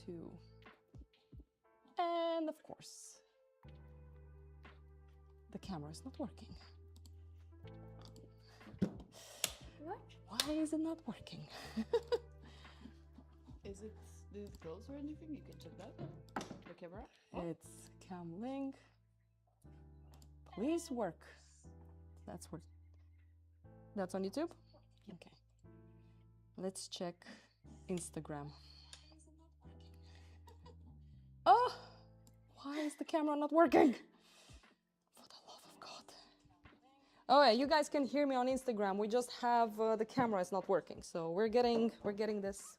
2. And of course, the camera is not working. What? Why is it not working? Is it close or anything? You can check that. The camera. Oh. It's cam link. Please work. That's what. That's on YouTube? Okay. Let's check Instagram. Oh! Why is the camera not working? For the love of God. Oh yeah, you guys can hear me on Instagram. We just have the camera is not working. So we're getting this.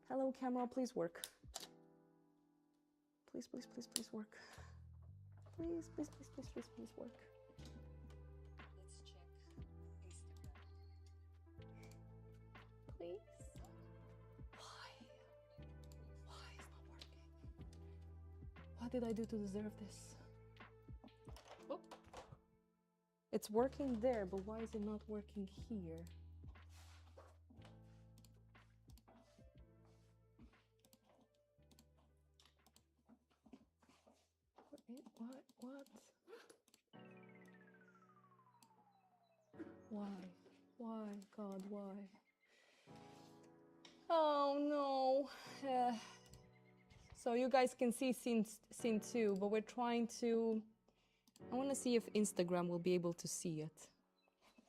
Hello camera, please work. Please work. Please work. Let's check Instagram. Please. Why is not working? What did I do to deserve this? Oh. It's working there, but why is it not working here? What? Why? God, why? Oh no. So you guys can see scene 2, but we're trying to... I want to see if Instagram will be able to see it.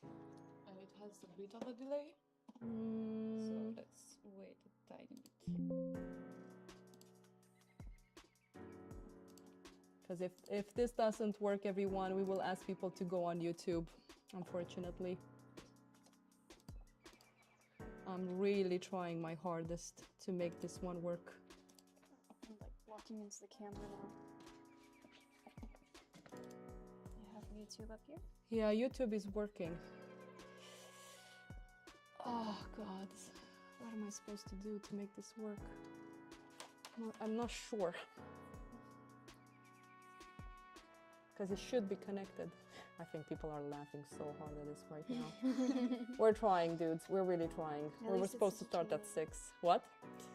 And it has a bit of a delay. So let's wait a tiny bit. Because if this doesn't work, everyone, we will ask people to go on YouTube, unfortunately. I'm really trying my hardest to make this one work. I'm like walking into the camera now. You have YouTube up here? Yeah, YouTube is working. Oh God, what am I supposed to do to make this work? I'm not sure. Because it should be connected. I think people are laughing so hard at this right now. We're trying, dudes. We're really trying. We were supposed to start at 6. What?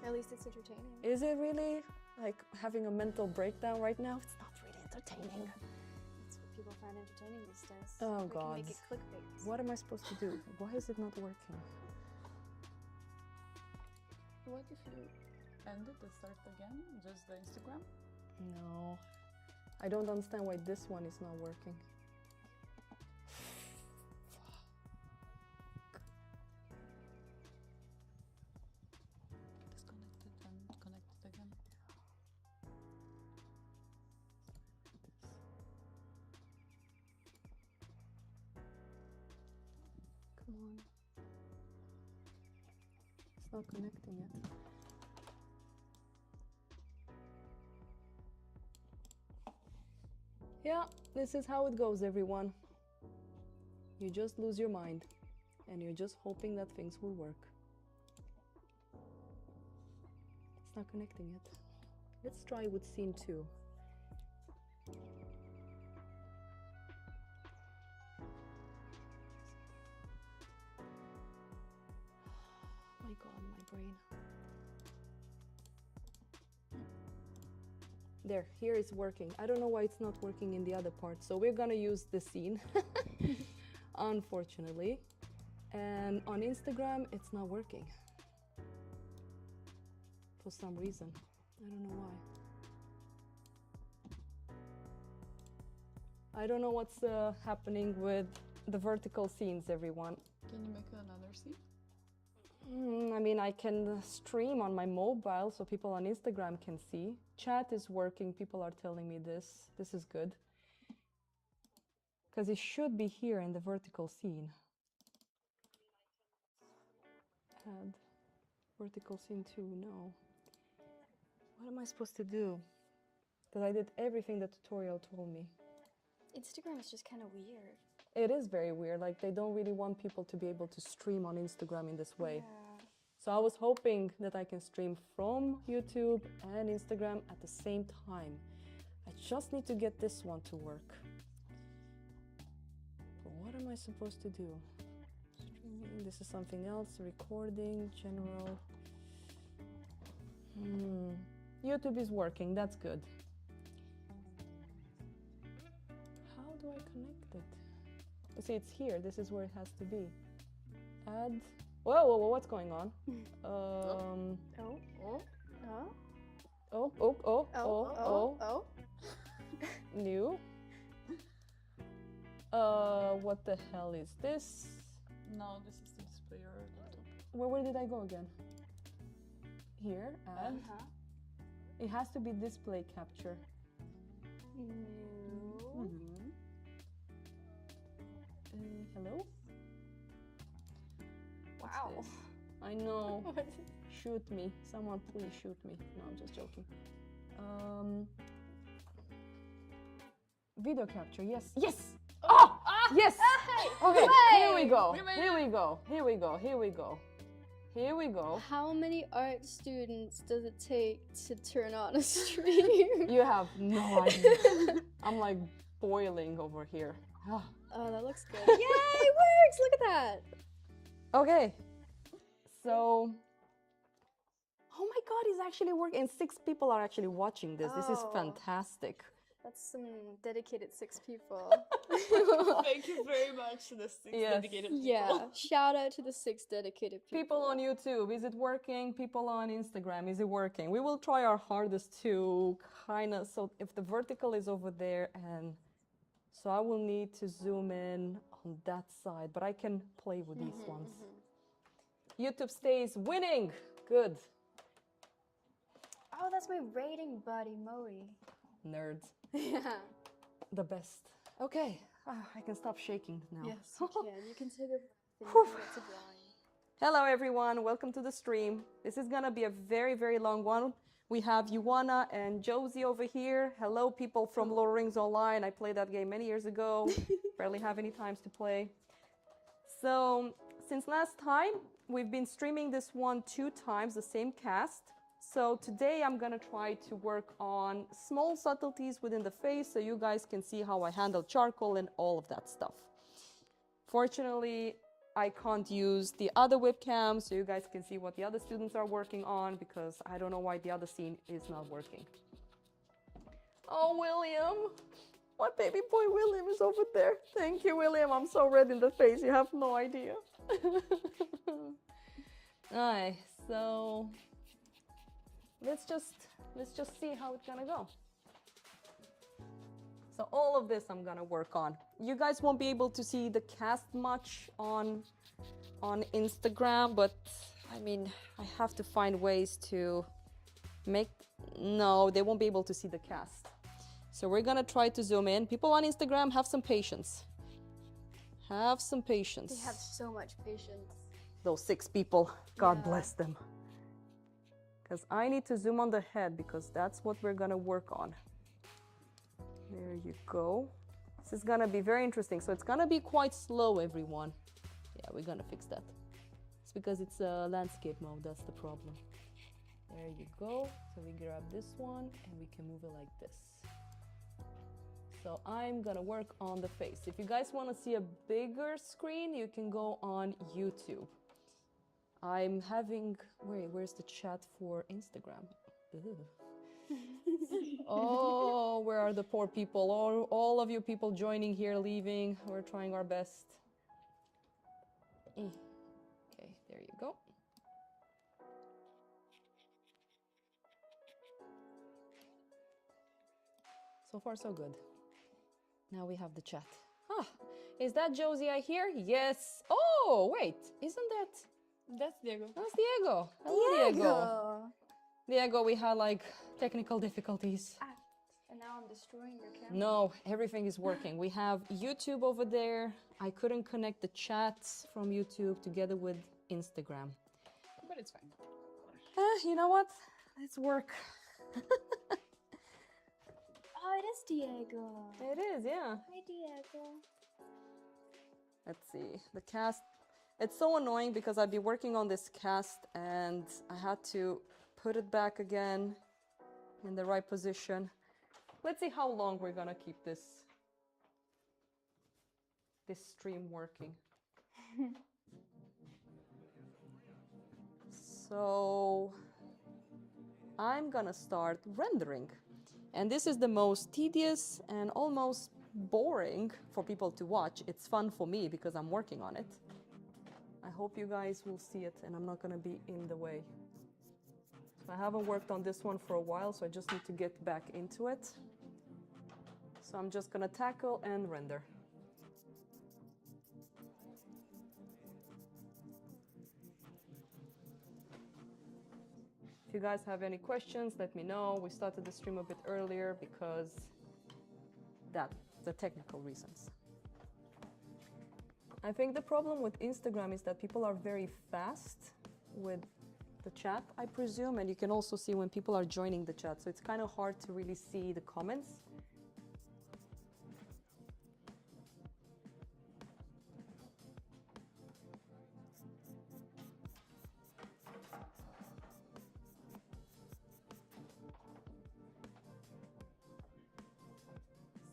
At least it's entertaining. Is it really? Like having a mental breakdown right now? It's not really entertaining. That's what people find entertaining these days. Oh We God. can make it clickbait. What am I supposed to do? Why is it not working? What if you end it and start again? Just the Instagram? No. I don't understand why this one is not working. Disconnected and connected again. Come on. It's not connecting yet. Yeah, this is how it goes, everyone. You just lose your mind and you're just hoping that things will work. It's not connecting yet. Let's try with scene 2. My God, my brain. There, here it's working. I don't know why it's not working in the other part. So we're gonna use the scene, unfortunately. And on Instagram, it's not working. For some reason. I don't know why. I don't know what's happening with the vertical scenes, everyone. Can you make another scene? I mean, I can stream on my mobile so people on Instagram can see. Chat is working. People are telling me this. This is good. Because it should be here in the vertical scene. Add vertical scene 2, no. What am I supposed to do? Because I did everything the tutorial told me. Instagram is just kind of weird. It is very weird. Like, they don't really want people to be able to stream on Instagram in this way. Yeah. So I was hoping that I can stream from YouTube and Instagram at the same time. I just need to get this one to work. But what am I supposed to do? Streaming, this is something else, recording, general. YouTube is working, that's good. How do I connect it? You see, it's here. This is where it has to be. Add. Whoa, what's going on? Oh. Oh. New. What the hell is this? No, this is the display or laptop. Where did I go again? Here, add. It has to be display capture. Hello? Wow. What's this? I know. Shoot me. Someone please shoot me. No, I'm just joking. Video capture, yes. Yes! Oh! Yes! Okay, here we go. Here we go. How many art students does it take to turn on a stream? You have no idea. I'm like boiling over here. Oh, that looks good. Yay, it works! Look at that. Okay, so, oh my God, it's actually working. And 6 people are actually watching this. This is Oh. fantastic. That's some dedicated 6 people. Thank you very much to the 6 Yes. dedicated people. Yeah, shout out to the 6 dedicated people. People on YouTube, is it working? People on Instagram, is it working? We will try our hardest to kind of, so if the vertical is over there, and so I will need to zoom in on that side, but I can play with these ones. YouTube stays winning. Good. Oh, that's my rating buddy, Moe. Nerds. Yeah. The best. Okay, I can stop shaking now. Yes, you can. You can take a breath and you can get to drawing. Hello everyone, welcome to the stream. This is gonna be a very, very long one. We have Yuana and Josie over here. Hello people from Lord of the Rings Online. I played that game many years ago. Barely have any times to play. So, since last time, we've been streaming this one 2 times, the same cast. So today I'm gonna try to work on small subtleties within the face so you guys can see how I handle charcoal and all of that stuff. Fortunately, I can't use the other webcam so you guys can see what the other students are working on because I don't know why the other scene is not working. Oh, William! My baby boy William is over there. Thank you, William. I'm so red in the face. You have no idea. Alright, so let's just see how it's gonna go. So all of this I'm gonna work on. You guys won't be able to see the cast much on Instagram, but I mean, I have to find ways to make, no, they won't be able to see the cast. So we're gonna try to zoom in. People on Instagram, have some patience. Have some patience. They have so much patience. Those 6 people, God Yeah. bless them. Because I need to zoom on the head because that's what we're gonna work on. There you go. This is gonna be very interesting. So it's gonna be quite slow, everyone. Yeah, we're gonna fix that. It's because it's a landscape mode, that's the problem. There you go. So we grab this one and we can move it like this. So I'm gonna work on the face. If you guys wanna see a bigger screen, you can go on YouTube. I'm having, where's the chat for Instagram? Ugh. Oh, where are the poor people? All of you people joining here, leaving. We're trying our best. Okay, there you go. So far, so good. Now we have the chat. Ah, is that Josie I hear? Yes. Oh, wait, isn't that? That's Diego. That's Diego. Hello, Diego. Diego, we had like technical difficulties. Ah, and now I'm destroying your camera. No, everything is working. We have YouTube over there. I couldn't connect the chats from YouTube together with Instagram. But it's fine. You know what? Let's work. Oh, it is Diego. It is, yeah. Hi, Diego. Let's see. The cast. It's so annoying because I've been working on this cast and I had to put it back again in the right position. Let's see how long we're gonna keep this stream working. So I'm gonna start rendering. And this is the most tedious and almost boring for people to watch. It's fun for me because I'm working on it. I hope you guys will see it and I'm not gonna be in the way. I haven't worked on this one for a while, so I just need to get back into it. So I'm just gonna tackle and render. If you guys have any questions, let me know. We started the stream a bit earlier because the technical reasons. I think the problem with Instagram is that people are very fast with the chat, I presume, and you can also see when people are joining the chat, so it's kind of hard to really see the comments.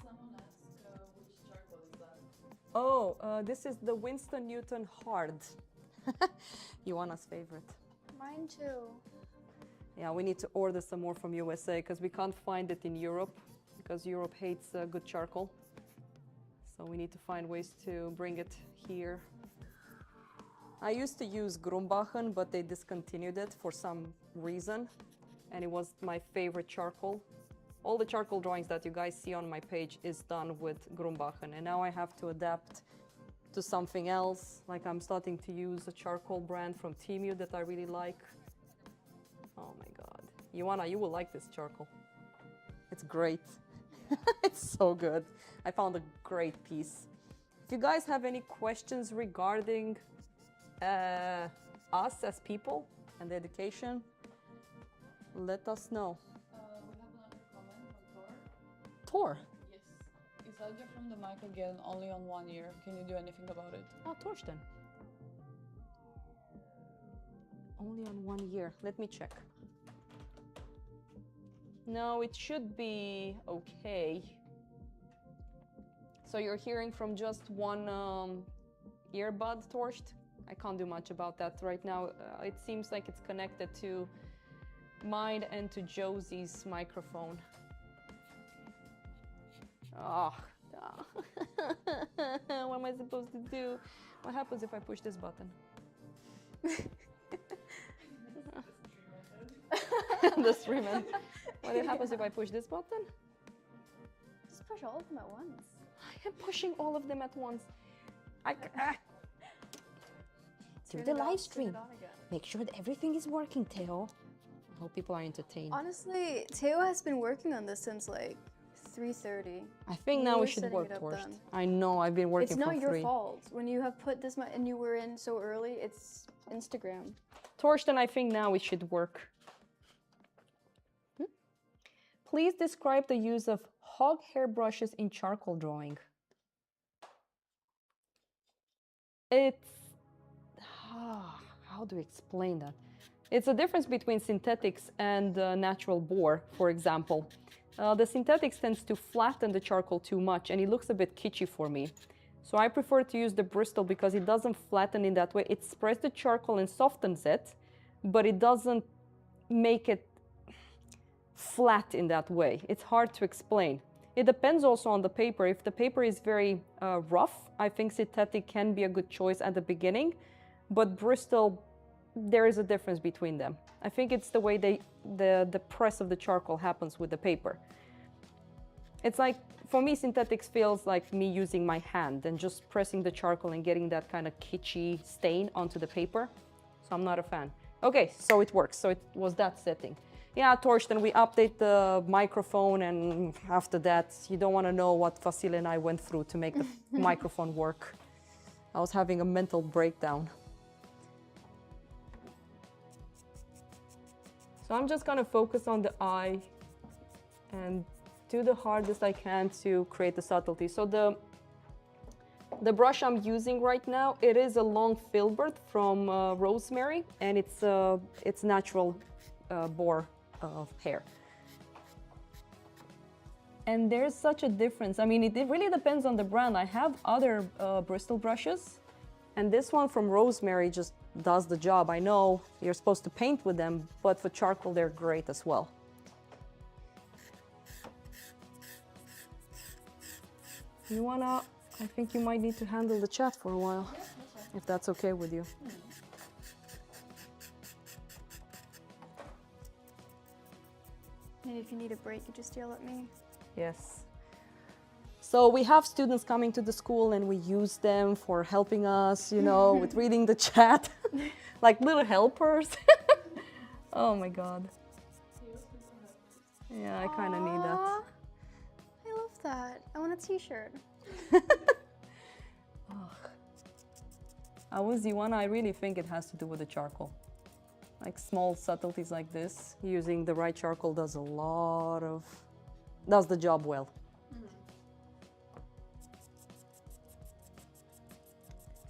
Someone asked which charcoal is that? Oh, this is the Winston Newton Hard. Ioana's favorite. Mine too. Yeah, we need to order some more from USA because we can't find it in Europe because Europe hates good charcoal. So we need to find ways to bring it here. I used to use Grumbachen, but they discontinued it for some reason. And it was my favorite charcoal. All the charcoal drawings that you guys see on my page is done with Grumbachen. And now I have to adapt to something else. Like I'm starting to use a charcoal brand from Temu that I really like. Oh my God. Ioana, you will like this charcoal. It's great. It's so good. I found a great piece. If you guys have any questions regarding us as people and the education, let us know. We have another comment from Thor? Thor. Yes. Is Alja from the mic again only on 1 year? Can you do anything about it? Oh, Torsten. Only on 1 year. Let me check. No, it should be okay. So you're hearing from just one earbud, Torst? I can't do much about that right now. It seems like it's connected to mine and to Josie's microphone. Oh, what am I supposed to do? What happens if I push this button? The stream end. What happens if I push this button? Just push all of them at once. I am pushing all of them at once. Do Turn the it off, live turn stream. it on again. Make sure that everything is working, Theo. I hope people are entertained. Honestly, Teo has been working on this since like 3:30. I think You now we were should setting work, it up Torst. then. I know, I've been working It's from not your 3. fault. When you have put this much and you were in so early, it's Instagram. Torsten, I think now it should work. Please describe the use of hog hair brushes in charcoal drawing. It's... how do you explain that? It's a difference between synthetics and natural boar, for example. The synthetics tends to flatten the charcoal too much and it looks a bit kitschy for me. So I prefer to use the Bristol because it doesn't flatten in that way. It spreads the charcoal and softens it, but it doesn't make it flat in that way. It's hard to explain. It depends also on the paper. If the paper is very rough, I think synthetic can be a good choice at the beginning, but Bristol, there is a difference between them. I think it's the way the press of the charcoal happens with the paper. It's like, for me, synthetics feels like me using my hand and just pressing the charcoal and getting that kind of kitschy stain onto the paper. So I'm not a fan. Okay, so it works. So it was that setting. Yeah, Torsten, we update the microphone and after that, you don't want to know what Vasile and I went through to make the microphone work. I was having a mental breakdown. So I'm just gonna focus on the eye and do the hardest I can to create the subtlety. So the brush I'm using right now, it is a long filbert from Rosemary, and it's natural boar hair. And there's such a difference. I mean, it really depends on the brand. I have other Bristol brushes, and this one from Rosemary just does the job. I know you're supposed to paint with them, but for charcoal, they're great as well. I think you might need to handle the chat for a while, if that's okay with you. And if you need a break, you just yell at me. Yes. So we have students coming to the school and we use them for helping us, you know, with reading the chat, like little helpers. Oh my God. Yeah, I kind of need that. Aw, I love that. I want a t-shirt. I really think it has to do with the charcoal. Like small subtleties like this, using the right charcoal does the job well.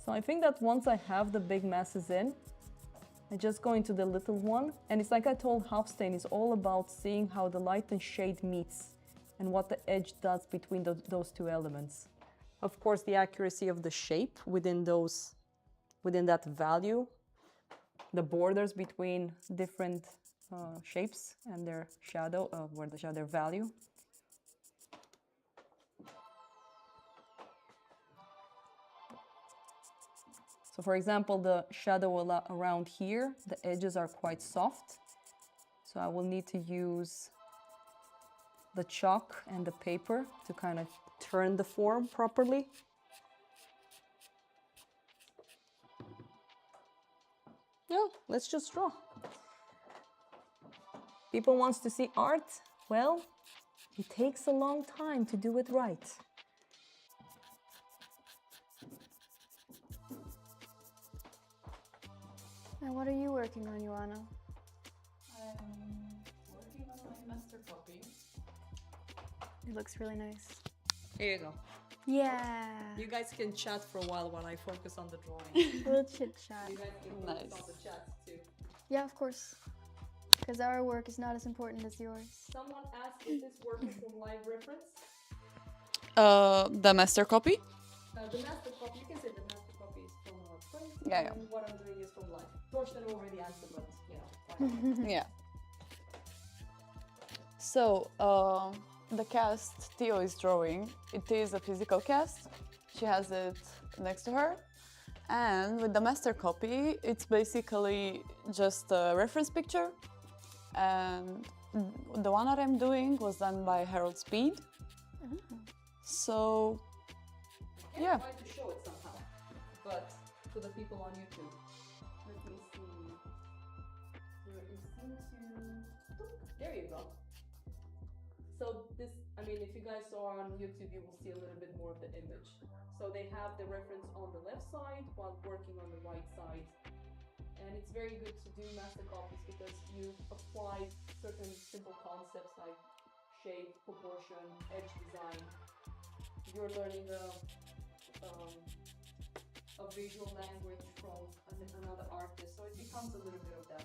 So I think that once I have the big masses in, I just go into the little one. And it's like I told Halfstain, it's all about seeing how the light and shade meets and what the edge does between those two elements. Of course, the accuracy of the shape within that value, the borders between different shapes and their shadow, their value. So for example, the shadow around here, the edges are quite soft. So I will need to use the chalk and the paper to kind of turn the form properly. Yeah, let's just draw. People wants to see art. Well, it takes a long time to do it right. And what are you working on, Joanna? I'm working on my master copy. It looks really nice. Here you go. Yeah. You guys can chat for a while I focus on the drawing. We'll chit chat. You guys can focus on the chats too. Yeah, of course. Because our work is not as important as yours. Someone asked if this work is from live reference. The master copy? The master copy, you can say the master copy is from our print. Yeah. And what I'm doing is from live. Torsten already answered, but you know, fine. Yeah. So, the cast Theo is drawing, it is a physical cast. She has it next to her. And with the master copy, it's basically just a reference picture. And the one that I'm doing was done by Harold Speed. So, yeah. Try to show it somehow, but to the people on YouTube. Let me see. There you go. So this, I mean, if you guys are on YouTube, you will see a little bit more of the image. So they have the reference on the left side while working on the right side. And it's very good to do master copies because you apply certain simple concepts like shape, proportion, edge design. You're learning a visual language from another artist, so it becomes a little bit of that.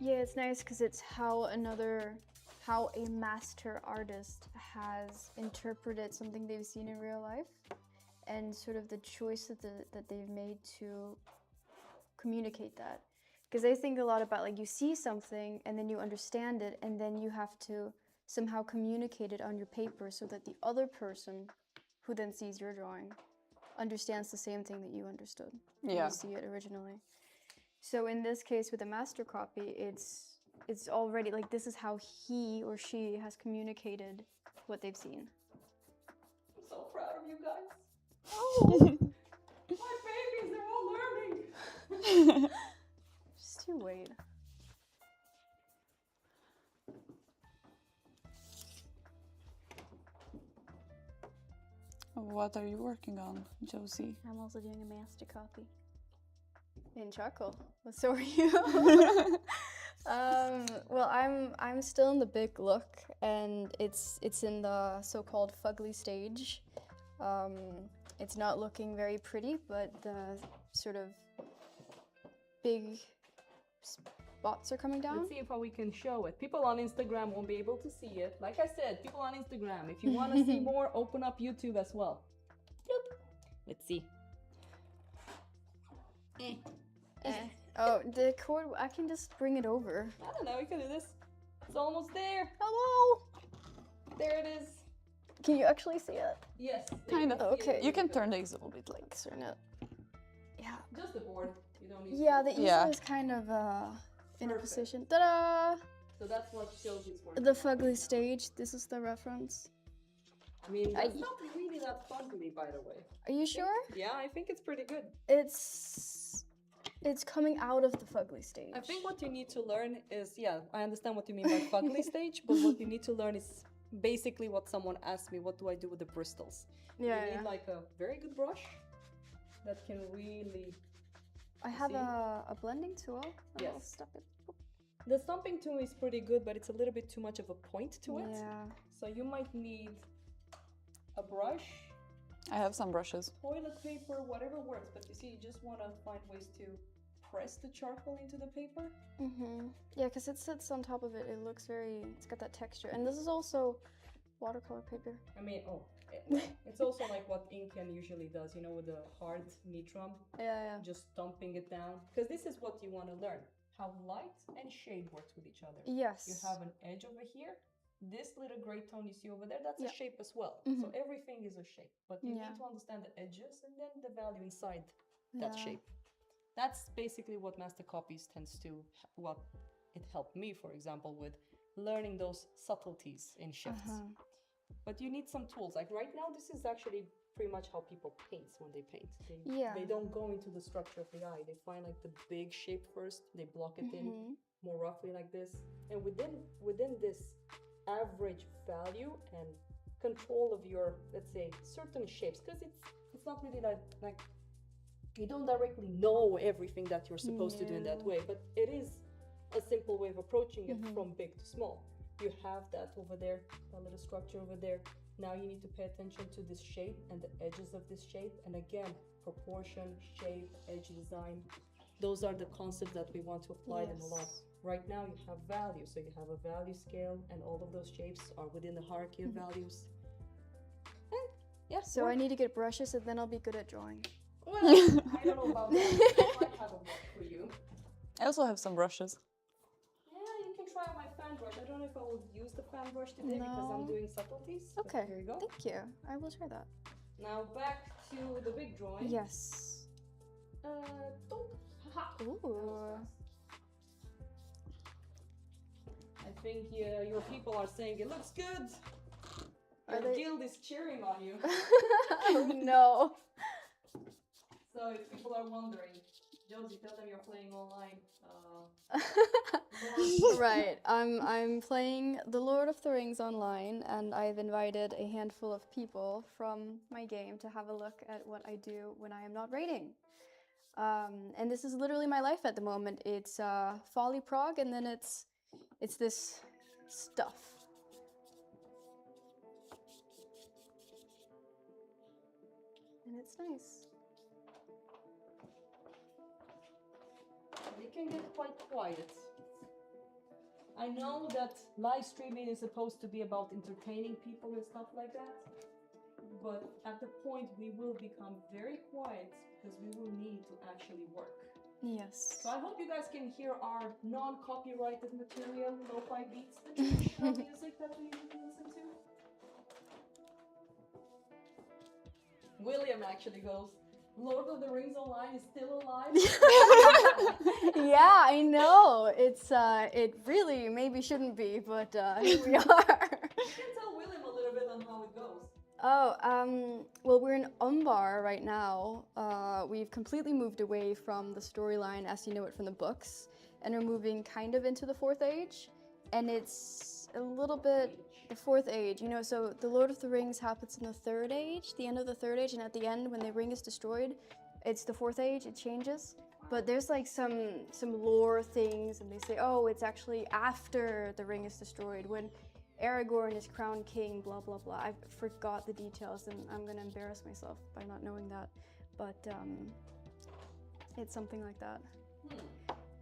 Yeah, it's nice because it's how a master artist has interpreted something they've seen in real life and sort of the choice that they've made to communicate that. Because I think a lot about like you see something and then you understand it and then you have to somehow communicate it on your paper so that the other person who then sees your drawing understands the same thing that you understood when you see it originally. So in this case with the master copy, it's already like this is how he or she has communicated what they've seen. I'm so proud of you guys. Oh, my babies, they're all learning. Just you wait. What are you working on, Josie? I'm also doing a master copy. In charcoal. Well, so are you. Well, I'm still in the big look, and it's in the so-called fugly stage. It's not looking very pretty, but the sort of big spots are coming down. Let's see if we can show it. People on Instagram won't be able to see it. Like I said, people on Instagram, if you want to see more, open up YouTube as well. Let's see. Oh, the cord, I can just bring it over. I don't know, we can do this. It's almost there. Hello! There it is. Can you actually see it? Yes. Kind of. Okay. You can turn these a little bit like. Turn it. Yeah. Just the board. You don't need Yeah, the easel Yeah. is kind of in a Perfect. position. Ta-da! So that's what shows it's working. The fugly stage. This is the reference. I mean, I- it's not really that fugly, by the way. Are you sure? Yeah, I think it's pretty good. It's coming out of the fugly stage. I think what you need to learn is, yeah, I understand what you mean by fugly stage, but what you need to learn is basically what someone asked me, what do I do with the bristles? Yeah. You need like a very good brush that can really... I have see? a blending tool. I'll Yes. stop it. The stomping tool is pretty good, but it's a little bit too much of a point to it. Yeah. So you might need a brush, I have some brushes. toilet paper, whatever works. But you see, you just want to find ways to press the charcoal into the paper. Yeah, because it sits on top of it. It looks very. It's got that texture, and this is also watercolor paper. I mean, it's also like what Incan usually does, you know, with the hard nitram, Yeah. just stomping it down. Because this is what you want to learn, how light and shade works with each other. Yes. You have an edge over here. This little gray tone you see over there, that's Yeah. a shape as well. Mhm. So everything is a shape, but you Yeah. need to understand the edges and then the value inside that Yeah. shape. That's basically what Master Copies tends to, what it helped me, for example, with learning those subtleties in shifts. But you need some tools. Like right now, this is actually pretty much how people paint when they paint. Yeah. They don't go into the structure of the eye. They find like the big shape first. They block it in more roughly like this. And within this average value and control of your, let's say, certain shapes, because it's not really like you don't directly know everything that you're supposed to do in that way, but it is a simple way of approaching it from big to small. You have that over there, that little structure over there. Now you need to pay attention to this shape and the edges of this shape. And again, proportion, shape, edge design. Those are the concepts that we want to apply them a lot. Right now you have value. So you have a value scale and all of those shapes are within the hierarchy of values. And yeah, So I need to get brushes, and then I'll be good at drawing. well, I don't know about that. I might have a brush for you. I also have some brushes. Yeah, you can try my fan brush. I don't know if I will use the fan brush today because I'm No. doing subtleties. but Okay. Here you go. Thank you. I will try that. Now back to the big drawing. Yes. Tonk. Haha. Ooh. I think your people are saying it looks good. Are Your they- guild is cheering on you. Oh no. So if people are wondering, Josie, tell them you're playing online. Right. I'm playing The Lord of the Rings online, and I've invited a handful of people from my game to have a look at what I do when I am not raiding. And this is literally my life at the moment. It's Folly Prog, and then it's this stuff. And it's nice. They can get quite quiet. I know that live streaming is supposed to be about entertaining people and stuff like that, but at the point we will become very quiet because we will need to actually work. Yes. So I hope you guys can hear our non-copyrighted material, lo-fi beats, the traditional music that we usually listen to. William actually goes, Lord of the Rings Online is still alive? Yeah, I know. It really maybe shouldn't be, but here we are. You can tell William a little bit on how it goes. Oh, well, we're in Umbar right now. We've completely moved away from the storyline as you know it from the books, and we're moving kind of into the Fourth Age, and it's a little bit the Fourth Age, you know, so the Lord of the Rings happens in the Third Age, the end of the Third Age, and at the end, when the ring is destroyed, it's the Fourth Age, it changes. But there's like some lore things, and they say, oh, it's actually after the ring is destroyed, when Aragorn is crowned king, blah, blah, blah. I forgot the details, and I'm gonna embarrass myself by not knowing that, but it's something like that.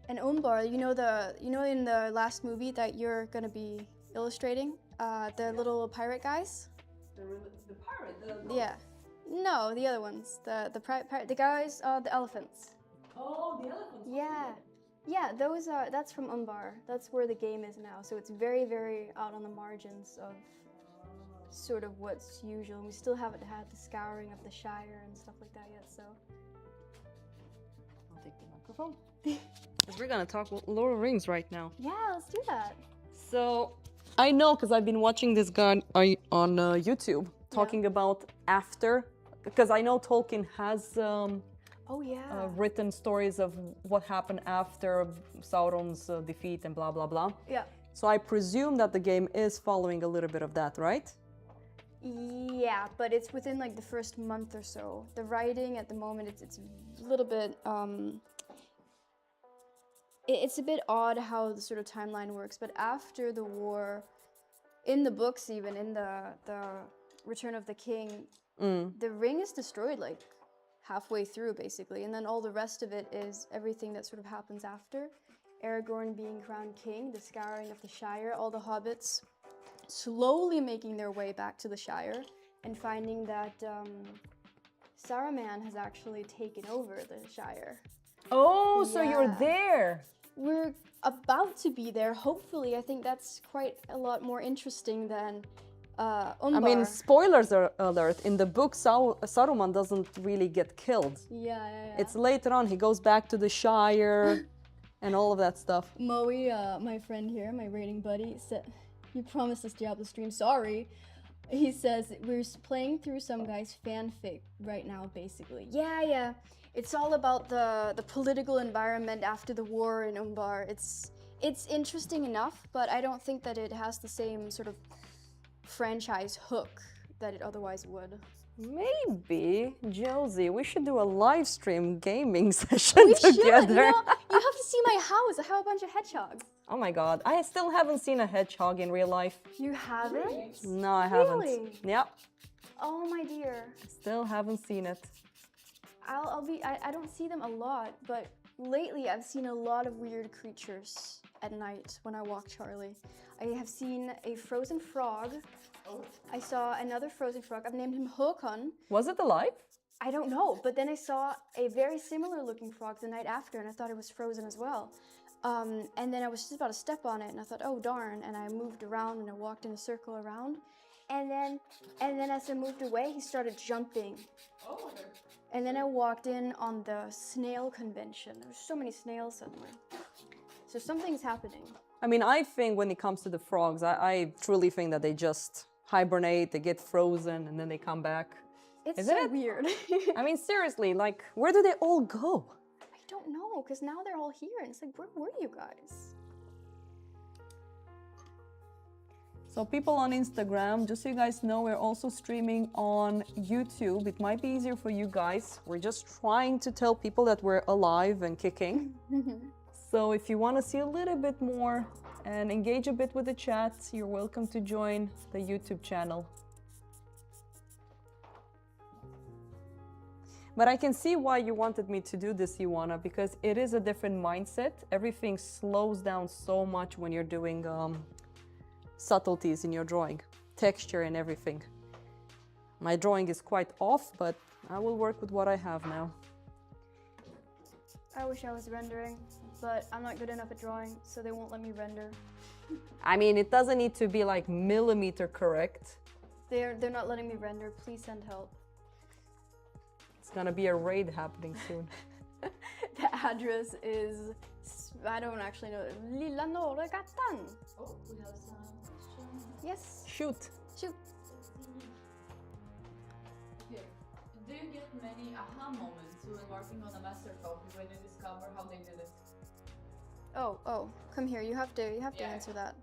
And Umbar, you know in the last movie that you're gonna be illustrating, the little pirate guys? The pirate, Yeah. No, the other ones. The guys, the elephants. Oh, the elephants. Yeah. Yeah, those are, that's from Umbar. That's where the game is now. So it's very, very out on the margins of sort of what's usual. We still haven't had the scouring of the Shire and stuff like that yet, so. I'll take the microphone. Because we're gonna talk Lord of the Rings right now. Yeah, let's do that. So, I know because I've been watching this guy on YouTube talking about after, because I know Tolkien has Oh yeah. written stories of what happened after Sauron's defeat and blah blah blah. Yeah. So I presume that the game is following a little bit of that, right? Yeah, but it's within like the first month or so. The writing at the moment, it's a little bit, it's a bit odd how the sort of timeline works, but after the war, in the books even, in the Return of the King, the ring is destroyed like halfway through basically, and then all the rest of it is everything that sort of happens after. Aragorn being crowned king, the scouring of the Shire, all the hobbits slowly making their way back to the Shire and finding that Saruman has actually taken over the Shire. Oh, so you're Yeah. there. We're about to be there, hopefully. I think that's quite a lot more interesting than Umbar. I mean, spoilers alert. In the book, Saruman doesn't really get killed. Yeah. It's later on, he goes back to the Shire and all of that stuff. Moe, my friend here, my rating buddy, said, "You promised us Diablo stream, sorry." He says, "We're playing through some guy's fanfic right now, basically." Yeah. It's all about the political environment after the war in Umbar. It's interesting enough, but I don't think that it has the same sort of franchise hook that it otherwise would. Maybe, Josie, we should do a live stream gaming session We should! together. You have to see my house. I have a bunch of hedgehogs. Oh my god, I still haven't seen a hedgehog in real life. You haven't? No, I haven't. Really? Yep, Oh my dear. still haven't seen it. I don't see them a lot, but lately I've seen a lot of weird creatures at night when I walk Charlie. I have seen a frozen frog. I saw another frozen frog. I've named him Håkon. Was it alive? I don't know, but then I saw a very similar looking frog the night after, and I thought it was frozen as well. And then I was just about to step on it, and I thought, oh darn, and I moved around and I walked in a circle around. And then as I moved away, he started jumping. Oh, okay. And then I walked in on the snail convention. There's so many snails suddenly. So something's happening. I mean, I think when it comes to the frogs, I truly think that they just hibernate, they get frozen, and then they come back. It's Isn't so it? weird. I mean, seriously, like, where do they all go? I don't know, because now they're all here, and it's like, where were you guys? So people on Instagram, just so you guys know, we're also streaming on YouTube. It might be easier for you guys. We're just trying to tell people that we're alive and kicking. So if you want to see a little bit more and engage a bit with the chat, you're welcome to join the YouTube channel. But I can see why you wanted me to do this, Ioana, because it is a different mindset. Everything slows down so much when you're doing subtleties in your drawing, texture and everything. My drawing is quite off, but I will work with what I have now. I wish I was rendering, but I'm not good enough at drawing, so they won't let me render. I mean, it doesn't need to be like millimeter correct. They're not letting me render. Please send help. It's gonna be a raid happening soon. The address is, I don't actually know, Lilla Norregatan. Oh, we have some questions. Yes, Shoot. shoot. Okay. Do you get many aha moments when working on a master copy when you discover how they did it? Oh, come here. You have to Yeah. answer that.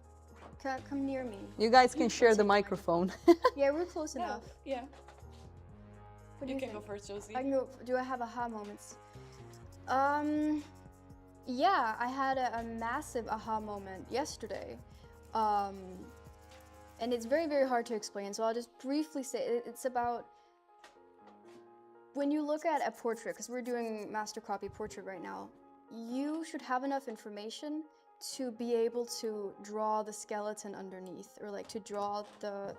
Come near me. You guys can share the microphone. Yeah, we're close enough. Yeah. What do You you can think? go first, Josie. I can go. Do I have aha moments? Yeah, I had a massive aha moment yesterday. And it's very, very hard to explain, so I'll just briefly say it's about when you look at a portrait, because we're doing master copy portrait right now, you should have enough information to be able to draw the skeleton underneath, or like to draw the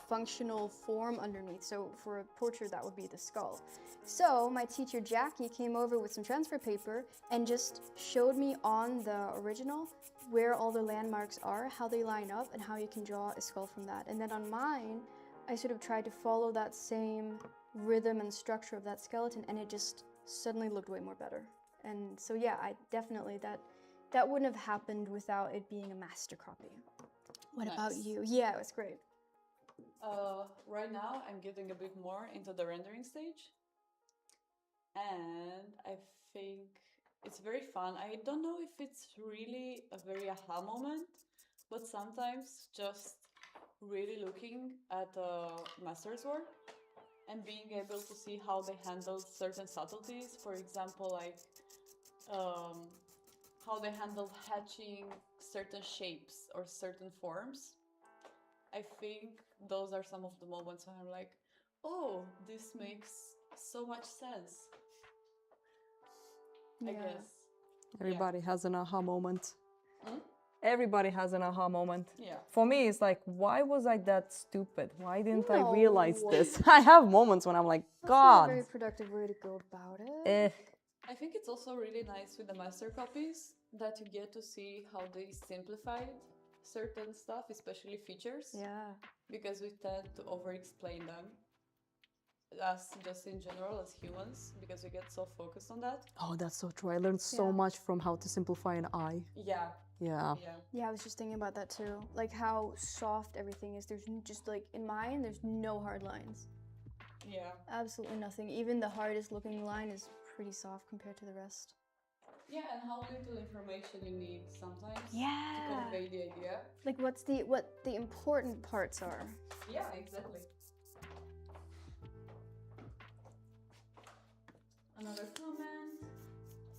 functional form underneath. So for a portrait, that would be the skull. So my teacher Jackie came over with some transfer paper and just showed me on the original where all the landmarks are, how they line up, and how you can draw a skull from that. And then on mine, I sort of tried to follow that same rhythm and structure of that skeleton, and it just suddenly looked way more better. And so yeah, I definitely, that wouldn't have happened without it being a master copy. What about Nice. you? Yeah, it was great. Right now, I'm getting a bit more into the rendering stage, and I think it's very fun. I don't know if it's really a very aha moment, but sometimes just really looking at a master's work and being able to see how they handle certain subtleties. For example, like how they handle hatching certain shapes or certain forms. I think those are some of the moments when I'm like, oh, this makes so much sense. I Yeah. guess. Everybody has an aha moment. Hmm? Everybody has an aha moment. Yeah. For me, it's like, why was I that stupid? Why didn't I No. realize this? I have moments when I'm like, That's not a very God. productive way to go about it. Eh. I think it's also really nice with the master copies that you get to see how they simplified certain stuff, especially features, Yeah. because we tend to over-explain them as just in general as humans, because we get so focused on that. Oh, that's so true. I learned so Yeah. much from how to simplify an eye. Yeah, Yeah. yeah. Yeah, I was just thinking about that too. Like how soft everything is. There's just like, in mine, there's no hard lines. Yeah. Absolutely nothing. Even the hardest looking line is pretty soft compared to the rest. Yeah, and how little information you need sometimes Yeah. to convey the idea. Like what the important parts are. Yeah, exactly. Another comment.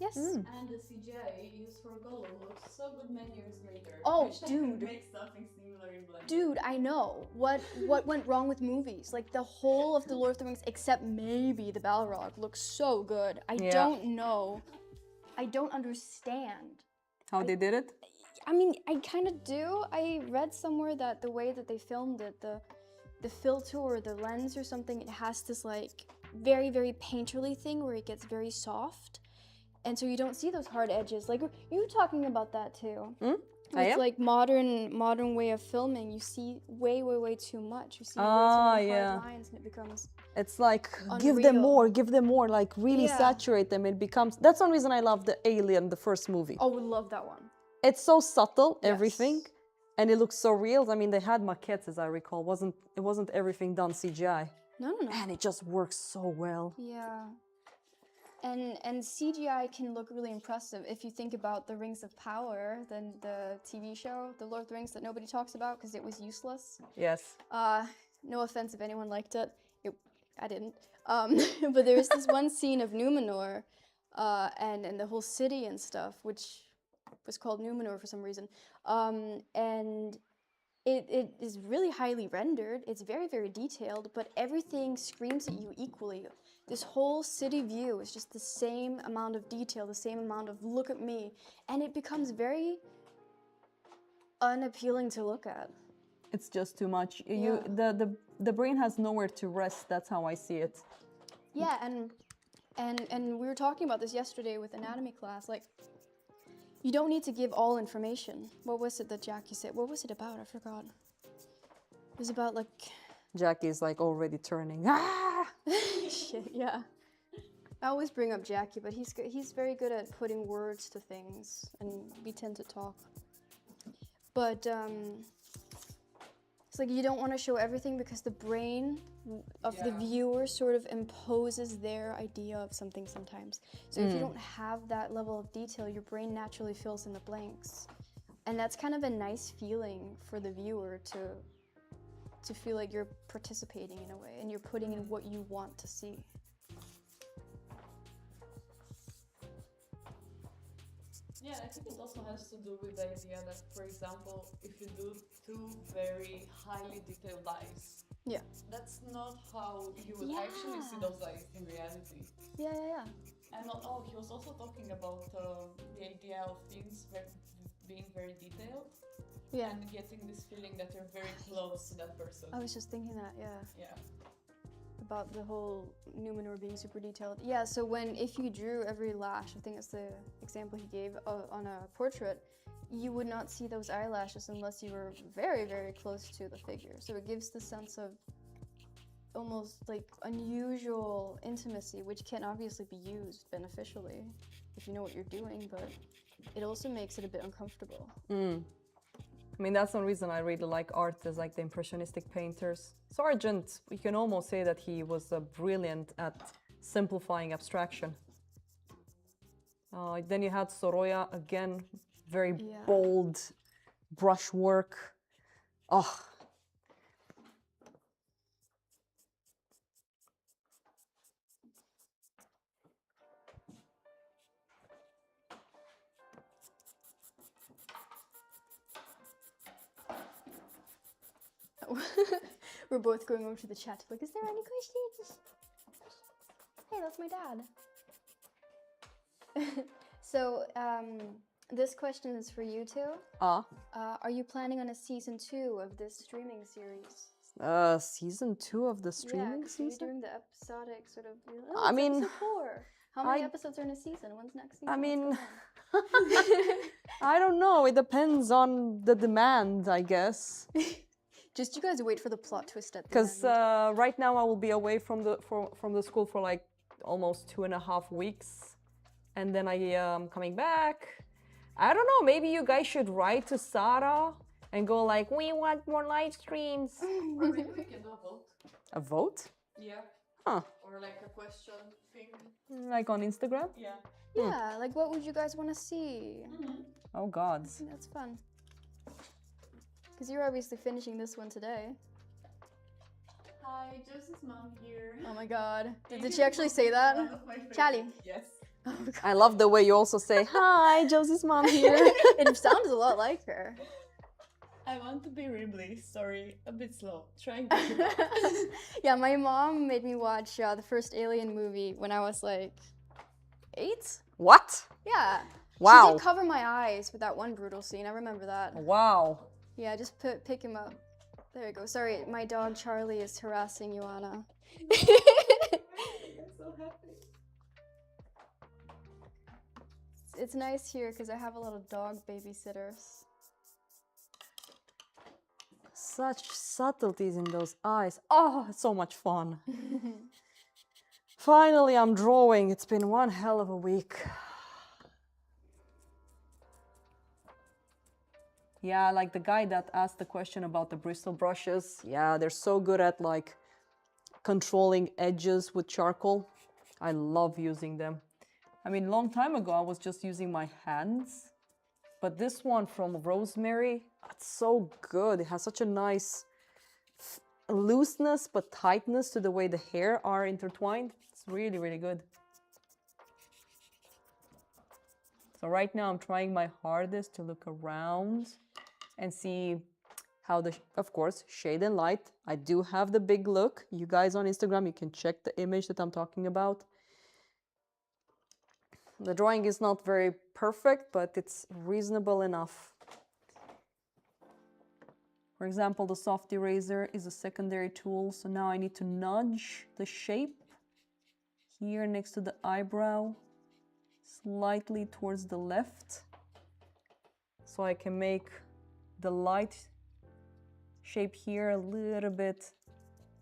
Yes. And the CGI used for Gollum looks so good many years later. Oh, Wish they could dude. make something similar in Blender. Dude, I know. What went wrong with movies? Like the whole of the Lord of the Rings, except maybe the Balrog, looks so good. I Yeah. don't know. I don't understand. How they did it? I mean, I kind of do. I read somewhere that the way that they filmed it, the filter or the lens or something, it has this like very, very painterly thing where it gets very soft. And so you don't see those hard edges. Like you were talking about that too. I It's am? like modern way of filming. You see way too much. You see way too Ah, many yeah. hard lines, and it becomes It's like, give them Unreal. more, like really Yeah. saturate them. It becomes, that's one reason I love the Alien, the first movie. oh, we love that one. It's so subtle, Yes. everything, and it looks so real. I mean, they had maquettes, as I recall. It wasn't everything done CGI, No. and it just works so well. Yeah. And CGI can look really impressive if you think about the Rings of Power, then the TV show, The Lord of the Rings, that nobody talks about because it was useless. Yes. No offense if anyone liked it. I didn't. But there is this one scene of Numenor, and the whole city and stuff, which was called Numenor for some reason. And it is really highly rendered. It's very detailed, but everything screams at you equally. This whole city view is just the same amount of detail, the same amount of look at me, and it becomes very unappealing to look at. It's just too much. Yeah. The brain has nowhere to rest. That's how I see it. Yeah, and we were talking about this yesterday with anatomy class. Like, you don't need to give all information. What was it that Jackie said? What was it about? I forgot. It was about like Jackie's like already turning. Ah! shit. Yeah. I always bring up Jackie, but he's very good at putting words to things, and we tend to talk. But it's like you don't want to show everything because the brain of the viewer sort of imposes their idea of something sometimes. So if you don't have that level of detail, your brain naturally fills in the blanks. And that's kind of a nice feeling for the viewer to feel like you're participating in a way and you're putting in what you want to see. Yeah, I think it also has to do with the idea that, for example, if you do two very highly detailed eyes, Yeah. that's not how you would actually see those eyes in reality. Yeah. And he was also talking about the idea of things being very detailed Yeah. and getting this feeling that you're very close to that person. I was just thinking that, yeah. Yeah. About the whole Numenor being super detailed. Yeah, so if you drew every lash, I think that's the example he gave on a portrait, you would not see those eyelashes unless you were very, very close to the figure. So it gives the sense of almost like unusual intimacy, which can obviously be used beneficially if you know what you're doing, but it also makes it a bit uncomfortable. I mean, that's one reason I really like artists like the Impressionistic painters. Sargent, we can almost say that he was brilliant at simplifying abstraction. Then you had Sorolla, again, very bold brushwork. Oh. We're both going over to the chat, like, is there any questions? Hey, that's my dad. So, this question is for you two. Are you planning on a season 2 of this streaming series? Season 2 of the streaming season? You're doing the episodic sort of. I mean, episode 4. How many episodes are in a season? When's next season? I mean, I don't know. It depends on the demand, I guess. Just you guys wait for the plot twist at the end. Because right now I will be away from the school for like almost 2.5 weeks, and then I am coming back. I don't know. Maybe you guys should write to SARA and go like, we want more live streams. Or maybe we can do a vote. A vote? Yeah. Huh. Or like a question thing. Like on Instagram? Yeah. Yeah, like what would you guys want to see? Oh God. I think that's fun. Because you're obviously finishing this one today. Hi, Josie's mom here. Oh my God. Did she actually say that? Charlie. Yes. Oh, I love the way you also say, hi, Josie's mom here. It sounds a lot like her. I want to be Ripley. Sorry, a bit slow. Trying to keep up. Yeah, my mom made me watch the first Alien movie when I was like 8. What? Yeah. Wow. She did cover my eyes with that one brutal scene. I remember that. Wow. Yeah, just pick him up. There you go. Sorry, my dog Charlie is harassing you, Anna. I'm so happy. It's nice here because I have a lot of dog babysitters. Such subtleties in those eyes. Oh, it's so much fun. Finally, I'm drawing. It's been one hell of a week. Yeah, like the guy that asked the question about the Bristol brushes. Yeah, they're so good at like controlling edges with charcoal. I love using them. I mean, long time ago, I was just using my hands. But this one from Rosemary, it's so good. It has such a nice looseness but tightness to the way the hair are intertwined. It's really, really good. So right now I'm trying my hardest to look around and see how of course, shade and light. I do have the big look. You guys on Instagram, you can check the image that I'm talking about. The drawing is not very perfect, but it's reasonable enough. For example, the soft eraser is a secondary tool, so now I need to nudge the shape here next to the eyebrow slightly towards the left, so I can make the light shape here a little bit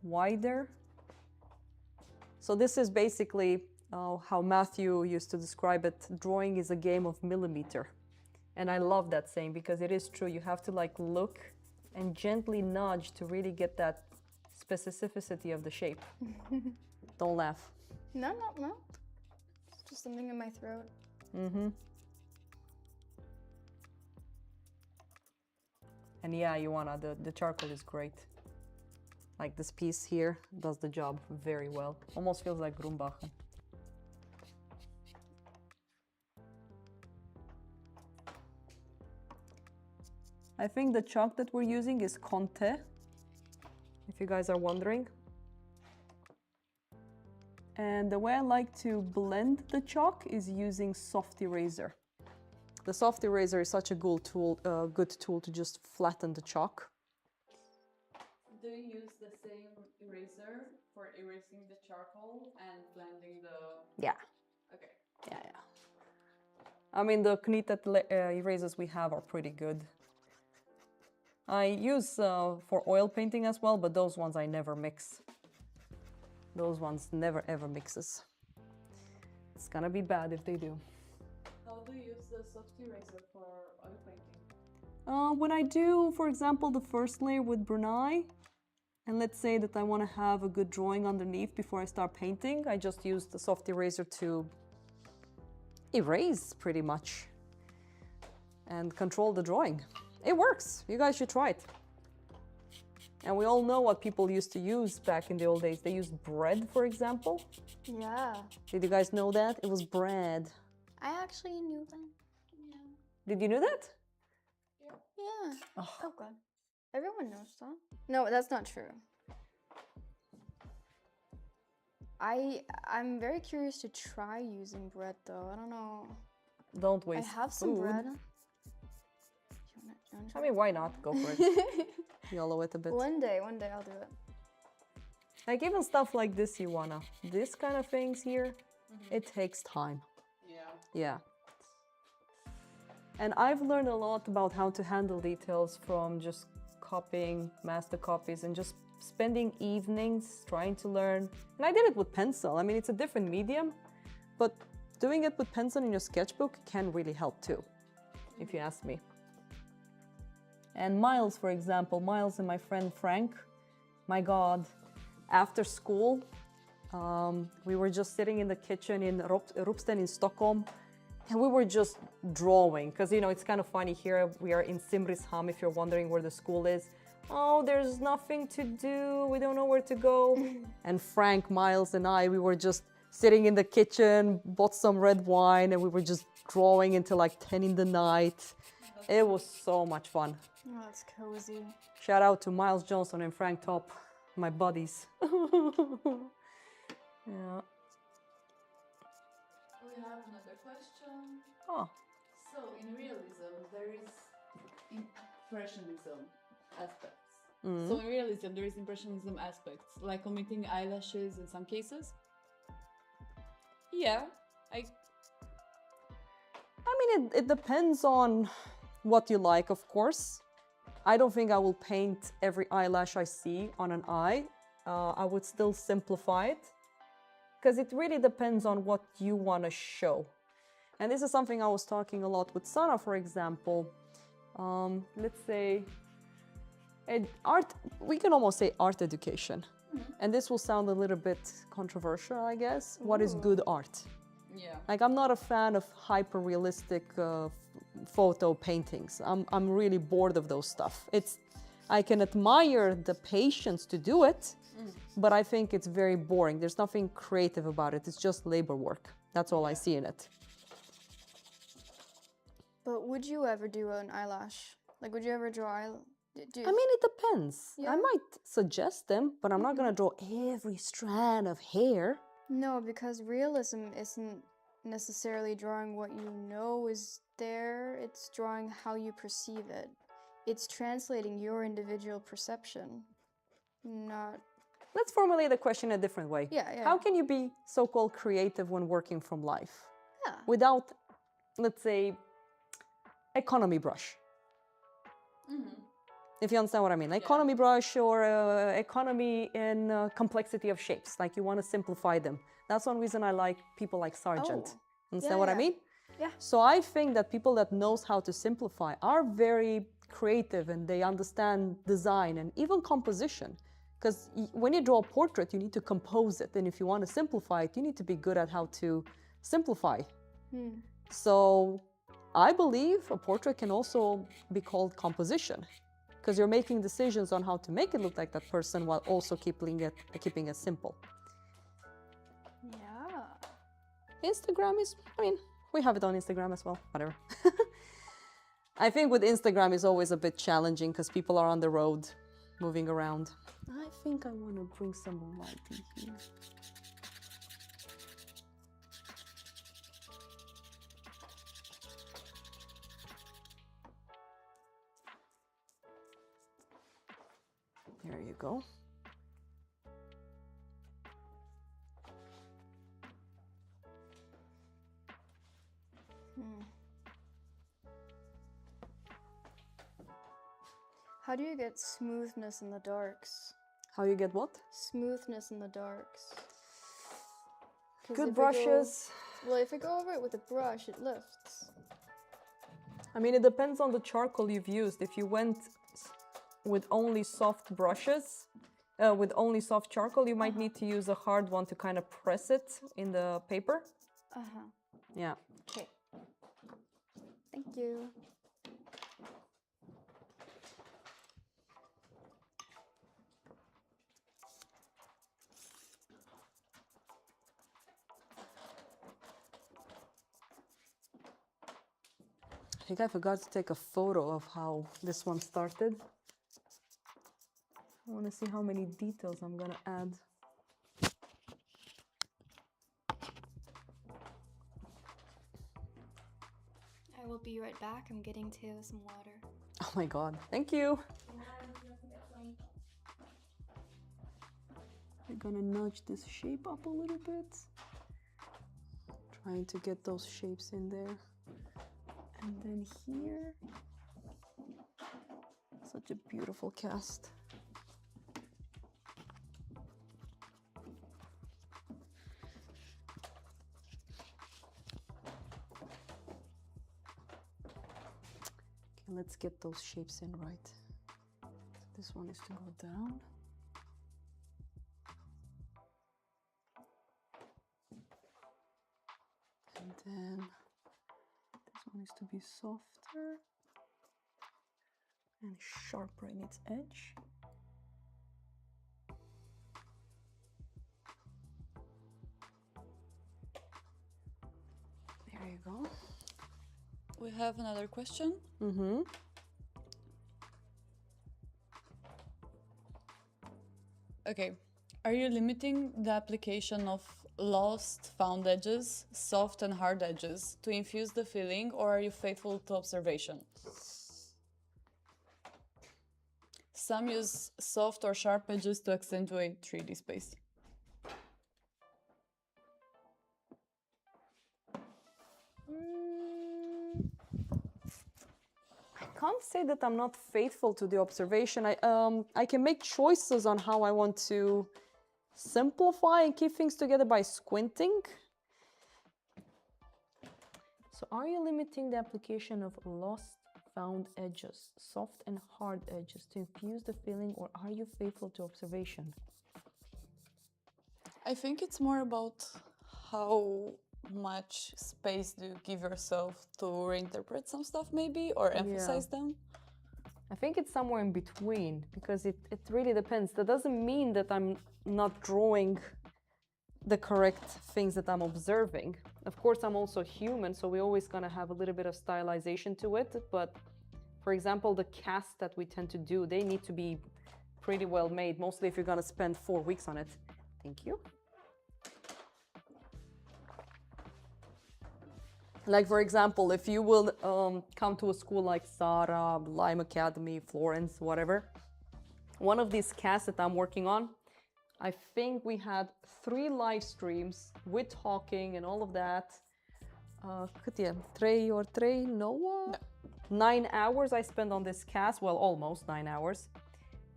wider. So this is basically how Matthew used to describe it. Drawing is a game of millimeter. And I love that saying because it is true. You have to like look and gently nudge to really get that specificity of the shape. Don't laugh. No. It's just something in my throat. Mm-hmm. And yeah, Joanna, the charcoal is great. Like this piece here does the job very well. Almost feels like Grumbachen. I think the chalk that we're using is Conte, if you guys are wondering. And the way I like to blend the chalk is using soft eraser. The soft eraser is such a good tool to just flatten the chalk. Do you use the same eraser for erasing the charcoal and blending the... Yeah. Okay. Yeah. I mean, the kneaded erasers we have are pretty good. I use for oil painting as well, but those ones I never mix. Those ones never ever mixes. It's gonna be bad if they do. How do you use the soft eraser for oil painting? When I do, for example, the first layer with Brunei, and let's say that I want to have a good drawing underneath before I start painting, I just use the soft eraser to erase pretty much and control the drawing. It works. You guys should try it. And we all know what people used to use back in the old days. They used bread, for example. Yeah. Did you guys know that? It was bread. I actually knew that. Yeah. Did you know that? Yeah. Oh God. Everyone knows that. No, that's not true. I'm very curious to try using bread though. I don't know. Don't I waste have some food. bread. You wanna I mean, why not? Go for it. Yellow it a bit. One day I'll do it. Like even stuff like this, you wanna. This kind of things here, it takes time. Yeah. Yeah. And I've learned a lot about how to handle details from just copying master copies and just spending evenings trying to learn. And I did it with pencil. I mean, it's a different medium, but doing it with pencil in your sketchbook can really help too, if you ask me. And Miles, for example, Miles and my friend Frank, my God, after school, we were just sitting in the kitchen in Rupsten in Stockholm, and we were just drawing, because, you know, it's kind of funny here. We are in Simrishamn, if you're wondering where the school is. Oh, there's nothing to do. We don't know where to go. And Frank, Miles, and I, we were just sitting in the kitchen, bought some red wine, and we were just drawing until like 10 in the night. It was so much fun. Oh, that's cozy. Shout out to Miles Johnson and Frank Top, my buddies. Yeah. We have another question. Oh. So in realism, there is impressionism aspects. So in realism, there is impressionism aspects, like omitting eyelashes in some cases. Yeah, I mean, it depends on what you like, of course. I don't think I will paint every eyelash I see on an eye. I would still simplify it, because it really depends on what you want to show. And this is something I was talking a lot with SARA, for example. Let's say art, we can almost say art education. And this will sound a little bit controversial, I guess. What is good art? yeah. Like, I'm not a fan of hyper-realistic photo paintings. I'm really bored of those stuff. I can admire the patience to do it, but I think it's very boring. There's nothing creative about it. It's just labor work. That's all I see in it. But would you ever do an eyelash? Like, would you ever draw I mean, it depends. Yeah. I might suggest them, but I'm not gonna draw every strand of hair. No, because realism isn't necessarily drawing what you know is there. It's drawing how you perceive it. It's translating your individual perception, not... Let's formulate the question a different way. Yeah. How can you be so-called creative when working from life? Yeah. Without, let's say, economy brush. If you understand what I mean. Economy brush or economy in complexity of shapes. Like, you want to simplify them. That's one reason I like people like Sargent. Understand what I mean? Yeah. So I think that people that knows how to simplify are very creative, and they understand design and even composition. Because when you draw a portrait, you need to compose it. And if you want to simplify it, you need to be good at how to simplify. So I believe a portrait can also be called composition, because you're making decisions on how to make it look like that person while also keeping it simple. Yeah. Instagram is, I mean, we have it on Instagram as well, whatever. I think with Instagram is always a bit challenging because people are on the road, moving around. I think I want to bring some light in here. There you go. How do you get smoothness in the darks? How you get what? Smoothness in the darks. 'Cause Good if brushes. Well, if I go over it with a brush, it lifts. I mean, it depends on the charcoal you've used. If you went with only soft brushes, with only soft charcoal, you might need to use a hard one to kind of press it in the paper. Yeah. Okay. Thank you. I think I forgot to take a photo of how this one started. I want to see how many details I'm gonna add. I will be right back. I'm getting Teo some water. Oh my god, thank you. I'm gonna nudge this shape up a little bit. Trying to get those shapes in there. And then here. Such a beautiful cast. Okay, let's get those shapes in right. This one is to go down. And then this one is to be softer and sharper in its edge. There you go. We have another question. Okay. Are you limiting the application of lost, found edges, soft and hard edges to infuse the feeling, or are you faithful to observation? Some use soft or sharp edges to accentuate 3D space. I can't say that I'm not faithful to the observation. I can make choices on how I want to simplify and keep things together by squinting. So are you limiting the application of lost, found edges, soft and hard edges to infuse the feeling, or are you faithful to observation? I think it's more about how much space do you give yourself to reinterpret some stuff maybe, or emphasize them? I think it's somewhere in between, because it really depends. That doesn't mean that I'm not drawing the correct things that I'm observing. Of course, I'm also human, so we're always gonna have a little bit of stylization to it. But for example, the casts that we tend to do, they need to be pretty well made, mostly if you're gonna spend 4 weeks on it. Thank you. Like, for example, if you will come to a school like SARA, Lime Academy, Florence, whatever, one of these casts that I'm working on, I think we had 3 live streams with talking and all of that. Cât e? 3 or 3? No? 9 hours I spent on this cast, well, almost 9 hours.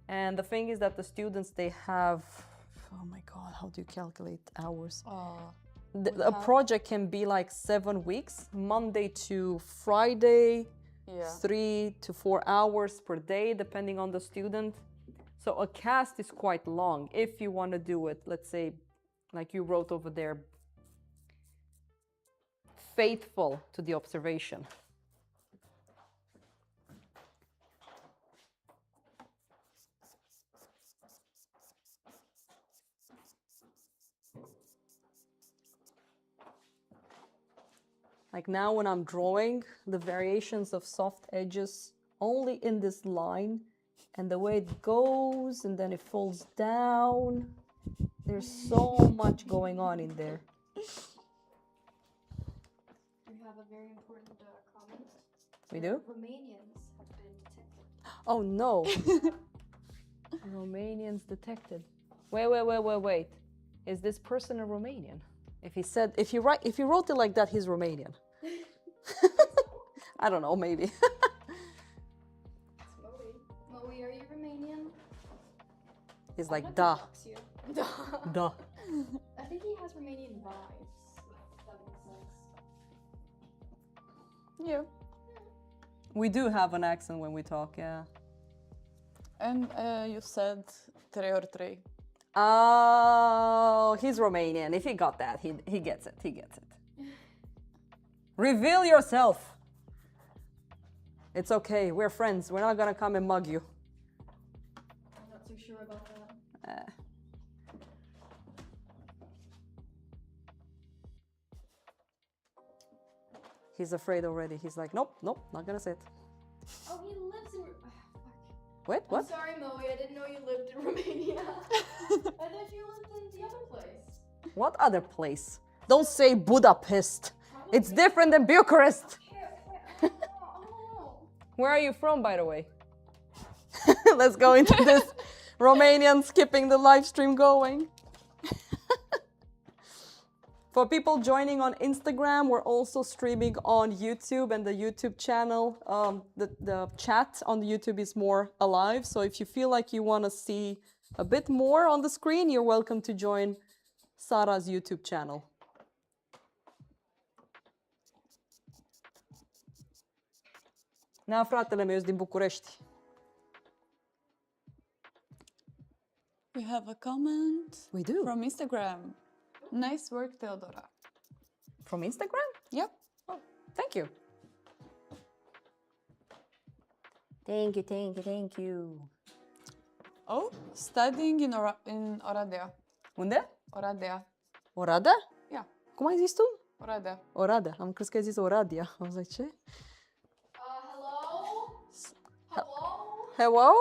And the thing is that the students, they have, oh my God, how do you calculate hours? A project can be like 7 weeks, Monday to Friday, 3 to 4 hours per day, depending on the student. So a cast is quite long if you want to do it, let's say, like you wrote over there, faithful to the observation. Like now when I'm drawing, the variations of soft edges only in this line, and the way it goes and then it falls down. There's so much going on in there. We have a very important comment. We do? Romanians have been detected. Oh no. Romanians detected. Wait. Is this person a Romanian? If he wrote it like that, he's Romanian. I don't know, maybe. It's Moe. Moe, are you Romanian? He's like, da. You. Da. I think he has Romanian vibes, if that makes sense. Yeah. We do have an accent when we talk, yeah. And you said 3 or 3. Oh, he's Romanian. If he got that, he gets it. He gets it. Reveal yourself. It's okay. We're friends. We're not gonna come and mug you. I'm not too sure about that. He's afraid already. He's like, nope, not gonna say it. Oh, he lives in. Wait, what? I'm sorry, Moe. I didn't know you lived in Romania. I thought you lived in the other place. What other place? Don't say Budapest. It's different than Bucharest. Where are you from, by the way? Let's go into this Romanian skipping the live stream going. For people joining on Instagram, we're also streaming on YouTube and the YouTube channel. The chat on the YouTube is more alive. So if you feel like you want to see a bit more on the screen, you're welcome to join SARA's YouTube channel. Na, fratele meu, eu sunt din București. We have a comment. We do. From Instagram. Nice work, Theodora. From Instagram? Yep. Oh, thank you. Thank you. Oh, studying in Oradea. Unde? Oradea. Oradea? Yeah. Cum ai zis tu? Oradea. Oradea. Am crezut că ai zis Oradea. Am zis, ce? Hello? Hello? Hello?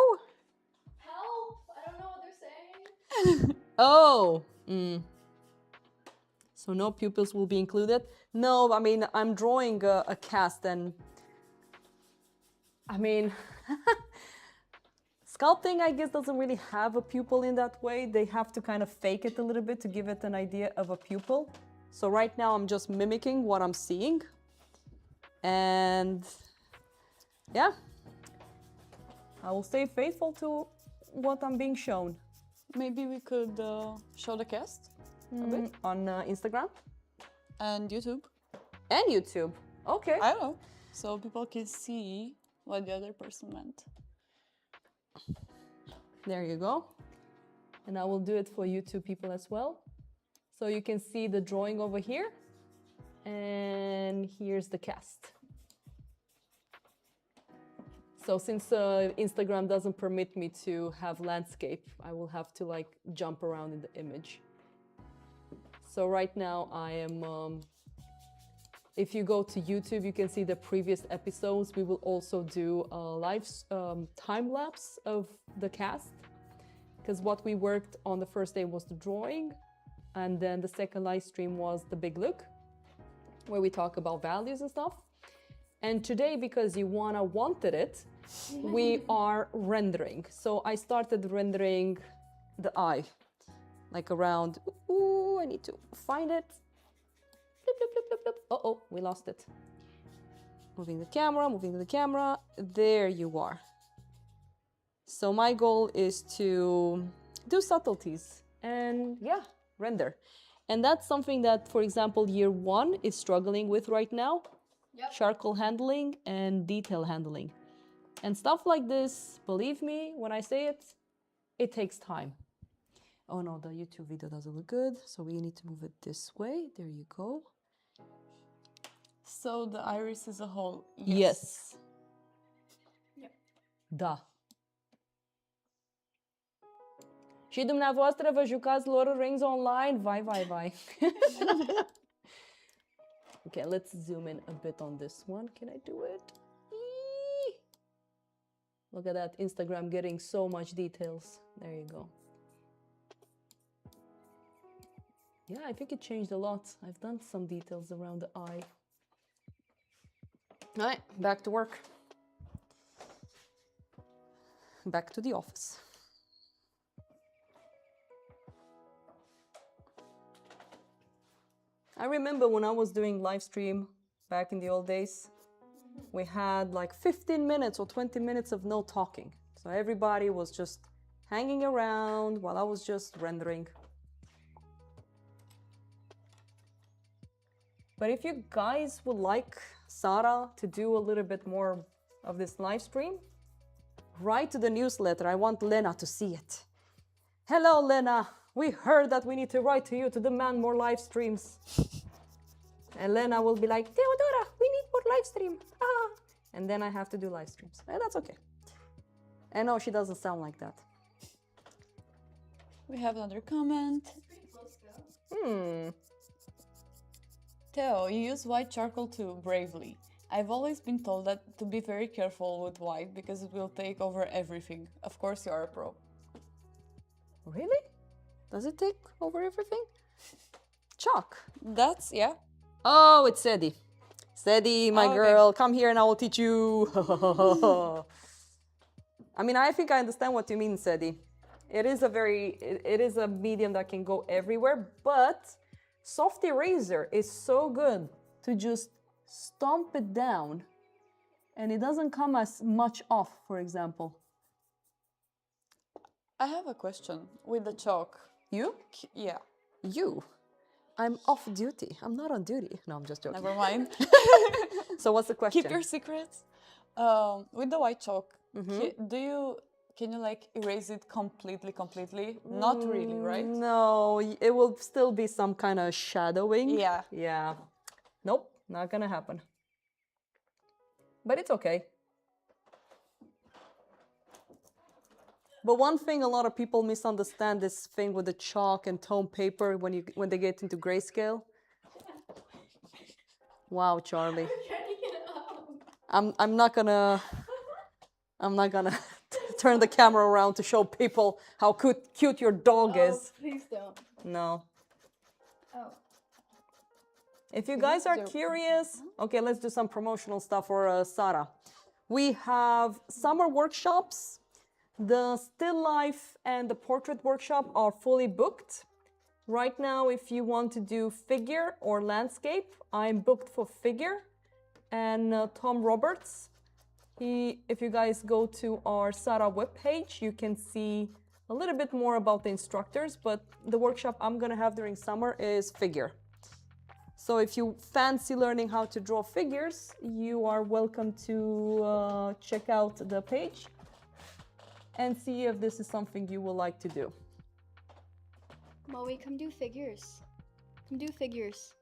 Help? I don't know what they're saying. Oh. So no pupils will be included? No, I mean, I'm drawing a cast and... I mean... Sculpting, I guess, doesn't really have a pupil in that way. They have to kind of fake it a little bit to give it an idea of a pupil. So right now I'm just mimicking what I'm seeing. And... yeah. I will stay faithful to what I'm being shown. Maybe we could show the cast a bit. On Instagram? And YouTube. And YouTube. Okay. I don't know. So people can see what the other person meant. There you go. And I will do it for YouTube people as well. So you can see the drawing over here. And here's the cast. So since Instagram doesn't permit me to have landscape, I will have to like jump around in the image. So right now I am, if you go to YouTube, you can see the previous episodes. We will also do a live time lapse of the cast. Because what we worked on the first day was the drawing. And then the second live stream was the big look, where we talk about values and stuff. And today, because Ioana wanted it, we are rendering. So I started rendering the eye, like around, ooh, I need to find it. Blip, blip, blip, blip, blip. Uh-oh, we lost it. Moving the camera, there you are. So my goal is to do subtleties and yeah, render. And that's something that, for example, year 1 is struggling with right now. Yep. Charcoal handling and detail handling. And stuff like this, believe me, when I say it, it takes time. Oh no, the YouTube video doesn't look good, so we need to move it this way. There you go. So the iris is a whole. Yes. Yep. Da. Și dumneavoastră vă jucați Lord of the Rings online? Vai. Okay, let's zoom in a bit on this one. Can I do it? Eee! Look at that, Instagram getting so much details. There you go. Yeah, I think it changed a lot. I've done some details around the eye. All right, back to work. Back to the office. I remember when I was doing live stream back in the old days, we had like 15 minutes or 20 minutes of no talking. So everybody was just hanging around while I was just rendering. But if you guys would like SARA to do a little bit more of this live stream, write to the newsletter. I want Lena to see it. Hello, Lena. We heard that we need to write to you to demand more live streams. And Lena will be like, Theodora, we need more live stream. Ah. And then I have to do live streams. And that's okay. And no, she doesn't sound like that. We have another comment. Hmm. Theo, you use white charcoal too bravely. I've always been told that to be very careful with white because it will take over everything. Of course you are a pro. Really? Does it take over everything? Chalk. That's, yeah. Oh, it's Sedi. Sedi, my Oh, okay. girl, come here and I will teach you. I mean, I think I understand what you mean, Sedi. It is a medium that can go everywhere, but soft eraser is so good to just stomp it down and it doesn't come as much off, for example. I have a question with the chalk. You? Yeah, You? I'm off duty. I'm not on duty. No, I'm just joking. never mind. So what's the question? Keep your secrets. With the white chalk, can you like erase it completely? Not really, right? No, it will still be some kind of shadowing. Yeah. Yeah. Nope, not gonna happen. But it's okay. But one thing a lot of people misunderstand this thing with the chalk and tone paper when they get into grayscale. Wow, Charlie. I'm not gonna turn the camera around to show people how cute your dog is. Please don't. No. Oh. If you guys are curious, okay, let's do some promotional stuff for SARA. We have summer workshops. The still life and the portrait workshop are fully booked. Right now, if you want to do figure or landscape, I'm booked for figure. And Tom Roberts, if you guys go to our SARA webpage, you can see a little bit more about the instructors, but the workshop I'm gonna have during summer is figure. So if you fancy learning how to draw figures, you are welcome to check out the page and see if this is something you would like to do. Moe, come do figures. Come do figures.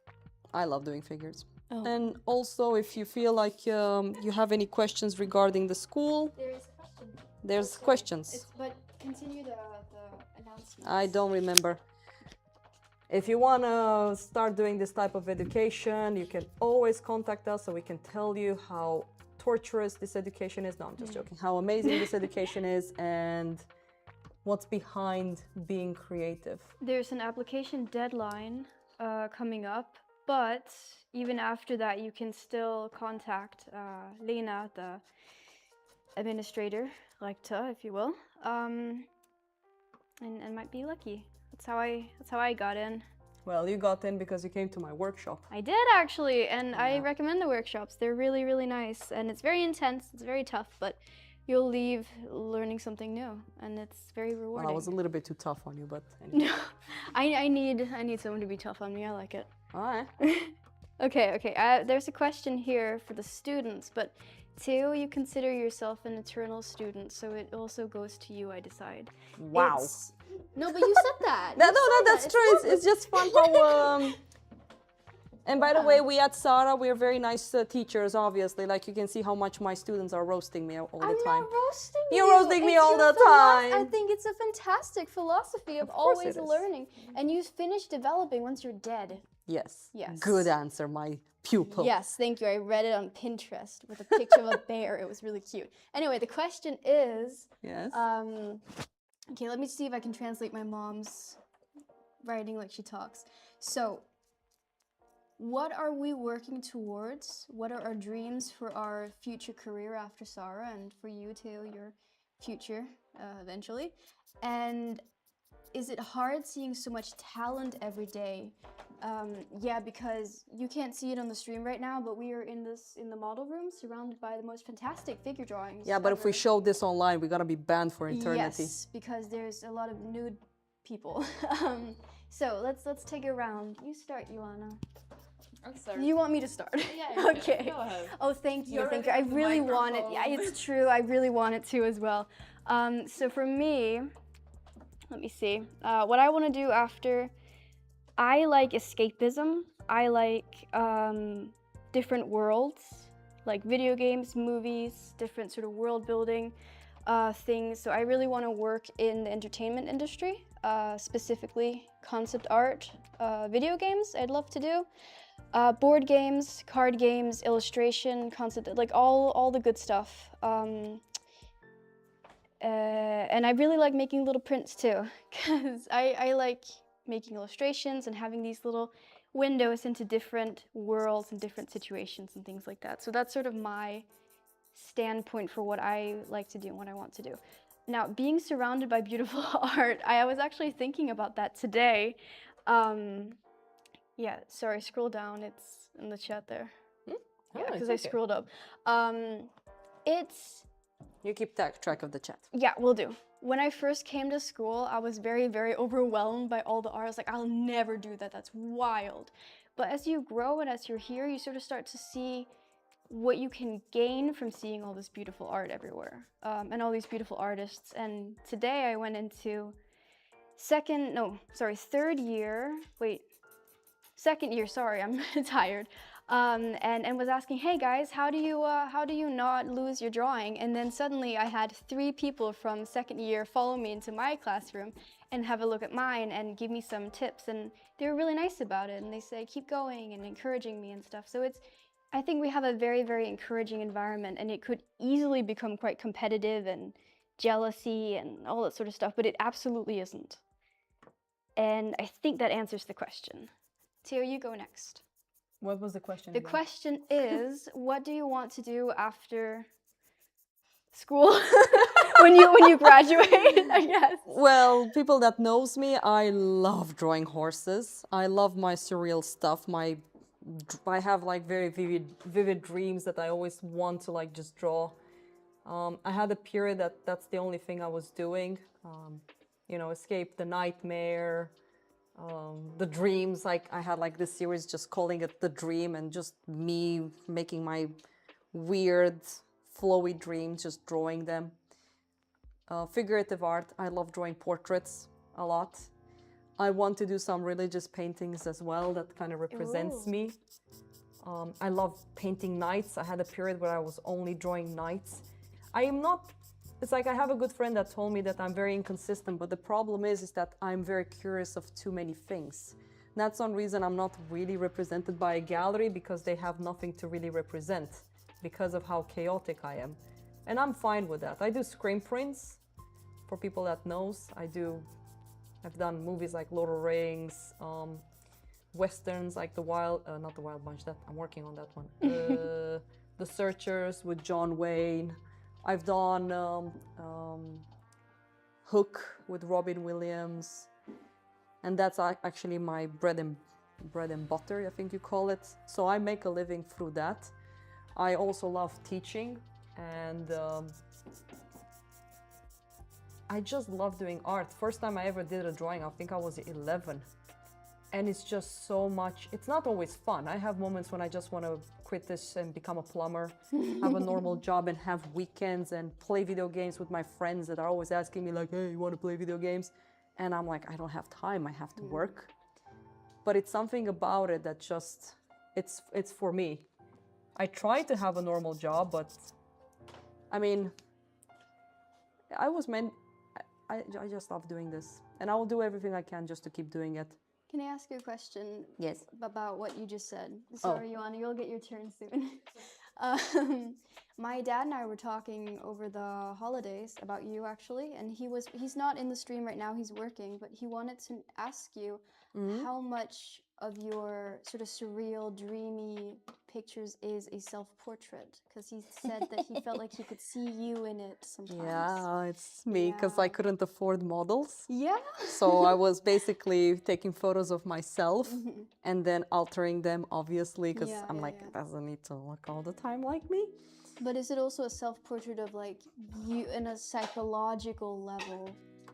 I love doing figures. Oh. And also, if you feel like you have any questions regarding the school, There is a question. there's questions. But continue the announcement. I don't remember. If you want to start doing this type of education, you can always contact us so we can tell you how torturous this education is. No, I'm just joking. How amazing this education is and what's behind being creative. There's an application deadline coming up, but even after that, you can still contact Lena, the administrator, Rektor, if you will, and might be lucky. That's how I got in. Well, you got in because you came to my workshop. I did actually, and I recommend the workshops. They're really, really nice, and it's very intense. It's very tough, but you'll leave learning something new, and it's very rewarding. Well, I was a little bit too tough on you, but anyway. No, I need someone to be tough on me. I like it. All right. Okay. There's a question here for the students, but Theo, you consider yourself an eternal student, so it also goes to you, I decide. Wow. No, but you said that. No, that's true. It's just fun how. And by the way, we at SARA, we're very nice teachers, obviously. Like you can see how much my students are roasting me all the time. I'm not roasting you. You're roasting me all the time. I think it's a fantastic philosophy of course always it is. learning, and you finish developing once you're dead. Yes. Yes. Good answer, my pupil. Yes, thank you. I read it on Pinterest with a picture of a bear. It was really cute. Anyway, the question is, Yes. okay, let me see if I can translate my mom's writing like she talks. So, what are we working towards? What are our dreams for our future career after SARA, and for you too, your future eventually? And is it hard seeing so much talent every day? Yeah, because you can't see it on the stream right now, but we are in the model room surrounded by the most fantastic figure drawings. Yeah, but if we ever. show this online, we're gonna be banned for eternity. Yes, because there's a lot of nude people. So let's take a round. You start, Joanna. I'll start. You want me to start? Yeah, Okay. Go ahead. Oh, thank you, You thank already you. I have the really want it. Yeah, microphone. it's true. I really want it to as well. So for me, let me see. What I want to do after, I like escapism. I like different worlds, like video games, movies, different sort of world building things. So I really want to work in the entertainment industry, specifically concept art, video games. I'd love to do. Board games, card games, illustration, concept, like all the good stuff. And I really like making little prints too, because I like making illustrations and having these little windows into different worlds and different situations and things like that. So that's sort of my standpoint for what I like to do and what I want to do. Now, being surrounded by beautiful art, I was actually thinking about that today. Yeah, sorry, scroll down, it's in the chat there. Yeah, because I scrolled up. It's... You keep track of the chat. Yeah, will do. When I first came to school, I was very, very overwhelmed by all the art. I was like, I'll never do that, that's wild. But as you grow and as you're here, you sort of start to see what you can gain from seeing all this beautiful art everywhere, and all these beautiful artists. And today I went into second year, sorry, I'm tired. And was asking, hey guys, how do you not lose your drawing? And then suddenly I had 3 people from second year follow me into my classroom and have a look at mine and give me some tips, and they were really nice about it, and they say keep going and encouraging me and stuff. So I think we have a very, very encouraging environment, and it could easily become quite competitive and jealousy and all that sort of stuff, but it absolutely isn't. And I think that answers the question. Theo, you go next. What was the question? The question is, what do you want to do after school? when you graduate, I guess. Well, people that knows me, I love drawing horses. I love my surreal stuff. I have like very vivid dreams that I always want to like just draw. I had a period that's the only thing I was doing. You know, escape the nightmare. The dreams, like I had like this series just calling it The Dream, and just me making my weird flowy dreams, just drawing them. Figurative art, I love drawing portraits a lot. I want to do some religious paintings as well that kind of represents me. I love painting knights. I had a period where I was only drawing knights. It's like I have a good friend that told me that I'm very inconsistent, but the problem is that I'm very curious of too many things. And that's one reason I'm not really represented by a gallery, because they have nothing to really represent because of how chaotic I am. And I'm fine with that. I do screen prints, for people that knows. I've done movies like Lord of the Rings, westerns like not the Wild Bunch, that I'm working on that one. The Searchers with John Wayne. I've done Hook with Robin Williams, and that's actually my bread and butter, I think you call it. So I make a living through that. I also love teaching, and I just love doing art. First time I ever did a drawing, I think I was 11. And it's just so much, it's not always fun. I have moments when I just want to quit this and become a plumber, have a normal job and have weekends and play video games with my friends that are always asking me like, hey, you want to play video games? And I'm like, I don't have time, I have to work. But it's something about it that just, it's for me. I try to have a normal job, but I mean, I just love doing this. And I will do everything I can just to keep doing it. Can I ask you a question? Yes. About what you just said? Sorry, Joanna, you'll get your turn soon. My dad and I were talking over the holidays about you, actually, and he's not in the stream right now, he's working, but he wanted to ask you how much of your sort of surreal, dreamy pictures is a self-portrait because he said that he felt like he could see you in it sometimes. Yeah, it's me because I Yeah. couldn't afford models. Yeah. So I was basically taking photos of myself and then altering them, obviously, because Yeah, I'm yeah, like, yeah. it doesn't need to look all the time like me. But is it also a self-portrait of like you in a psychological level?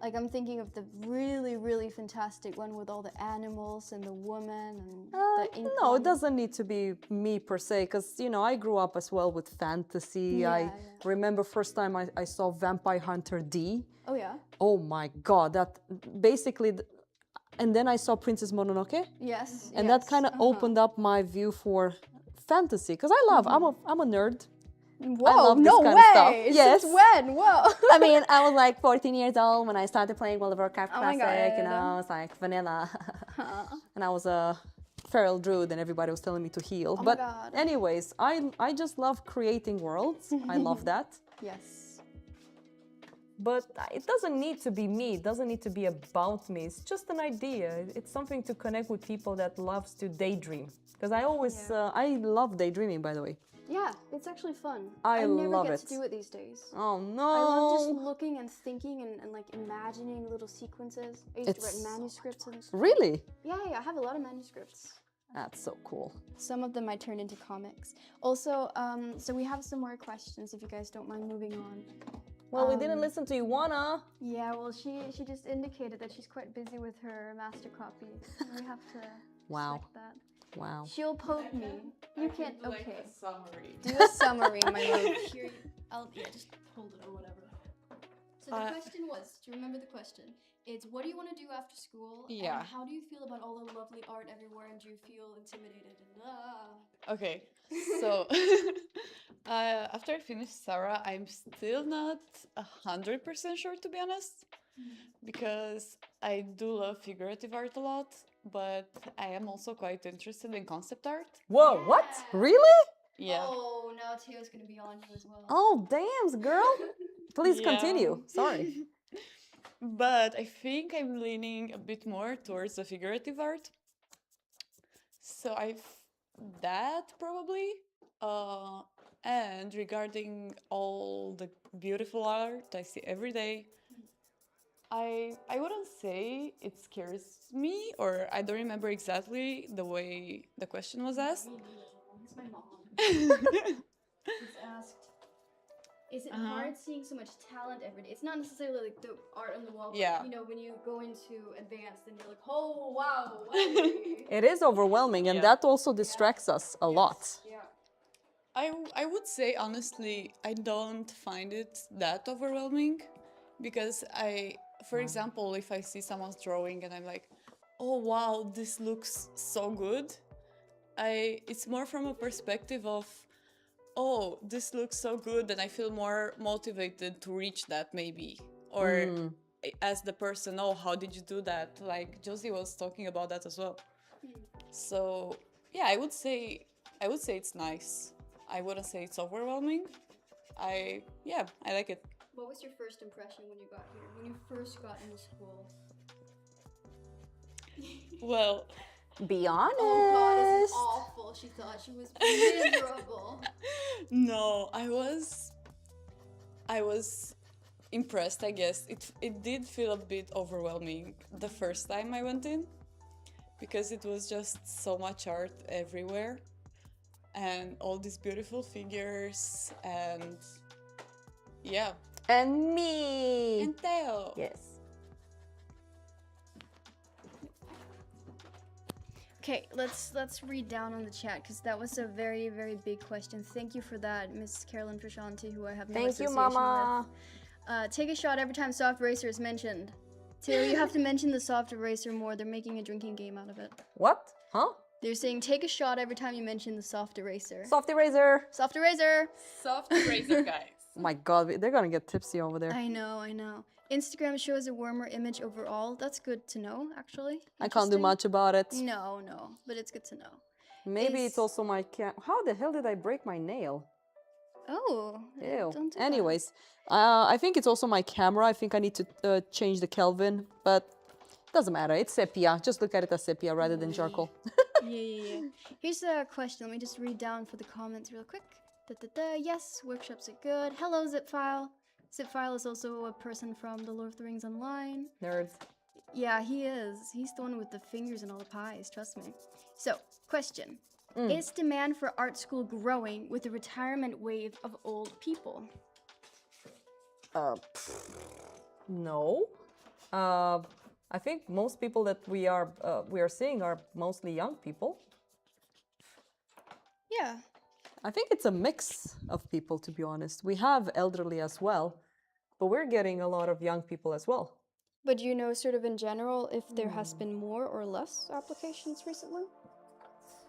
Like I'm thinking of the really, really fantastic one with all the animals and the woman and the ink No, one. it doesn't need to be me per se, because, you know, I grew up as well with fantasy. Yeah, I yeah. remember first time I saw Vampire Hunter D. Oh yeah. Oh my God, that basically, and then I saw Princess Mononoke. Yes. And that kind of opened up my view for fantasy, because I love, I'm a nerd. Whoa! I love this No kind way! of stuff. Yes. Since when? Whoa! I mean, I was like 14 years old when I started playing World of Warcraft Oh my Classic, you God. know, it's like vanilla. And I was a feral druid and everybody was telling me to heal. Oh my But God. anyways, I just love creating worlds. I love that. Yes. But it doesn't need to be me. It doesn't need to be about me. It's just an idea. It's something to connect with people that loves to daydream. Because I always, I love daydreaming, by the way. Yeah, it's actually fun. I never love get it. to do it these days. Oh no! I love just looking and thinking and like imagining little sequences. I used to write manuscripts and stuff. Really? Yeah, I have a lot of manuscripts. That's so cool. Some of them I turned into comics. Also, so we have some more questions if you guys don't mind moving on. Well, we didn't listen to Ioana. Yeah, well, she just indicated that she's quite busy with her master copy. We have to respect that. Wow. She'll poke me. You can't. Like Okay. a summary. Do a summary, my love. Here, just hold it or whatever. So the question was, do you remember the question? It's what do you want to do after school? Yeah. And how do you feel about all the lovely art everywhere? And do you feel intimidated? Okay, so after I finished SARA, I'm still not 100% sure, to be honest, because I do love figurative art a lot, but I am also quite interested in concept art. Whoa, what? Really? Yeah. Oh, now Teo's gonna be on you as well. Oh, damn, girl. Please Yeah. continue. Sorry. But I think I'm leaning a bit more towards the figurative art. So that probably. And regarding all the beautiful art I see every day, I wouldn't say it scares me, or I don't remember exactly the way the question was asked. It's my mom. She's asked, is it hard seeing so much talent every day? It's not necessarily like the art on the wall, but Yeah. you know, when you go into advanced and you're like, oh, wow. It is overwhelming, and that also distracts us a lot. Yeah. I would say, honestly, I don't find it that overwhelming, because for example, if I see someone's drawing and I'm like, oh wow, this looks so good, it's more from a perspective of, oh, this looks so good, and I feel more motivated to reach that maybe. Or as the person, oh, how did you do that? Like Josie was talking about that as well. So yeah, I would say it's nice. I wouldn't say it's overwhelming. I like it. What was your first impression when you got here? When you first got into school? Well, Be honest. Oh god, this is awful. She thought she was miserable. no, I was impressed, I guess. It did feel a bit overwhelming the first time I went in, because it was just so much art everywhere and all these beautiful figures, and yeah. And me. And Theo. Yes. Okay, let's read down on the chat because that was a very, very big question. Thank you for that, Miss Carolyn Prashanti, who I have no Thank you, association Mama. with. Take a shot every time soft eraser is mentioned. Taylor, you have to mention the soft eraser more. They're making a drinking game out of it. What? Huh? They're saying take a shot every time you mention the soft eraser. Soft eraser. Soft eraser! Soft eraser, guys. Oh my god, they're gonna get tipsy over there. I know. Instagram shows a warmer image overall. That's good to know, actually. I can't do much about it. No, but it's good to know. Maybe it's also my How the hell did I break my nail? Oh, Ew. don't do Anyways, I think it's also my camera. I think I need to change the Kelvin, but doesn't matter. It's sepia. Just look at it as sepia rather than charcoal. Yeah. Here's a question. Let me just read down for the comments real quick. Yes, workshops are good. Hello, Zipfile. Zipfile is also a person from the Lord of the Rings Online. Nerds. Yeah, he is. He's the one with the fingers and all the pies, trust me. So, question. Is demand for art school growing with the retirement wave of old people? No. I think most people that we are seeing are mostly young people. Yeah. I think it's a mix of people, to be honest. We have elderly as well, but we're getting a lot of young people as well. But do you know sort of in general if there has been more or less applications recently?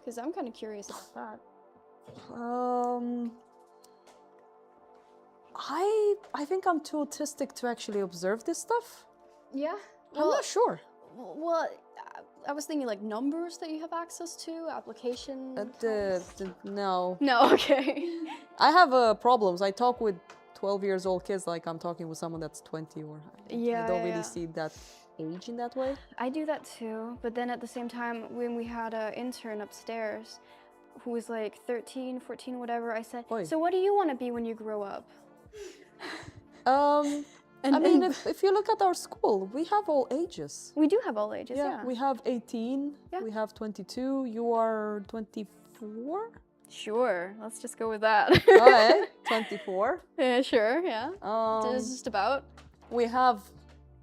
Because I'm kind of curious about that. I think I'm too autistic to actually observe this stuff. Yeah? I'm not sure. Well, I was thinking like numbers that you have access to, application. No. No, okay. I have problems. I talk with 12-year-old kids like I'm talking with someone that's 20 or I don't really see that age in that way. I do that too, but then at the same time, when we had an intern upstairs who was like 13, 14, whatever, I said, Oi. so what do you want to be when you grow up? I mean, if you look at our school, we have all ages. We do have all ages, yeah. We have 18, we have 22, you are 24? Sure, let's just go with that. Okay, 24. Yeah, sure, yeah. Just about. We have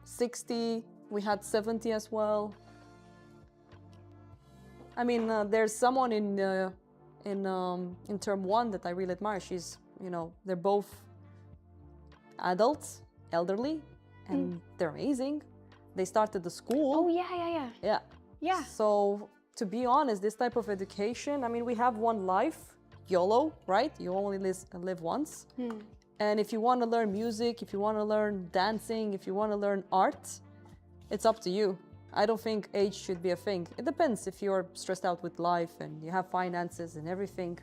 60, we had 70 as well. I mean, there's someone in term 1 that I really admire. She's, they're both adults, elderly, and they're amazing. They started the school. Oh, yeah. Yeah. So, to be honest, this type of education, I mean, we have one life, YOLO, right? You only live once. And if you want to learn music, if you want to learn dancing, if you want to learn art, it's up to you. I don't think age should be a thing. It depends if you're stressed out with life and you have finances and everything.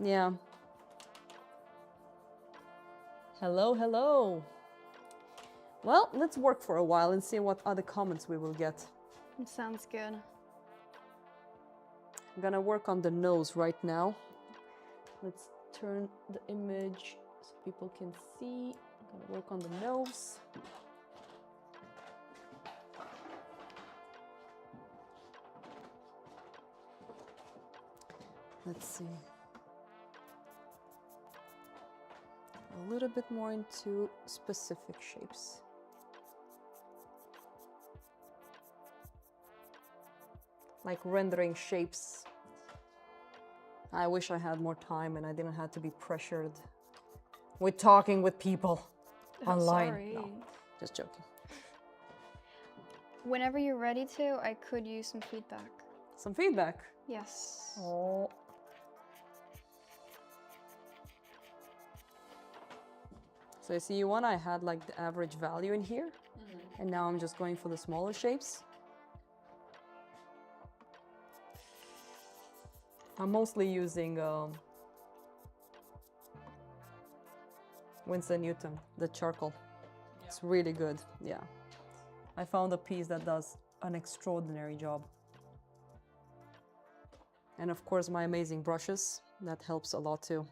Yeah. Hello. Well, let's work for a while and see what other comments we will get. Sounds good. I'm gonna work on the nose right now. Let's turn the image so people can see. I'm gonna work on the nose. Let's see. A little bit more into specific shapes. Like rendering shapes. I wish I had more time and I didn't have to be pressured with talking with people online. Sorry. No, just joking. Whenever you're ready to, I could use some feedback. Some feedback? Yes. Oh. So you see, one I had like the average value in here, and now I'm just going for the smaller shapes. I'm mostly using Winston Newton, the charcoal. Yeah. It's really good, yeah. I found a piece that does an extraordinary job. And of course my amazing brushes, that helps a lot too.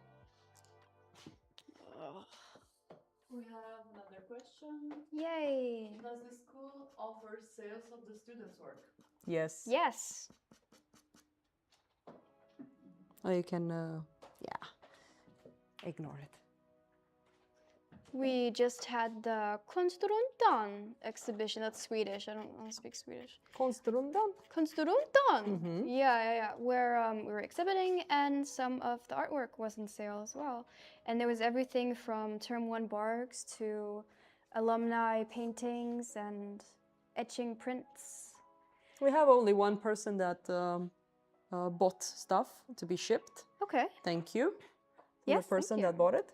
We have another question. Yay! Does the school offer sales of the students' work? Yes. Yes. Oh, you can, ignore it. We just had the Konstruntan exhibition. That's Swedish. I don't speak Swedish. Konstrundan? Konstruntan! Yeah. Where we were exhibiting and some of the artwork was on sale as well. And there was everything from Term 1 barks to alumni paintings and etching prints. We have only one person that bought stuff to be shipped. Okay. Thank you. Yes, the person thank you. that bought it.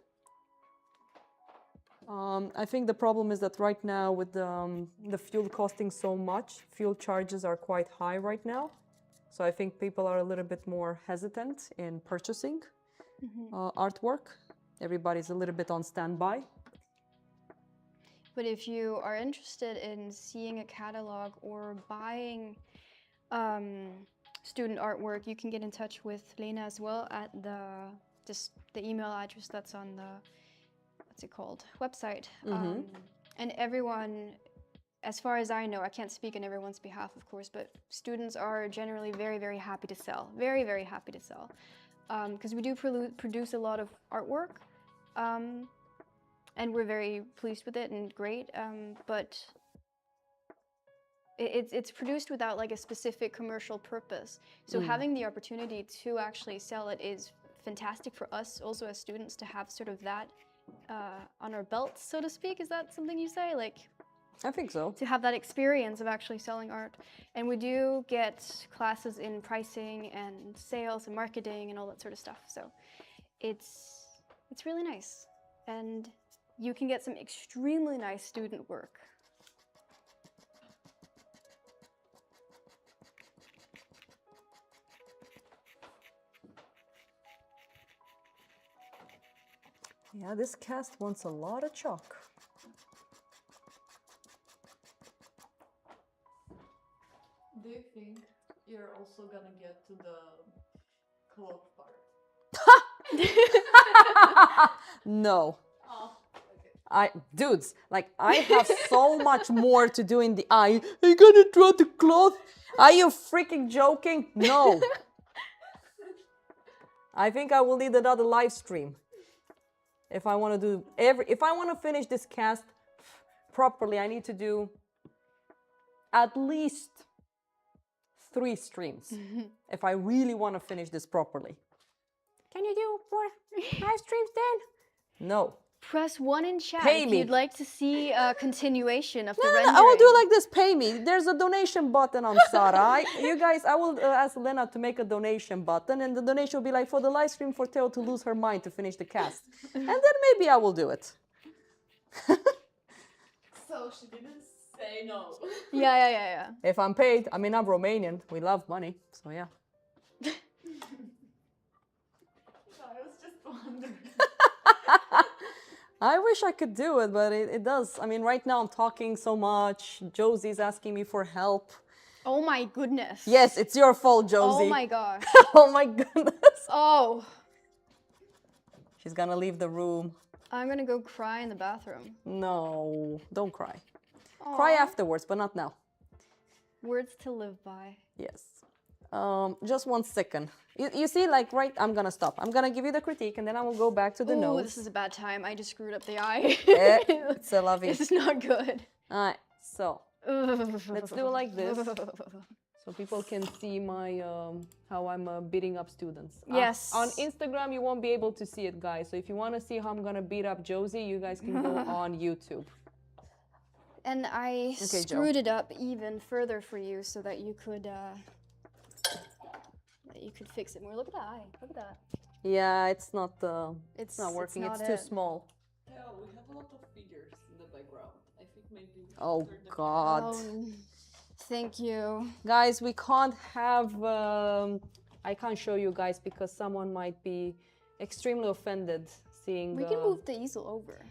I think the problem is that right now with the fuel costing so much, fuel charges are quite high right now. So I think people are a little bit more hesitant in purchasing artwork. Everybody's a little bit on standby. But if you are interested in seeing a catalog or buying student artwork, you can get in touch with Lena as well at the email address that's on the, what's it called, website. And everyone, as far as I know, I can't speak on everyone's behalf, of course, but students are generally very, very happy to sell. Very, very happy to sell. Because we do produce a lot of artwork, and we're very pleased with it and great, but it's produced without like a specific commercial purpose. So having the opportunity to actually sell it is fantastic for us also as students to have sort of that on our belts, so to speak. Is that something you say? Like, I think so. to have that experience of actually selling art. And we do get classes in pricing and sales and marketing and all that sort of stuff. So it's really nice. And you can get some extremely nice student work. Yeah, this cast wants a lot of chalk. Do you think you're also gonna get to the cloth part? No. Oh, okay. Dudes, like I have so much more to do in the eye. Are you gonna draw the cloth? Are you freaking joking? No. I think I will need another live stream. If I want to do if I want to finish this cast properly, I need to do at least 3 streams. If I really want to finish this properly. Can you do 4 live streams then? No. Press 1 in chat Pay if me. you'd like to see a continuation of the No, rendering. I will do it like this. Pay me. There's a donation button on SARA. You guys, I will ask Lena to make a donation button, and the donation will be like for the live stream for Theo to lose her mind to finish the cast, and then maybe I will do it. So she didn't say no. Yeah. If I'm paid, I mean I'm Romanian. We love money, so yeah. I was just wondering. I wish I could do it, but it does. I mean, right now I'm talking so much. Josie's asking me for help. Oh my goodness. Yes, it's your fault, Josie. Oh my gosh. Oh my goodness. Oh. She's gonna leave the room. I'm gonna go cry in the bathroom. No, don't cry. Aw. Cry afterwards, but not now. Words to live by. Yes. Just 1 second. You see, like, right, I'm gonna stop. I'm gonna give you the critique, and then I will go back to the Ooh, nose. this is a bad time. I just screwed up the eye. It's a lovey. This is not good. Alright, so let's do it like this, so people can see my how I'm beating up students. Yes. On Instagram, you won't be able to see it, guys. So if you want to see how I'm gonna beat up Josie, you guys can go on YouTube. And I Okay, screwed it up even further for you so that you could fix it more. Look at that eye. Look at that. Yeah, it's not It's not working. not It's too small. Yeah, we have a lot of figures in the background. I think maybe. Oh after the- God. Oh, thank you. Guys, we can't have, I can't show you guys because someone might be extremely offended seeing. We can move the easel over.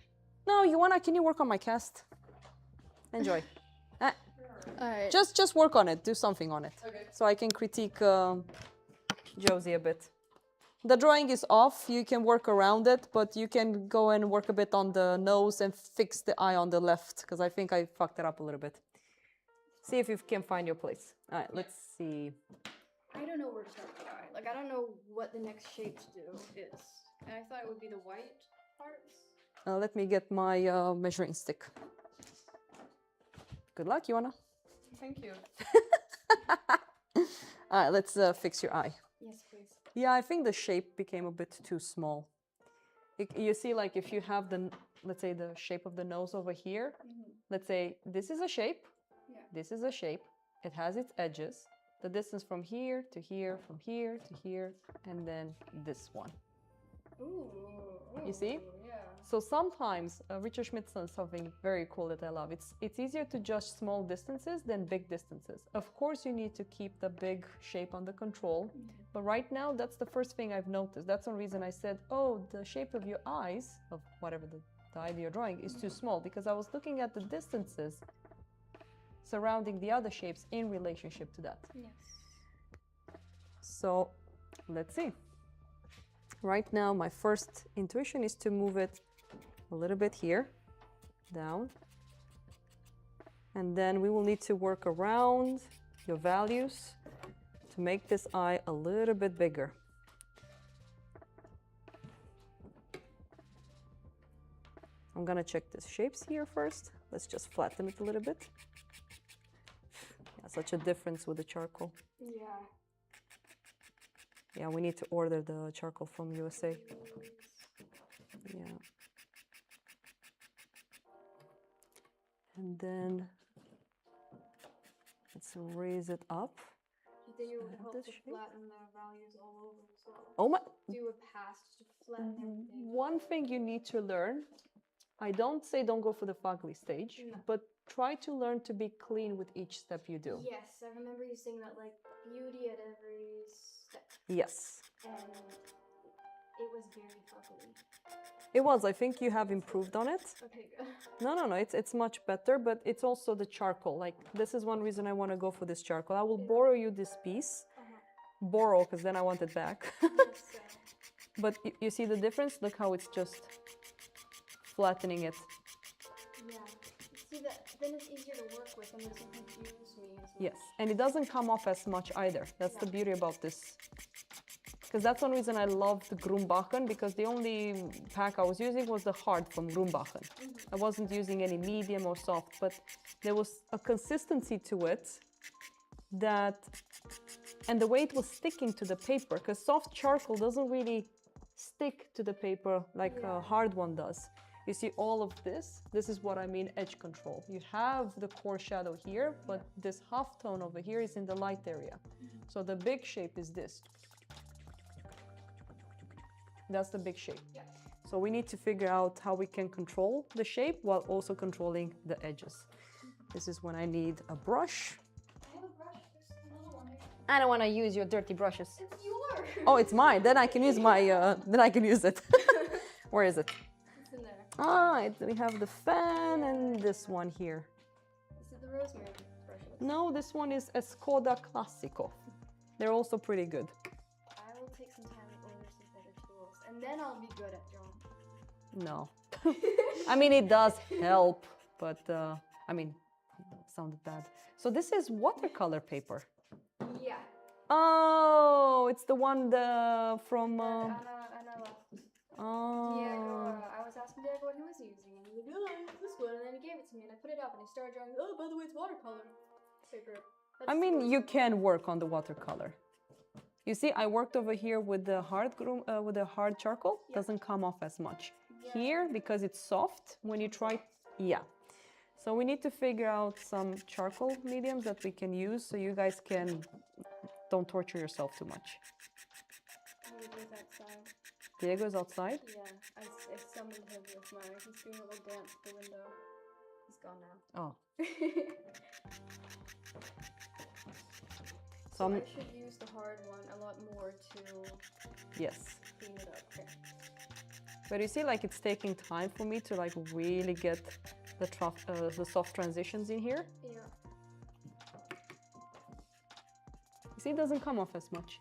No, can you work on my cast? Enjoy. All right. Just work on it, do something on it. Okay. So I can critique Josie a bit. The drawing is off, you can work around it, but you can go and work a bit on the nose and fix the eye on the left, because I think I fucked it up a little bit. See if you can find your place. All right, let's see. I don't know where to start with the eye. Like, I don't know what the next shape to do is. And I thought it would be the white parts. Let me get my measuring stick. Good luck, Joanna. Thank you. All right, let's fix your eye. Yes, please. Yeah, I think the shape became a bit too small. You see, like, if you have the, let's say, the shape of the nose over here, let's say this is a shape, this is a shape, it has its edges, the distance from here to here, from here to here, and then this one. Ooh. You see? Yeah. So sometimes, Richard Schmidt says something very cool that I love. It's easier to judge small distances than big distances. Of course, you need to keep the big shape under control. But right now, that's the first thing I've noticed. That's one reason I said, oh, the shape of your eyes, of whatever the eye you're drawing, is too small. Because I was looking at the distances surrounding the other shapes in relationship to that. Yes. So let's see. Right now, my first intuition is to move it a little bit here, down. And then we will need to work around your values to make this eye a little bit bigger. I'm gonna check the shapes here first. Let's just flatten it a little bit. Yeah, such a difference with the charcoal. Yeah. Yeah, we need to order the charcoal from USA. Yeah. And then let's raise it up. You think it would help this to shape? flatten the values all over as well? Oh my! Do a pass to flatten everything. One thing you need to learn, I don't say don't go for the fugly stage, No. but try to learn to be clean with each step you do. Yes, I remember you saying that, like, beauty at every step. Yes. And it was very fuckly. It was. I think you have improved on it. Okay, good. No, it's much better, but it's also the charcoal. Like, this is one reason I want to go for this charcoal. I will borrow you this piece. Borrow, because then I want it back. But you see the difference? Look how it's just flattening it. Yeah. See, then it's easier to work with and it doesn't confuse me as much. Yes, and it doesn't come off as much either. That's the beauty about this. Because that's one reason I loved Grumbachen, because the only pack I was using was the hard from Grumbachen. I wasn't using any medium or soft, but there was a consistency to it that, and the way it was sticking to the paper, because soft charcoal doesn't really stick to the paper like a hard one does. You see all of this? This is what I mean edge control. You have the core shadow here, but this half tone over here is in the light area. So the big shape is this. That's the big shape. Yeah. So we need to figure out how we can control the shape while also controlling the edges. This is when I need a brush. I have a brush. There's another one here. I don't want to use your dirty brushes. It's yours. Oh, it's mine. Then I can use my, then I can use it. Where is it? It's in there. Ah, we have the fan and this one here. Is it the rosemary brushes? No, this one is a Skoda Classico. They're also pretty good. I will take some time to order some better tools, and then I'll be good at drawing. No. I mean, it does help, but I mean, it sounded bad. So this is watercolor paper. Yeah. Oh, it's the one from. Anna left. Oh. Diego, I was asking Diego what he was using, and he was like, oh, I use this one, and then he gave it to me, and I put it up, and he started drawing, oh, by the way, it's watercolor paper. I mean, you can work on the watercolor. You see, I worked over here with the hard charcoal. Yeah. Doesn't come off as much. Yeah. Here, because it's soft, when you try, yeah. So we need to figure out some charcoal mediums that we can use so you guys don't torture yourself too much. Diego's outside. Diego's outside? Yeah, I summoned him with my, he's doing a little dance at the window. He's gone now. Oh. So I should use the hard one a lot more to Yes. clean it up. Okay. But you see, like, it's taking time for me to like really get the soft transitions in here. Yeah. You see, it doesn't come off as much.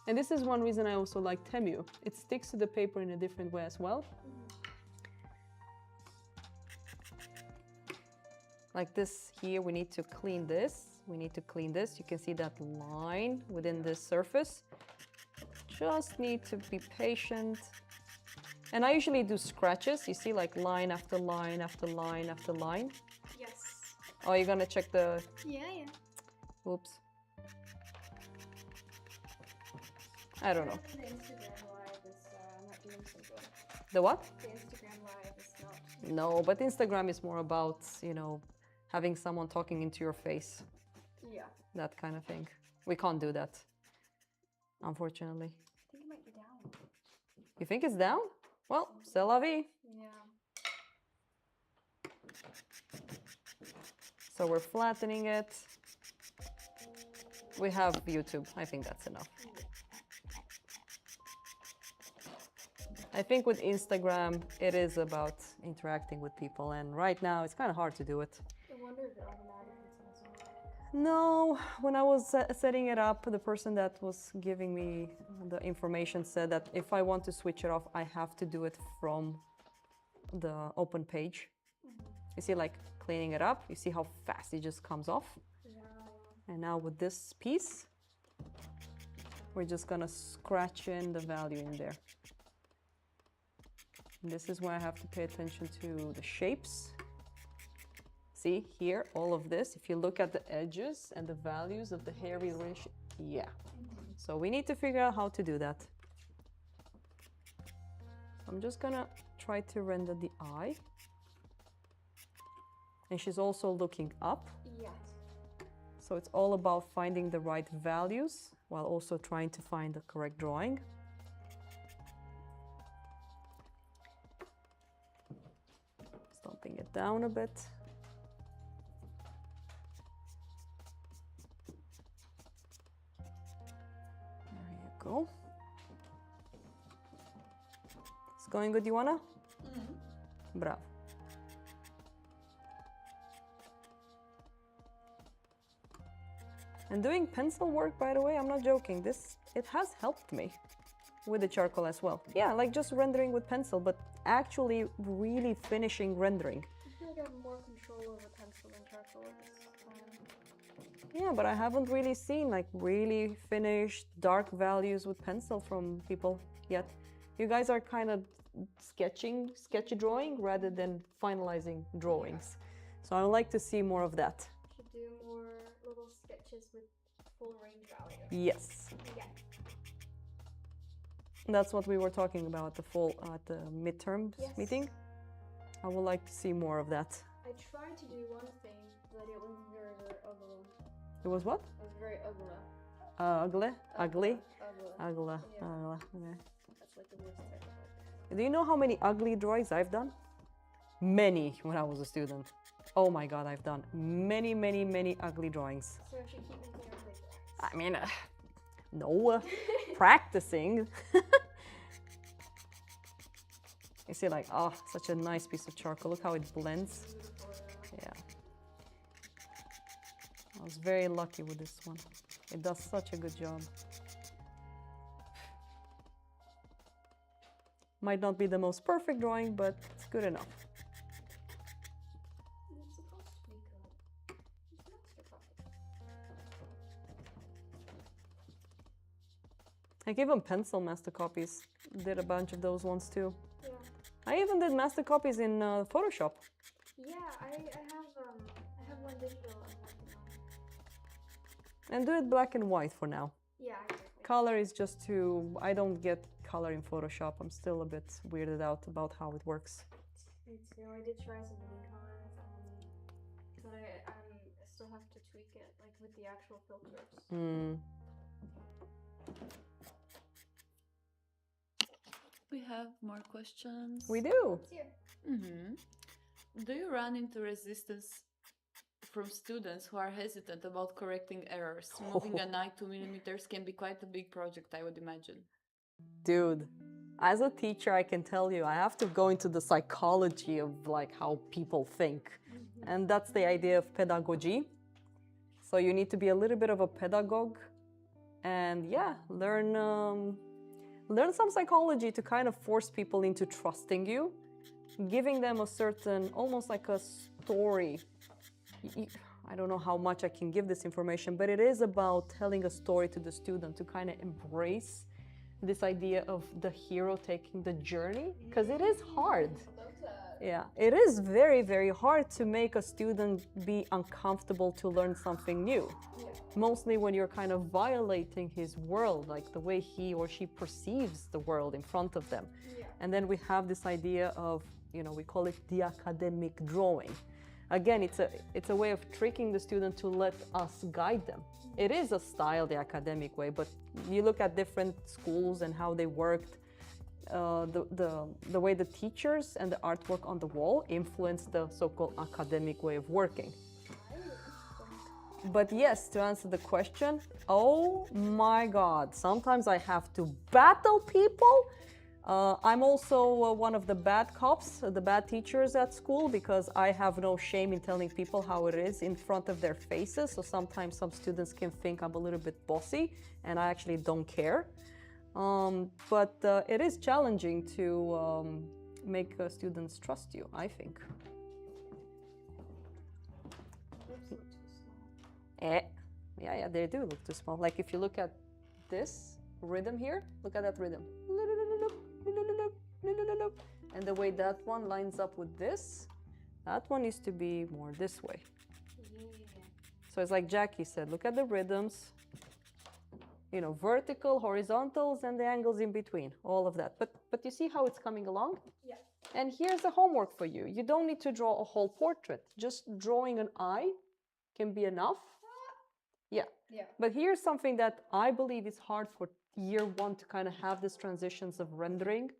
And this is one reason I also like Temu. It sticks to the paper in a different way as well. Like this here, we need to clean this. We need to clean this. You can see that line within this surface. Just need to be patient. And I usually do scratches. You see, like line after line after line after line. Yes. Oh, you're gonna check the... Yeah. Oops. I don't know. The Instagram live is not doing so good. The what? The Instagram live is not. No, but Instagram is more about, you know, having someone talking into your face. Yeah. That kind of thing. We can't do that, unfortunately. I think it might be down. You think it's down? Well, c'est la vie. Yeah. So we're flattening it. We have YouTube. I think that's enough. I think with Instagram, it is about interacting with people. And right now, it's kind of hard to do it. I wonder if it automatically turns on. No, when I was setting it up, the person that was giving me the information said that if I want to switch it off, I have to do it from the open page. You see, like cleaning it up, you see how fast it just comes off? And now with this piece, we're just gonna scratch in the value in there. And this is where I have to pay attention to the shapes. See here, all of this, if you look at the edges and the values of the hairy ridge, yeah. So we need to figure out how to do that. I'm just gonna try to render the eye. And she's also looking up. Yes. So it's all about finding the right values while also trying to find the correct drawing. Stomping it down a bit. There you go. It's going good, Ioana? Bravo. And doing pencil work, by the way, I'm not joking, it has helped me with the charcoal as well. Yeah, like just rendering with pencil, but actually really finishing rendering. I feel like I have more control over pencil than charcoal at this time. Yeah, but I haven't really seen like really finished dark values with pencil from people yet. You guys are kind of sketchy drawing rather than finalizing drawings. So I would like to see more of that. Should do more little sketches with full range value. Yes. Yeah. That's what we were talking about at the midterm meeting. I would like to see more of that. I tried to do one thing, but it was very, very ugly. It was what? It was very ugly. Ugly? Ugly. Ugly. Yeah. Okay. That's like the worst type of Do you know how many ugly drawings I've done? Many when I was a student. Oh my god, I've done many, many, many ugly drawings. So I should keep making ugly drawings. I mean, no, practicing. You see, like, oh, such a nice piece of charcoal. Look how it blends. Yeah. I was very lucky with this one. It does such a good job. Might not be the most perfect drawing, but it's good enough. It's supposed to be good. It's master copy. I gave them pencil master copies. Did a bunch of those ones too. Yeah. I even did master copies in Photoshop. Yeah, I have one digital and one And do it black and white for now. Yeah, exactly. Color is just too... I don't get color in Photoshop. I'm still a bit weirded out about how it works. Me too. I did try some movie colors, but I still have to tweak it, like with the actual filters. We have more questions. We do. Do you run into resistance from students who are hesitant about correcting errors? Moving an eye 2 millimeters can be quite a big project, I would imagine. Dude, as a teacher, I can tell you, I have to go into the psychology of like how people think. And that's the idea of pedagogy. So you need to be a little bit of a pedagogue and yeah, learn some psychology to kind of force people into trusting you, giving them a certain, almost like a story. I don't know how much I can give this information, but it is about telling a story to the student to kind of embrace this idea of the hero taking the journey, because it is hard. Yeah, it is very, very hard to make a student be uncomfortable to learn something new. Mostly when you're kind of violating his world, like the way he or she perceives the world in front of them. And then we have this idea of, you know, we call it the academic drawing. Again, it's a way of tricking the student to let us guide them. It is a style, the academic way, but you look at different schools and how they worked, the way the teachers and the artwork on the wall influenced the so-called academic way of working. But yes, to answer the question, oh my God, sometimes I have to battle people I'm also one of the bad cops, the bad teachers at school, because I have no shame in telling people how it is in front of their faces. So sometimes some students can think I'm a little bit bossy, and I actually don't care. But it is challenging to make students trust you, I think. Yeah, they do look too small. Like if you look at this rhythm here, look at that rhythm. And the way that one lines up with this, that one needs to be more this way. So it's like Jackie said, look at the rhythms, you know, vertical, horizontals, and the angles in between, all of that. But you see how it's coming along? Yeah. And here's the homework for you. You don't need to draw a whole portrait. Just drawing an eye can be enough. Yeah. But here's something that I believe is hard for year one to kind of have these transitions of rendering.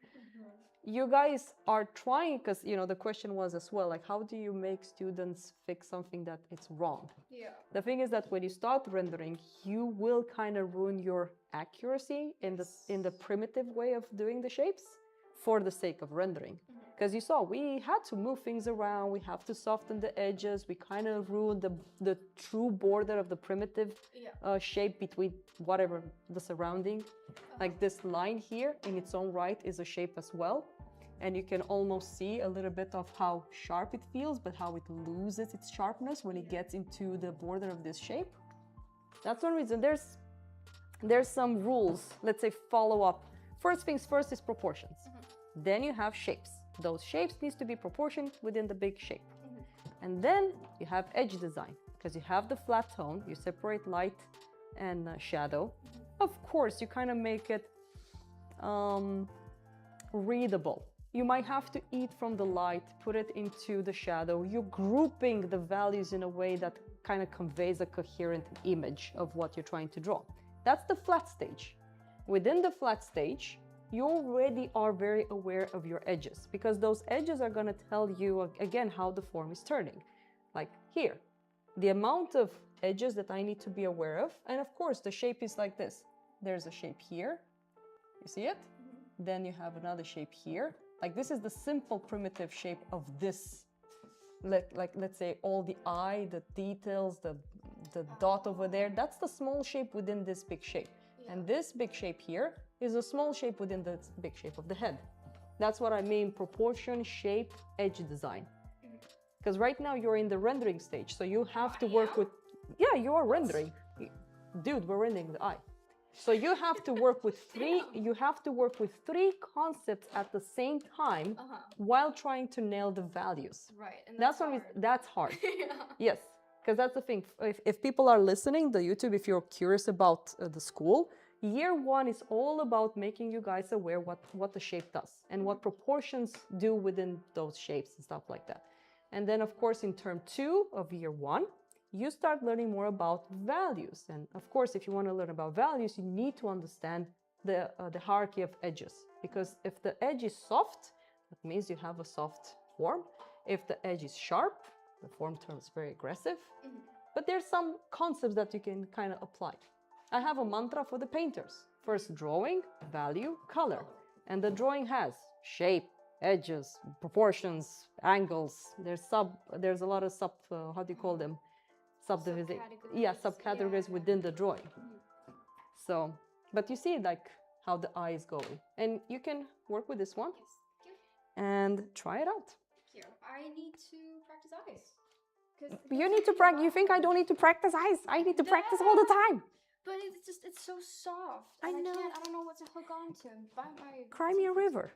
You guys are trying, because you know the question was as well, like how do you make students fix something that it's wrong? Yeah. The thing is that when you start rendering, you will kind of ruin your accuracy in the primitive way of doing the shapes for the sake of rendering. Because you saw we had to move things around, we have to soften the edges, we kind of ruined the true border of the primitive shape between whatever the surrounding. Like this line here in its own right is a shape as well. And you can almost see a little bit of how sharp it feels, but how it loses its sharpness when it gets into the border of this shape. That's one reason. There's some rules, let's say follow up. First things first is proportions. Then you have shapes. Those shapes needs to be proportioned within the big shape. And then you have edge design, because you have the flat tone, you separate light and shadow. Of course, you kind of make it readable. You might have to eat from the light, put it into the shadow. You're grouping the values in a way that kind of conveys a coherent image of what you're trying to draw. That's the flat stage. Within the flat stage, you already are very aware of your edges, because those edges are going to tell you again how the form is turning. Like here, the amount of edges that I need to be aware of, and of course the shape is like this. There's a shape here, you see it? Then you have another shape here. Like this is the simple primitive shape of this. Let's say all the eye, the details, the dot over there, that's the small shape within this big shape. And this big shape here is a small shape within the big shape of the head. That's what I mean, proportion, shape, edge design. Because right now you're in the rendering stage, so you have to work with, yeah, you are rendering. Dude, we're rendering the eye. So you have to work with three concepts at the same time while trying to nail the values. Right, and that's hard. Yes, because that's the thing. If people are listening, the YouTube, if you're curious about the school, year one is all about making you guys aware what the shape does and what proportions do within those shapes and stuff like that. And then, of course, in term 2 of year one, you start learning more about values. And of course, if you want to learn about values, you need to understand the hierarchy of edges. Because if the edge is soft, that means you have a soft form. If the edge is sharp, the form turns very aggressive. But there's some concepts that you can kind of apply. I have a mantra for the painters. First, drawing, value, color. And the drawing has shape, edges, proportions, angles. There's a lot of how do you call them? Subcategories within the drawing. So, but you see like how the eye is going. And you can work with this one and try it out. Here, I need to practice eyes. You need to practice. You think I don't need to practice eyes? I need to practice all the time. But it's so soft. I know. I don't know what to hook onto. Cry me a river.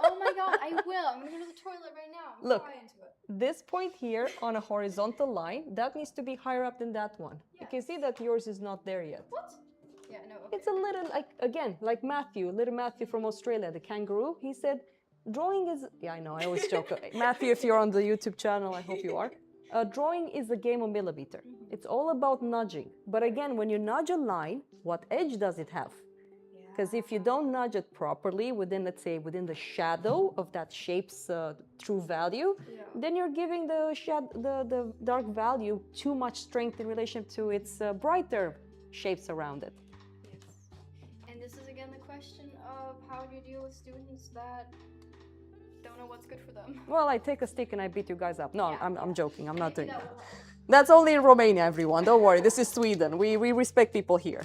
Oh my god, I will. I'm gonna go to the toilet right now. Look, cry into it. This point here on a horizontal line, that needs to be higher up than that one. You can see that yours is not there yet. What? Yeah, no. Okay. It's a little like Matthew, little Matthew from Australia, the kangaroo. He said, drawing is, yeah, I know, I always joke. Matthew, if you're on the YouTube channel, I hope you are. Drawing is a game of millimeter. It's all about nudging. But again, when you nudge a line, what edge does it have? Because if you don't nudge it properly within, let's say, within the shadow of that shape's true value, then you're giving the dark value too much strength in relation to its brighter shapes around it. Yes. And this is again the question of how do you deal with students that don't know what's good for them? Well, I take a stick and I beat you guys up. No, Yeah, I'm joking. I'm not doing That that. will help. That's only in Romania, everyone. Don't worry. This is Sweden. We respect people here.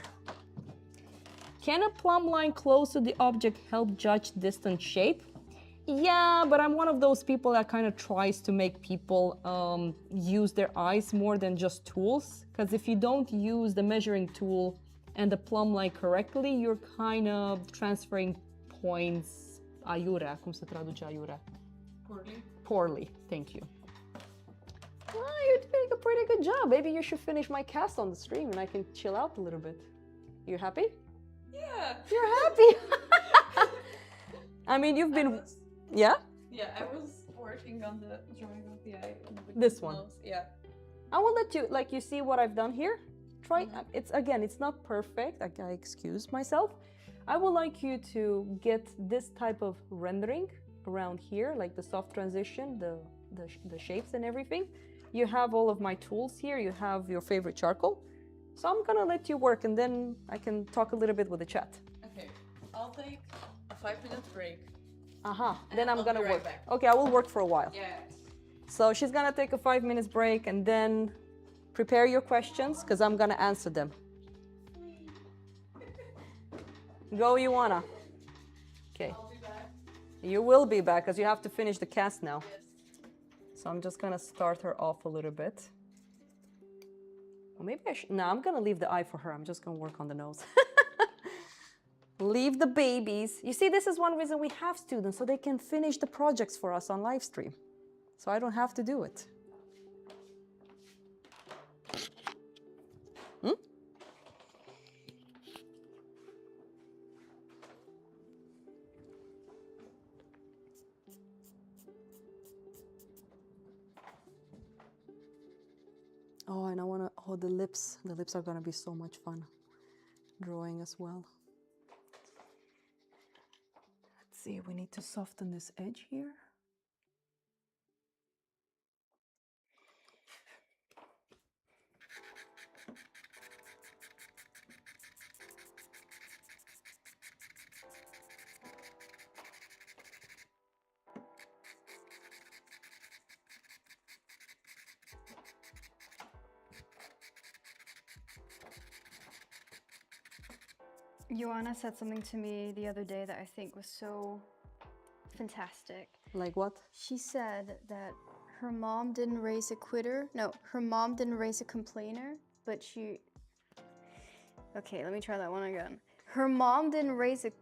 Can a plumb line close to the object help judge distant shape? Yeah, but I'm one of those people that kind of tries to make people use their eyes more than just tools. Because if you don't use the measuring tool and the plumb line correctly, you're kind of transferring points aiurea. Cum se traduce aiurea? Poorly. Poorly. Thank you. Well, you're doing a pretty good job. Maybe you should finish my cast on the stream and I can chill out a little bit. You happy? Yeah. You're happy. I mean, you've been... Yeah? Yeah, I was working on the drawing of the eye. This one? Nose. Yeah. I will let you, like, you see what I've done here? Try, it's, again, it's not perfect, I excuse myself. I would like you to get this type of rendering around here, like the soft transition, the shapes and everything. You have all of my tools here, you have your favorite charcoal. So I'm gonna let you work and then I can talk a little bit with the chat. Okay, I'll take a 5-minute break. Then I'm I'll gonna be right work. back. Okay, I will work for a while. Yeah. So she's gonna take a 5 minutes break and then prepare your questions because I'm gonna answer them. Go, Ioana. Okay. I'll be back. You will be back because you have to finish the cast now. Yes. So I'm just gonna start her off a little bit. Or maybe I should. No, I'm gonna leave the eye for her. I'm just gonna work on the nose. Leave the babies. You see, this is one reason we have students, so they can finish the projects for us on live stream. So I don't have to do it. Oh, and I wanna, oh, the lips. The lips are gonna be so much fun drawing as well. Let's see, we need to soften this edge here. Joanna said something to me the other day that I think was so fantastic. Like what? She said that her mom didn't raise a quitter. No, her mom didn't raise a complainer, but she... Okay, let me try that one again. Her mom didn't raise a...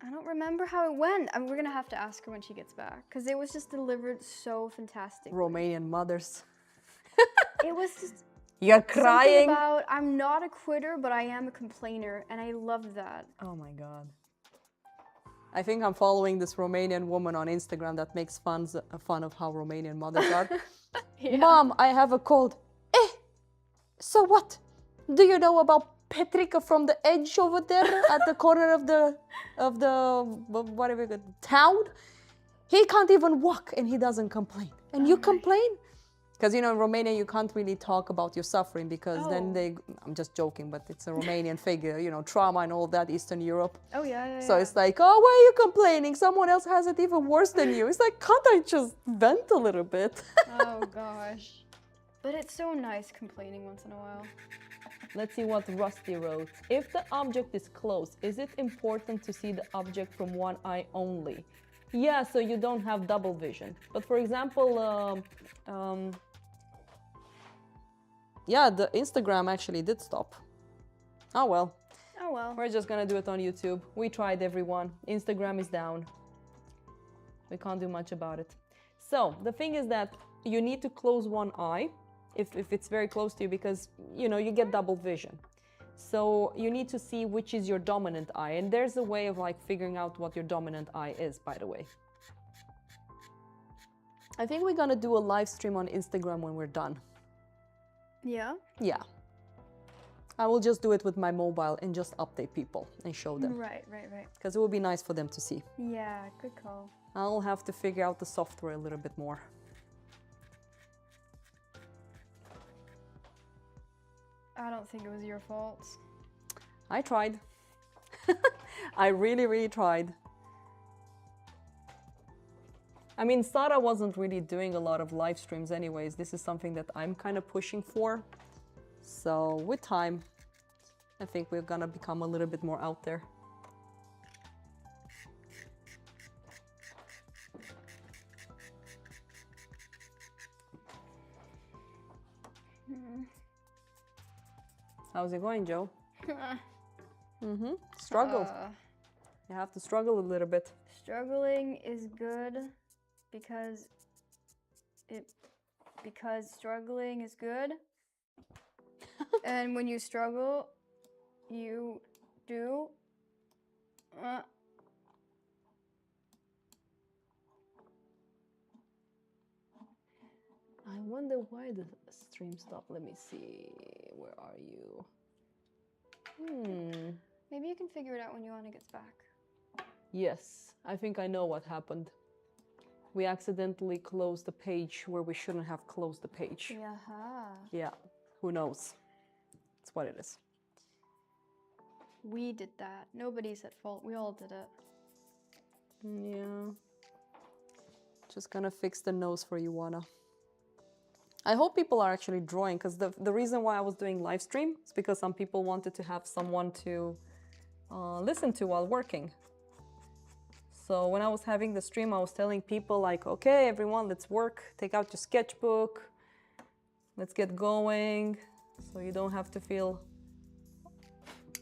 I don't remember how it went. I mean, we're gonna have to ask her when she gets back, because it was just delivered so fantastic. Romanian mothers. It was just... You're Something crying? about, I'm not a quitter, but I am a complainer, and I loved that. Oh my God. I think I'm following this Romanian woman on Instagram that makes fun of how Romanian mothers are. Yeah. Mom, I have a cold. So what? Do you know about Petrica from the edge over there at the corner of the whatever the town? He can't even walk and he doesn't complain. And you complain? Because, you know, in Romania, you can't really talk about your suffering because then I'm just joking, but it's a Romanian figure, you know, trauma and all that, Eastern Europe. Oh, yeah. So it's like, oh, why are you complaining? Someone else has it even worse than you. It's like, can't I just vent a little bit? Oh, gosh. But it's so nice complaining once in a while. Let's see what Rusty wrote. If the object is close, is it important to see the object from one eye only? Yeah, so you don't have double vision. But for example, yeah, the Instagram actually did stop. Oh well. Oh, well. We're just gonna do it on YouTube. We tried, everyone. Instagram is down. We can't do much about it. So the thing is that you need to close one eye if it's very close to you because, you know, you get double vision. So you need to see which is your dominant eye. And there's a way of like figuring out what your dominant eye is, by the way. I think we're gonna do a live stream on Instagram when we're done. Yeah? Yeah. I will just do it with my mobile and just update people and show them. Right. Because it will be nice for them to see. Yeah, good call. I'll have to figure out the software a little bit more. I don't think it was your fault. I tried. I really, really tried. I mean, SARA wasn't really doing a lot of live streams anyways. This is something that I'm kind of pushing for. So with time, I think we're gonna become a little bit more out there. How's it going, Joe? Struggled. You have to struggle a little bit. Struggling is good because struggling is good. And when you struggle, you do. I wonder why the stream stopped. Let me see. Where are you? Maybe you can figure it out when Joanna gets back. Yes, I think I know what happened. We accidentally closed the page where we shouldn't have closed the page. Yeah, who knows? That's what it is. We did that. Nobody's at fault. We all did it. Yeah. Just gonna fix the nose for you, Juana. I hope people are actually drawing, because the reason why I was doing live stream is because some people wanted to have someone to listen to while working. So when I was having the stream, I was telling people like, okay, everyone, let's work. Take out your sketchbook. Let's get going. So you don't have to feel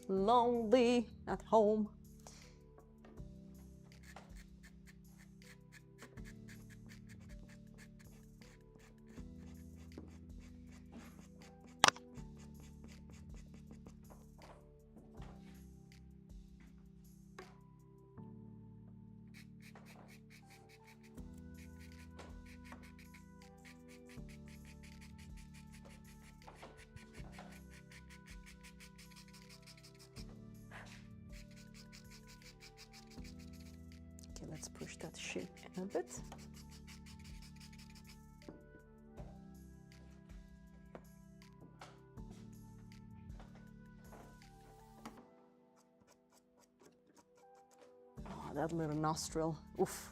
lonely at home. Let's push that shape in a bit. Oh, that little nostril. Oof.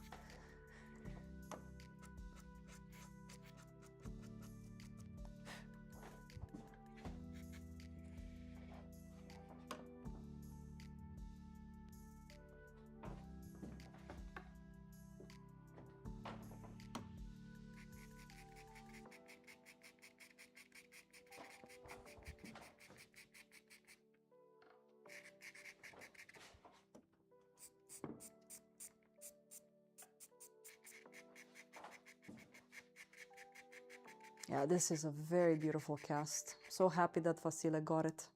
Yeah, this is a very beautiful cast. So happy that Vasile got it.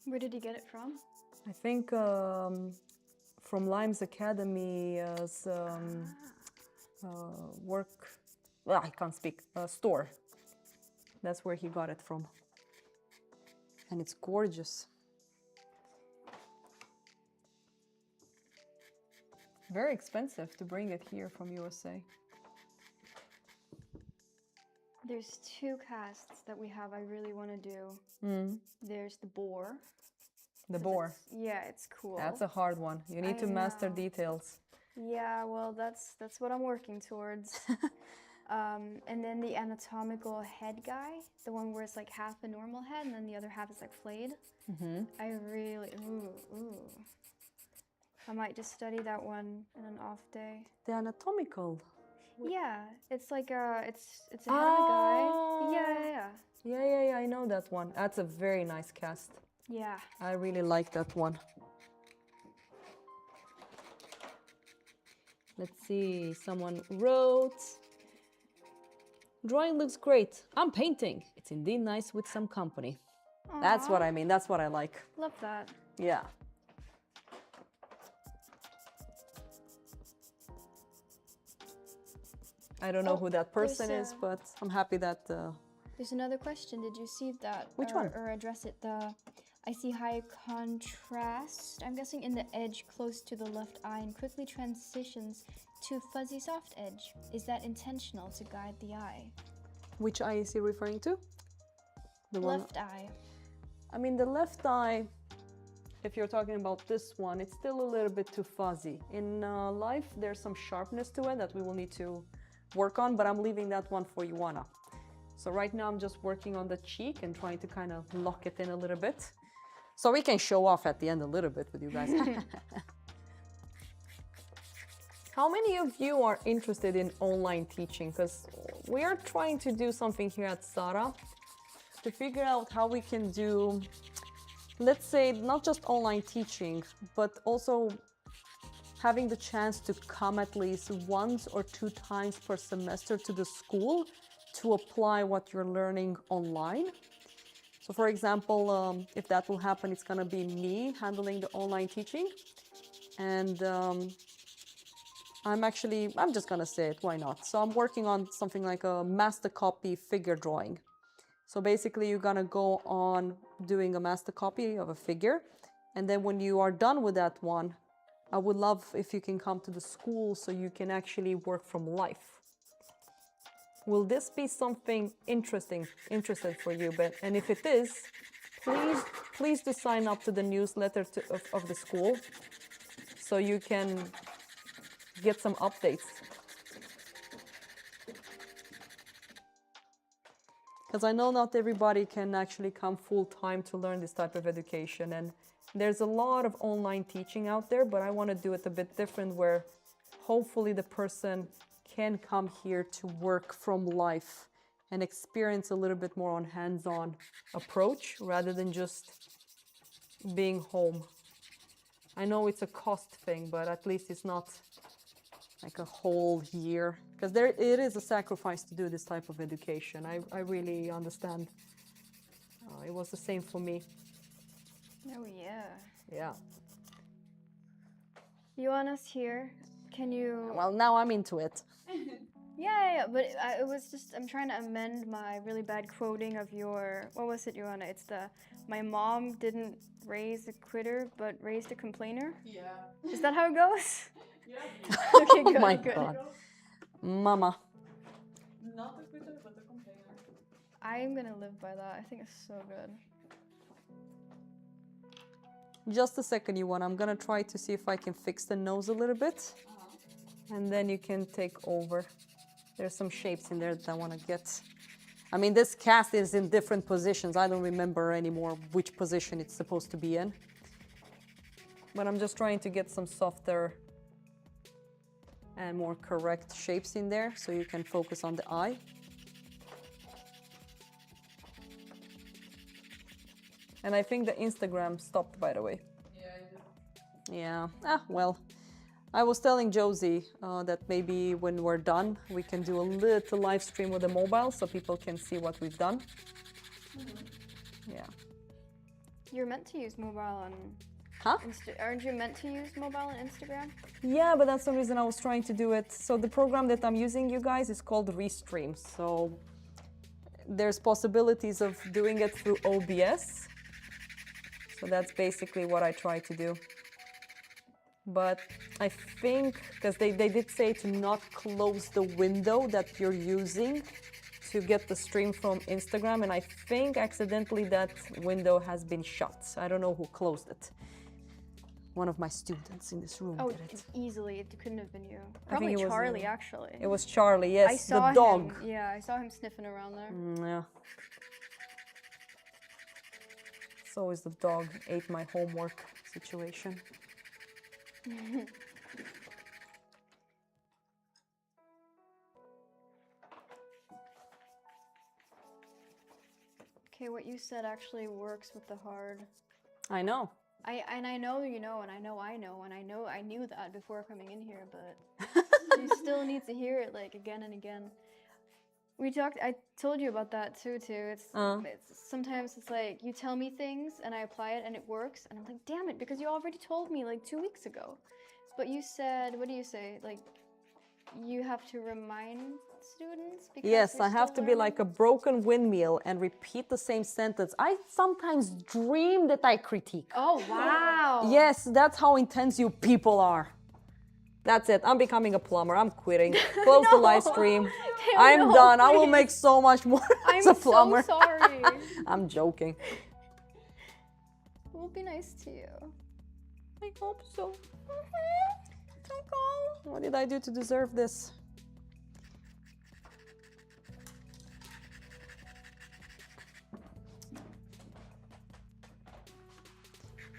Where did he get it from? I think from Lime's Academy's well, I can't speak, store. That's where he got it from. And it's gorgeous. Very expensive to bring it here from USA. There's two casts that we have I really want to do. There's the boar. The boar. Yeah, it's cool. That's a hard one. You need to master details. Yeah, well, that's what I'm working towards. And then the anatomical head guy, the one where it's like half a normal head and then the other half is like flayed. I really, I might just study that one in an off day. The anatomical. Yeah, it's like it's a head of a guy. Yeah, I know that one. That's a very nice cast. Yeah. I really like that one. Let's see, someone wrote, drawing looks great. I'm painting. It's indeed nice with some company. Aww. That's what I mean. That's what I like. Love that. Yeah. I don't know who that person is, but I'm happy that... There's another question. Did you see that? Which one? Or address it. I see high contrast, I'm guessing in the edge close to the left eye and quickly transitions to fuzzy soft edge. Is that intentional to guide the eye? Which eye is he referring to? The left eye. I mean, the left eye, if you're talking about this one, it's still a little bit too fuzzy. In life, there's some sharpness to it that we will need to work on, but I'm leaving that one for Ioana. So right now I'm just working on the cheek and trying to kind of lock it in a little bit. So we can show off at the end a little bit with you guys. How many of you are interested in online teaching? Because we are trying to do something here at SARA to figure out how we can do, let's say, not just online teaching, but also having the chance to come at least once or 2 times per semester to the school to apply what you're learning online. So for example, if that will happen, it's gonna be me handling the online teaching. And I'm just gonna say it, why not? So I'm working on something like a master copy figure drawing. So basically you're gonna go on doing a master copy of a figure. And then when you are done with that one, I would love if you can come to the school so you can actually work from life. Will this be something interesting for you? And if it is, please do sign up to the newsletter of the school so you can get some updates. Because I know not everybody can actually come full time to learn this type of education. And there's a lot of online teaching out there, but I want to do it a bit different where hopefully the person can come here to work from life and experience a little bit more on hands-on approach rather than just being home. I know it's a cost thing, but at least it's not like a whole year, because it is a sacrifice to do this type of education. I really understand. It was the same for me. Oh yeah. Yeah. Ioana's here. Can you? Well, now I'm into it. Yeah, but it was just, I'm trying to amend my really bad quoting of your, what was it, Ioana? It's my mom didn't raise a quitter, but raised a complainer? Yeah. Is that how it goes? Yeah. Okay, good, Oh my good. God. Mama. Not a quitter, but a complainer. I'm gonna live by that. I think it's so good. Just a second, Ioana. I'm gonna try to see if I can fix the nose a little bit. And then you can take over. There's some shapes in there that I want to get. I mean, this cast is in different positions. I don't remember anymore which position it's supposed to be in. But I'm just trying to get some softer and more correct shapes in there so you can focus on the eye. And I think the Instagram stopped, by the way. Yeah, I do. Yeah, well. I was telling Josie that maybe when we're done, we can do a little live stream with the mobile so people can see what we've done. Yeah. You're meant to use mobile on... Huh? Aren't you meant to use mobile on Instagram? Yeah, but that's the reason I was trying to do it. So the program that I'm using, you guys, is called Restream. So there's possibilities of doing it through OBS. So that's basically what I try to do. But I think, because they did say to not close the window that you're using to get the stream from Instagram, and I think accidentally that window has been shut. I don't know who closed it. One of my students in this room Oh, did it. easily. It couldn't have been you. I think Probably it was, Charlie, actually. It was Charlie, yes, I saw the dog. him. Yeah, I saw him sniffing around there. Yeah. It's always the dog ate my homework situation. Okay, what you said actually works with the hard. I know. I know you know, and I know I knew that before coming in here, but you still need to hear it like again and again. I told you about that too. It's sometimes it's like you tell me things and I apply it and it works, and I'm like, damn it, because you already told me like 2 weeks ago. But you said, what do you say? Like, you have to remind students? Because Yes, they're I have still to be like a learning? broken windmill and repeat the same sentence. I sometimes dream that I critique. Oh, wow. Yes, that's how intense you people are. That's it. I'm becoming a plumber. I'm quitting. Close the live stream. I'm no, done. I will please. make so much more as I'm a plumber. so sorry. I'm joking. will be nice to you. I hope so. What did I do to deserve this?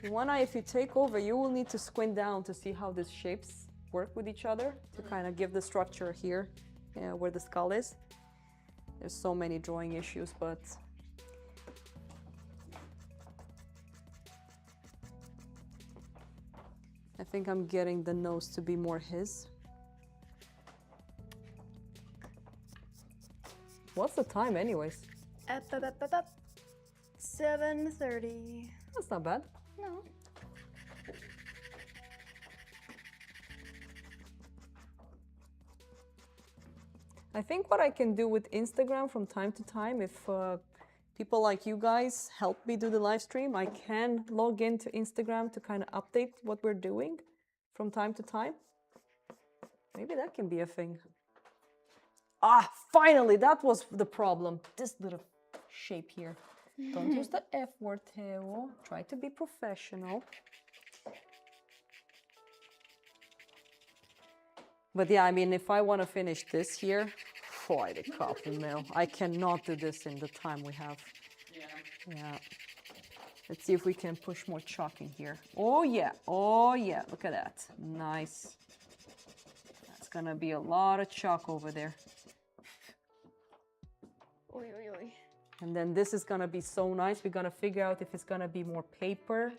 Juana, if you take over, you will need to squint down to see how these shapes work with each other to kind of give the structure here where the skull is. There's so many drawing issues, but I think I'm getting the nose to be more his. What's the time anyways? Up, 7:30. That's not bad. No. I think what I can do with Instagram from time to time, if people like you guys help me do the live stream, I can log into Instagram to kind of update what we're doing from time to time. Maybe that can be a thing. Ah, finally, that was the problem. This little shape here. Don't use the F word, Theo. Try to be professional. But yeah, I mean, if I want to finish this here, boy, the couple now. I cannot do this in the time we have. Yeah. Let's see if we can push more chalk in here. Oh yeah, look at that. Nice. That's gonna be a lot of chalk over there. Oy, oy, oy. And then this is gonna be so nice. We're gonna figure out if it's gonna be more paper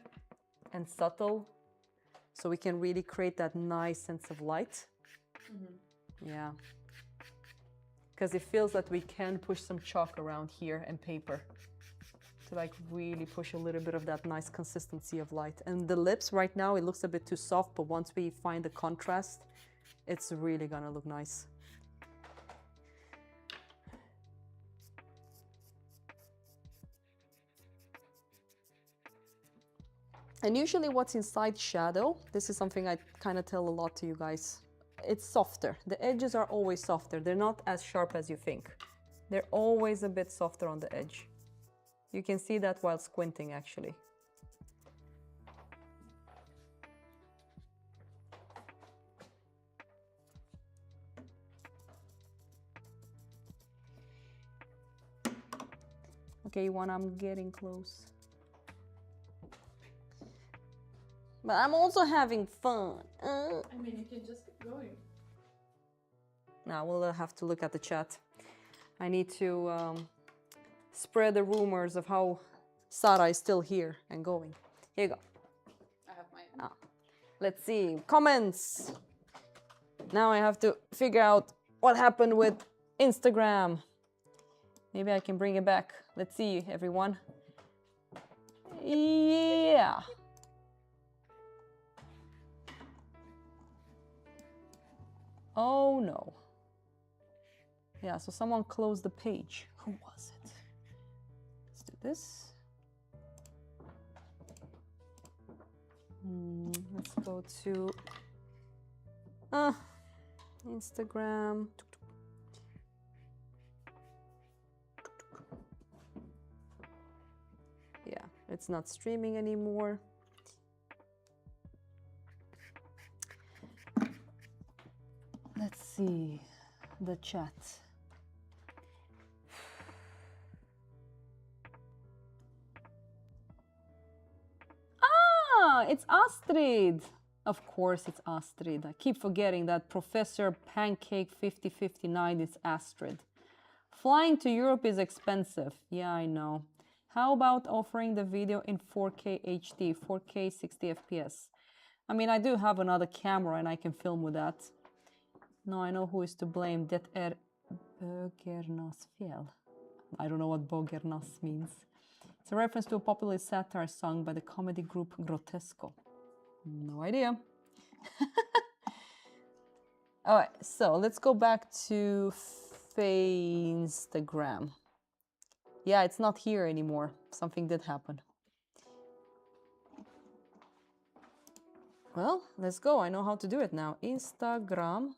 and subtle, so we can really create that nice sense of light. Yeah. Because it feels that we can push some chalk around here and paper to like really push a little bit of that nice consistency of light. And the lips right now, it looks a bit too soft, but once we find the contrast, it's really gonna look nice. And usually what's inside shadow, this is something I kind of tell a lot to you guys. It's softer. The edges are always softer. They're not as sharp as you think. They're always a bit softer on the edge. You can see that while squinting, actually. Okay, I'm getting close. But I'm also having fun. I mean, you can just keep going. Now we'll have to look at the chat. I need to spread the rumors of how SARA is still here and going. Here you go. I have mine. Let's see. Comments. Now I have to figure out what happened with Instagram. Maybe I can bring it back. Let's see, everyone. Yeah. Oh no. Yeah, so someone closed the page. Who was it? Let's do this. Let's go to Instagram. Yeah, it's not streaming anymore. Let's see the chat. Ah, it's Astrid. Of course it's Astrid. I keep forgetting that Professor Pancake 5059 is Astrid. Flying to Europe is expensive. Yeah, I know. How about offering the video in 4K HD, 4K 60 FPS? I mean, I do have another camera and I can film with that. No, I know who is to blame. Det bögernas fel. I don't know what bögernas means. It's a reference to a popular satire sung by the comedy group Grotesco. No idea. All right, so let's go back to Instagram. Yeah, it's not here anymore. Something did happen. Well, let's go. I know how to do it now. Instagram.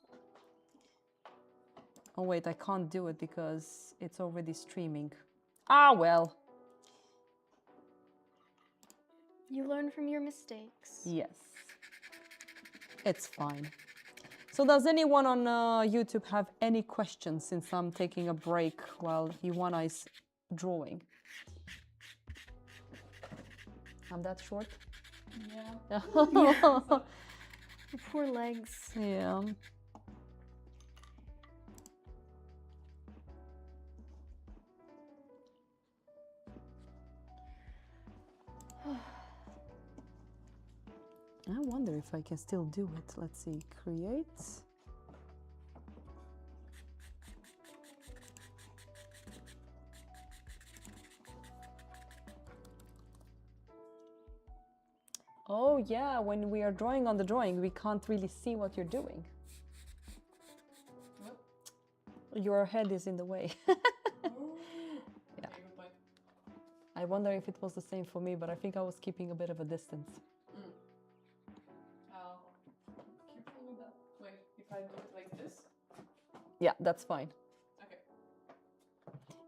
Oh wait, I can't do it because it's already streaming. Ah, well. You learn from your mistakes. Yes. It's fine. So does anyone on YouTube have any questions since I'm taking a break while Ioana is drawing? I'm that short? Yeah. Your poor legs. Yeah. I wonder if I can still do it. Let's see, create. Oh yeah, when we are drawing on the drawing, we can't really see what you're doing. What? Your head is in the way. Yeah. I wonder if it was the same for me, but I think I was keeping a bit of a distance. Careful with that. Wait, if I do it like this? Yeah, that's fine. Okay.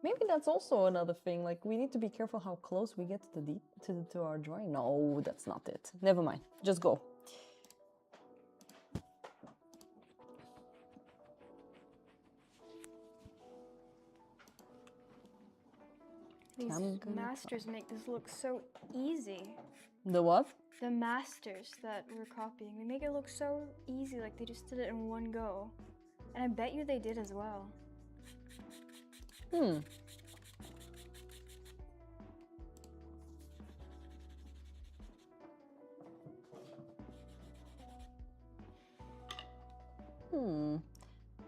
Maybe that's also another thing. Like we need to be careful how close we get to the to our drawing. No, that's not it. Never mind. Just go. These I'm gonna masters make this look so easy. The what? The masters that we're copying, they make it look so easy, like they just did it in one go. And I bet you they did as well. Hmm.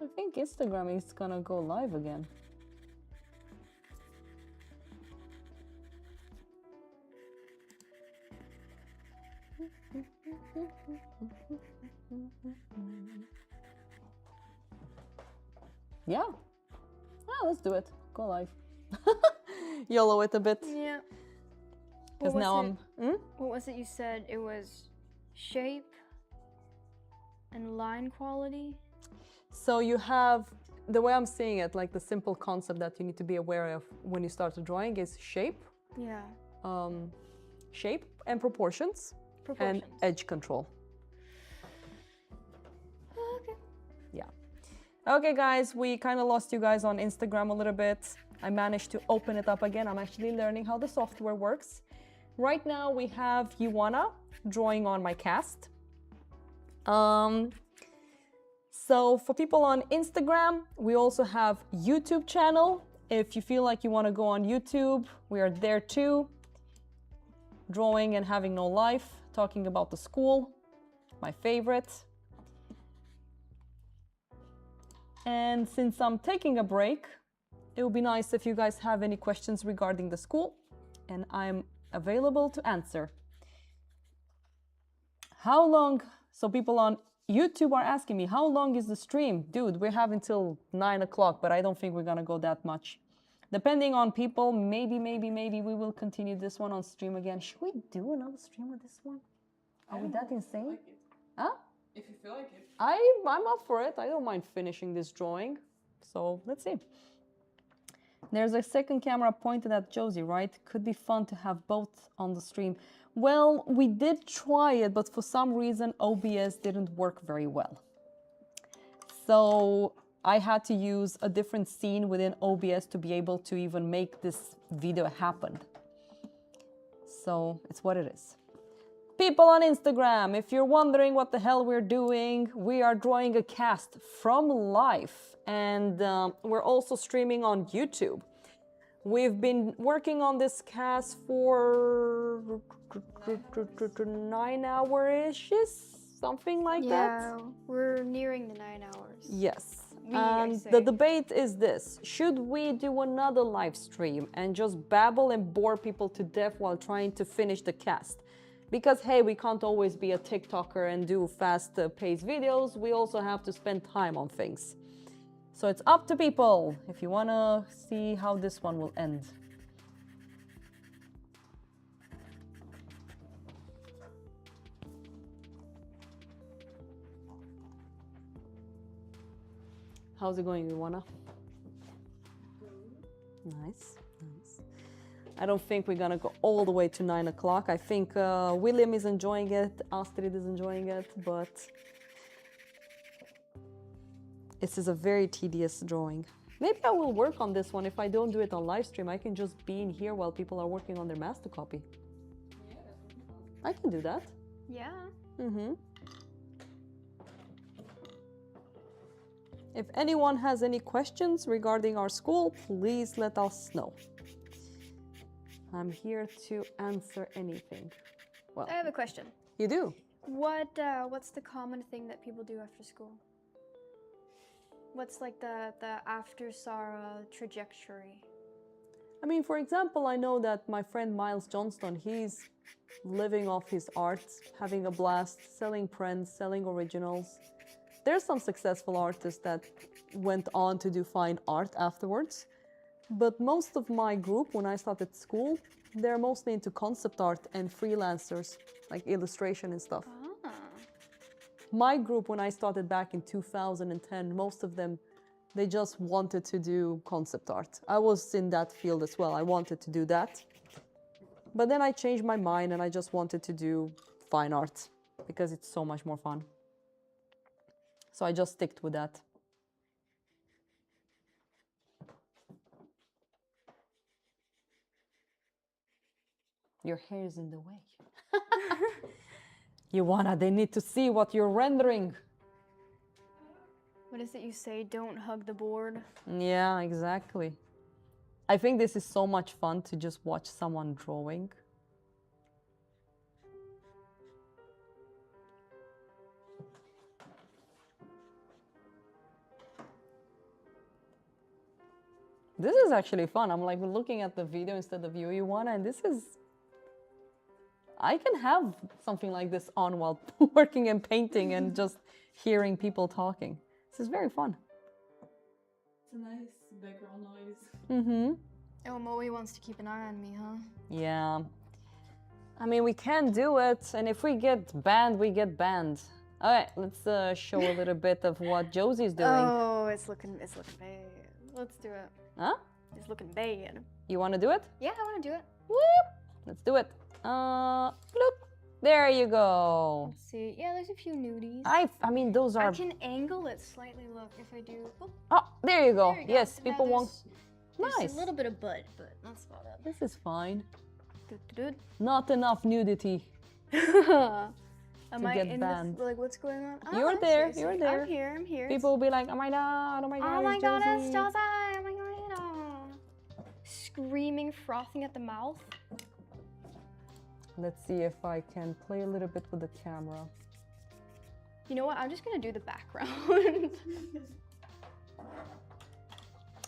I think Instagram is gonna go live again. Yeah. Ah, let's do it. Go live. YOLO it a bit. Yeah. Because now I'm. What was it you said? It was shape and line quality? So you have, the way I'm seeing it, like the simple concept that you need to be aware of when you start a drawing is shape, Yeah. shape and proportions, Proportions. and edge control. Okay. Yeah. Okay, guys, we kind of lost you guys on Instagram a little bit. I managed to open it up again. I'm actually learning how the software works. Right now we have Ioana drawing on my cast. So for people on Instagram, we also have YouTube channel. If you feel like you want to go on YouTube, we are there too. Drawing and having no life, talking about the school, my favorite. And since I'm taking a break, it would be nice if you guys have any questions regarding the school, and I'm available to answer. How long, so people on YouTube are asking me, how long is the stream? Dude, we have until 9 o'clock, but I don't think we're gonna go that much. Depending on people, maybe we will continue this one on stream again. Should we do another stream with this one? Are we that insane? Like it. Huh? If you feel like it. I'm up for it. I don't mind finishing this drawing. So let's see. There's a second camera pointed at Josie, right? Could be fun to have both on the stream. Well, we did try it, but for some reason OBS didn't work very well. So I had to use a different scene within OBS to be able to even make this video happen. So it's what it is. People on Instagram, if you're wondering what the hell we're doing, we are drawing a cast from life, and we're also streaming on YouTube. We've been working on this cast for 9 hours-ish, something like that. Yeah, we're nearing the 9 hours. Yes. We, I And say. the debate is this: should we do another live stream and just babble and bore people to death while trying to finish the cast? Because hey, we can't always be a TikToker and do fast-paced videos. We also have to spend time on things. So it's up to people if you want to see how this one will end. How's it going, Ioana? Nice, nice. I don't think we're gonna go all the way to 9 o'clock. I think William is enjoying it, Astrid is enjoying it, but this is a very tedious drawing. Maybe I will work on this one. If I don't do it on live stream, I can just be in here while people are working on their master copy. I can do that. Yeah. Mm-hmm. If anyone has any questions regarding our school, please let us know. I'm here to answer anything. Well, I have a question. you do? What's the common thing that people do after school? What's like the after SARA trajectory? I mean, for example, I know that my friend Miles Johnston, he's living off his art, having a blast, selling prints, selling originals. There's some successful artists that went on to do fine art afterwards. But most of my group, when I started school, they're mostly into concept art and freelancers, like illustration and stuff. Ah. My group, when I started back in 2010, most of them, they just wanted to do concept art. I was in that field as well. I wanted to do that. But then I changed my mind and I just wanted to do fine art because it's so much more fun. So I just sticked with that. Your hair is in the way. Joanna, they need to see what you're rendering. What is it you say? Don't hug the board. Yeah, exactly. I think this is so much fun to just watch someone drawing. This is actually fun. I'm like looking at the video instead of you, Joanna, and this is... I can have something like this on while working and painting and just hearing people talking. This is very fun. It's a nice background noise. Mm-hmm. Oh, Moe wants to keep an eye on me, huh? Yeah. I mean, we can do it, and if we get banned, we get banned. All right, let's show a little bit of what Josie's doing. Oh, it's looking bad. Let's do it. Huh? It's looking bad. You want to do it? Yeah, I want to do it. Whoop! Let's do it. Bloop. There you go. Let's see. Yeah, there's a few nudies. I mean, those are... I can angle it slightly. Look, if I do. Oop, Oh, there you go. there you go. Yes, So now people want... there's Nice. a little bit of butt, but that's about it. This is fine. Dude. Not enough nudity. Am I get in banned. the, like, what's going on? Oh, You're I see, there, I see. you're there. I'm here. People will be like, oh my god, Oh my it's god, it's Josie. Josie! Oh my god, screaming, frothing at the mouth. Let's see if I can play a little bit with the camera. You know what? I'm just gonna do the background.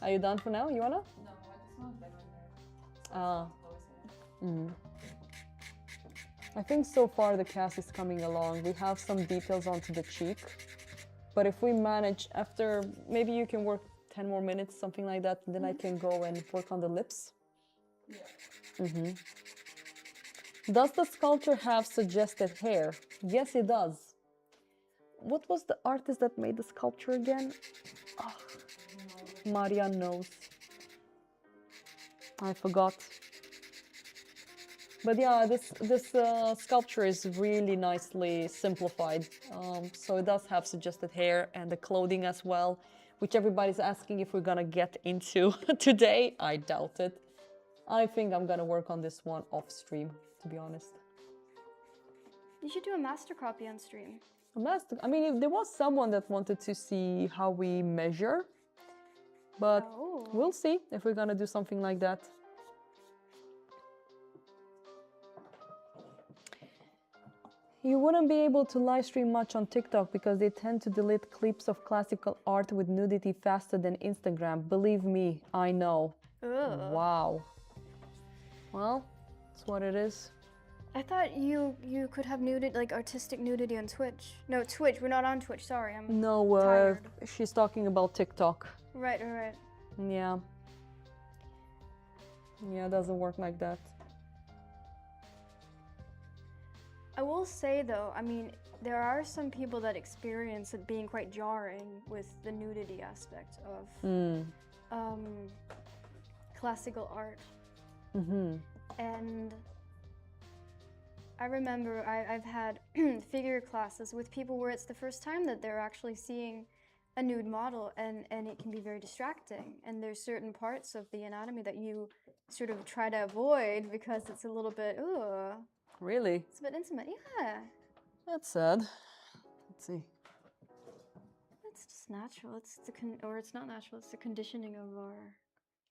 Are you done for now, Joanna? No, it's not background noise. I think so far the cast is coming along. We have some details onto the cheek. But if we manage, after, maybe you can work 10 more minutes, something like that, and then I can go and work on the lips. Yeah. Does the sculpture have suggested hair? Yes, it does. What was the artist that made the sculpture again? Oh, Marianne knows. I forgot. But yeah, this sculpture is really nicely simplified. So it does have suggested hair and the clothing as well, which everybody's asking if we're gonna get into today. I doubt it. I think I'm gonna work on this one off stream, to be honest. You should do a master copy on stream. I mean, if there was someone that wanted to see how we measure, but Oh. we'll see if we're gonna do something like that. You wouldn't be able to live stream much on TikTok because they tend to delete clips of classical art with nudity faster than Instagram. Believe me, I know. Ugh. Wow. Well, that's what it is. I thought you could have nudity, like artistic nudity on Twitch. No, Twitch. We're not on Twitch. Sorry, I'm No, tired. she's talking about TikTok. Right. Yeah. Yeah, it doesn't work like that. I will say though, I mean, there are some people that experience it being quite jarring with the nudity aspect of classical art. And I remember I've had figure classes with people where it's the first time that they're actually seeing a nude model, and it can be very distracting. And there's certain parts of the anatomy that you sort of try to avoid because it's a little bit, ooh, Really? it's a bit intimate. Yeah, That's sad. Let's see. it's just natural. It's or it's not natural. It's the conditioning of our.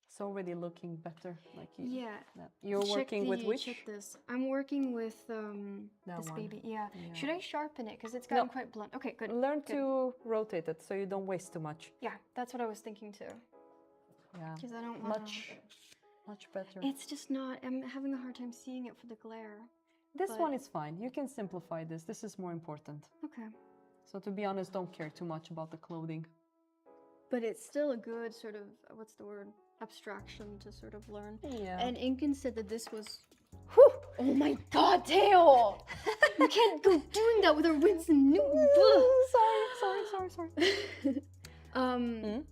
It's already looking better. Like you. Yeah. You're working with which? Check this. I'm working with this one. baby. Yeah. Yeah. Should I sharpen it? Because it's gotten No. quite blunt. Okay, good. Learn good. to rotate it so you don't waste too much. Yeah, that's what I was thinking too. Yeah. Because I don't want Much better. It's just not. I'm having a hard time seeing it for the glare. This but- one is fine. You can simplify this. This is more important. Okay. So to be honest, don't care too much about the clothing. But it's still a good sort of what's the word? Abstraction to sort of learn. Yeah. And Inken said that this was. Whew! Oh my God, Teo! You can't go doing that with our wins and new. Sorry.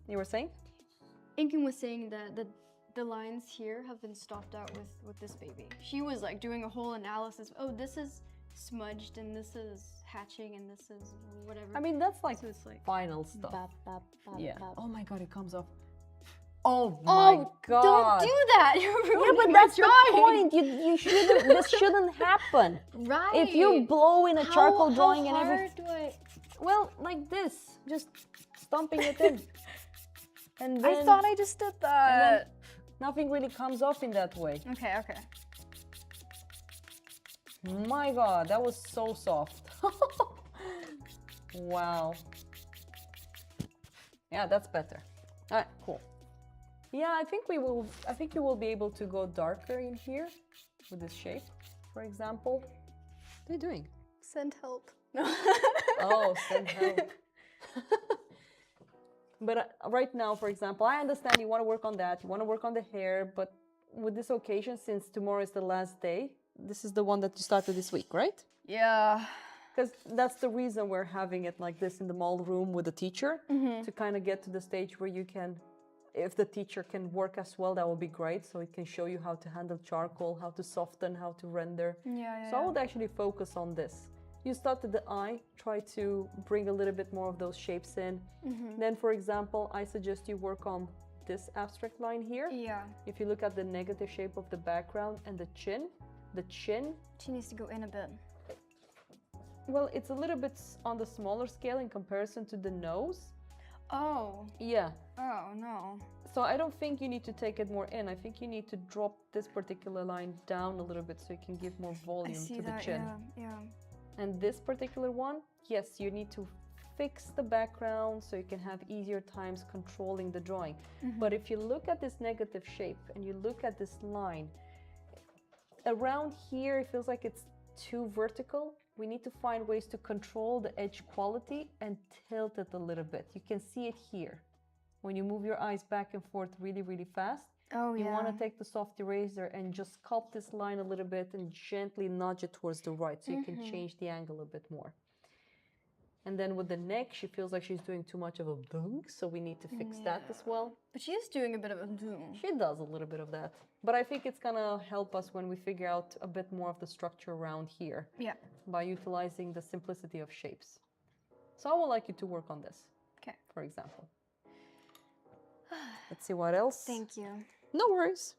You were saying? Inken was saying that the lines here have been stopped out with this baby. She was like doing a whole analysis. Oh, this is smudged and this is hatching and this is whatever. I mean, that's like, So it's like final stuff. bap, bap, bap, Yeah. bap. Oh my God, it comes off. Oh my God. Don't do that! You're Yeah, ruining but my that's the drawing. point. You shouldn't. This shouldn't happen. Right. If you blow in a charcoal drawing and how everything, hard do well, like this, just stomping it in, and I then thought I just did that. nothing really comes off in that way. Okay, okay. My God, that was so soft. Wow. Yeah, that's better. All right, cool. Yeah, I think we will. I think you will be able to go darker in here with this shape, for example. What are you doing? Send help. Oh, send help. But right now, for example, I understand you want to work on that. You want to work on the hair, but with this occasion, since tomorrow is the last day, this is the one that you started this week, right? Yeah. Because that's the reason we're having it like this in the mall room with the teacher, to kind of get to the stage where you can, if the teacher can work as well, that would be great. So it can show you how to handle charcoal, how to soften, how to render. Yeah. So I would actually focus on this. You started the eye, try to bring a little bit more of those shapes in. Then, for example, I suggest you work on this abstract line here. Yeah. If you look at the negative shape of the background and the chin, She needs to go in a bit. well, it's a little bit on the smaller scale in comparison to the nose. Oh. Yeah. Oh no. So I don't think you need to take it more in. I think you need to drop this particular line down a little bit so you can give more I volume see to the that. chin. Yeah. And this particular one, yes, you need to fix the background so you can have easier times controlling the drawing. But if you look at this negative shape and you look at this line, around here it feels like it's too vertical. We need to find ways to control the edge quality and tilt it a little bit. You can see it here. When you move your eyes back and forth really, really fast, Oh you yeah. want to take the soft eraser and just sculpt this line a little bit and gently nudge it towards the right so you can change the angle a bit more. And then with the neck, she feels like she's doing too much of a dunk, so we need to fix that as well. But she is doing a bit of a zoom. She does a little bit of that. But I think it's gonna help us when we figure out a bit more of the structure around here Yeah. by utilizing the simplicity of shapes. So I would like you to work on this, Okay. for example. Let's see what else. Thank you. No worries.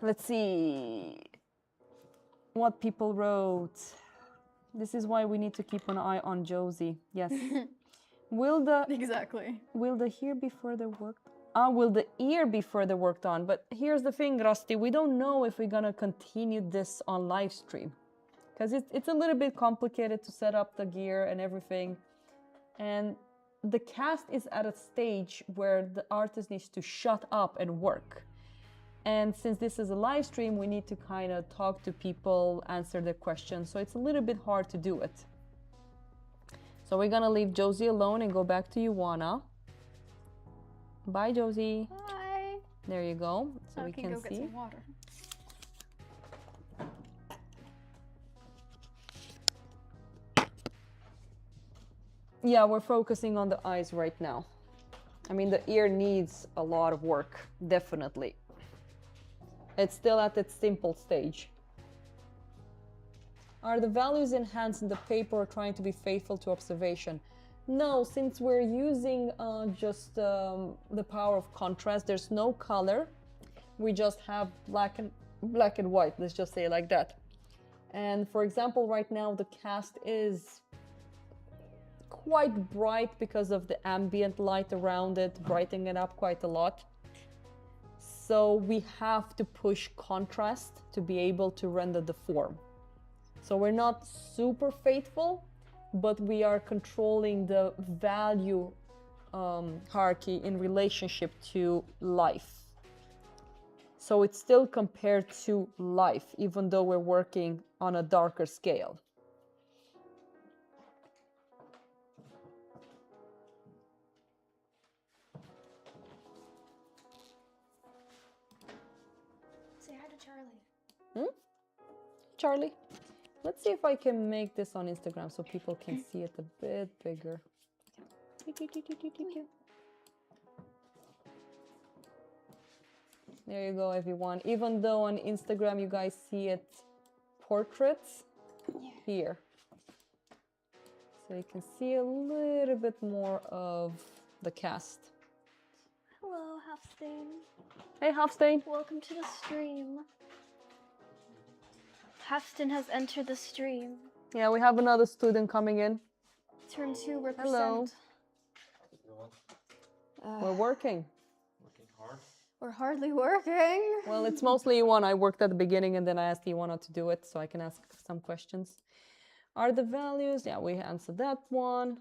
Let's see what people wrote. This is why we need to keep an eye on Josie. Yes. Will the Exactly. hair be further worked? Will the ear be further worked on? But here's the thing, Rusty. We don't know if we're gonna continue this on live stream because it's a little bit complicated to set up the gear and everything. And the cast is at a stage where the artist needs to shut up and work. And since this is a live stream, we need to kind of talk to people, answer their questions. So it's a little bit hard to do it. So we're gonna leave Josie alone and go back to Ioana. Bye, Josie. Bye. There you go. So Now we I can can go get see. some water. Yeah, we're focusing on the eyes right now. I mean, the ear needs a lot of work, definitely. It's still at its simple stage. Are the values enhanced in the paper or trying to be faithful to observation? No, since we're using just the power of contrast, there's no color. We just have black and white, let's just say it like that. And for example, right now the cast is quite bright because of the ambient light around it, brightening it up quite a lot. So we have to push contrast to be able to render the form. So we're not super faithful, but we are controlling the value hierarchy in relationship to life. So it's still compared to life, even though we're working on a darker scale. Say hi to Charlie. Charlie, let's see if I can make this on Instagram so people can see it a bit bigger. There you go, everyone. Even though on Instagram you guys see it portraits, here. So you can see a little bit more of the cast. Hello, Halfstain. Hey, Hofstein. Welcome to the stream. Halfstain has entered the stream. Yeah, we have another student coming in. Turn 2 represent. Hello. We're working. Working hard. We're hardly working. Well, it's mostly Iwan. I worked at the beginning and then I asked Iwana to do it so I can ask some questions. Are the values? Yeah, we answered that one.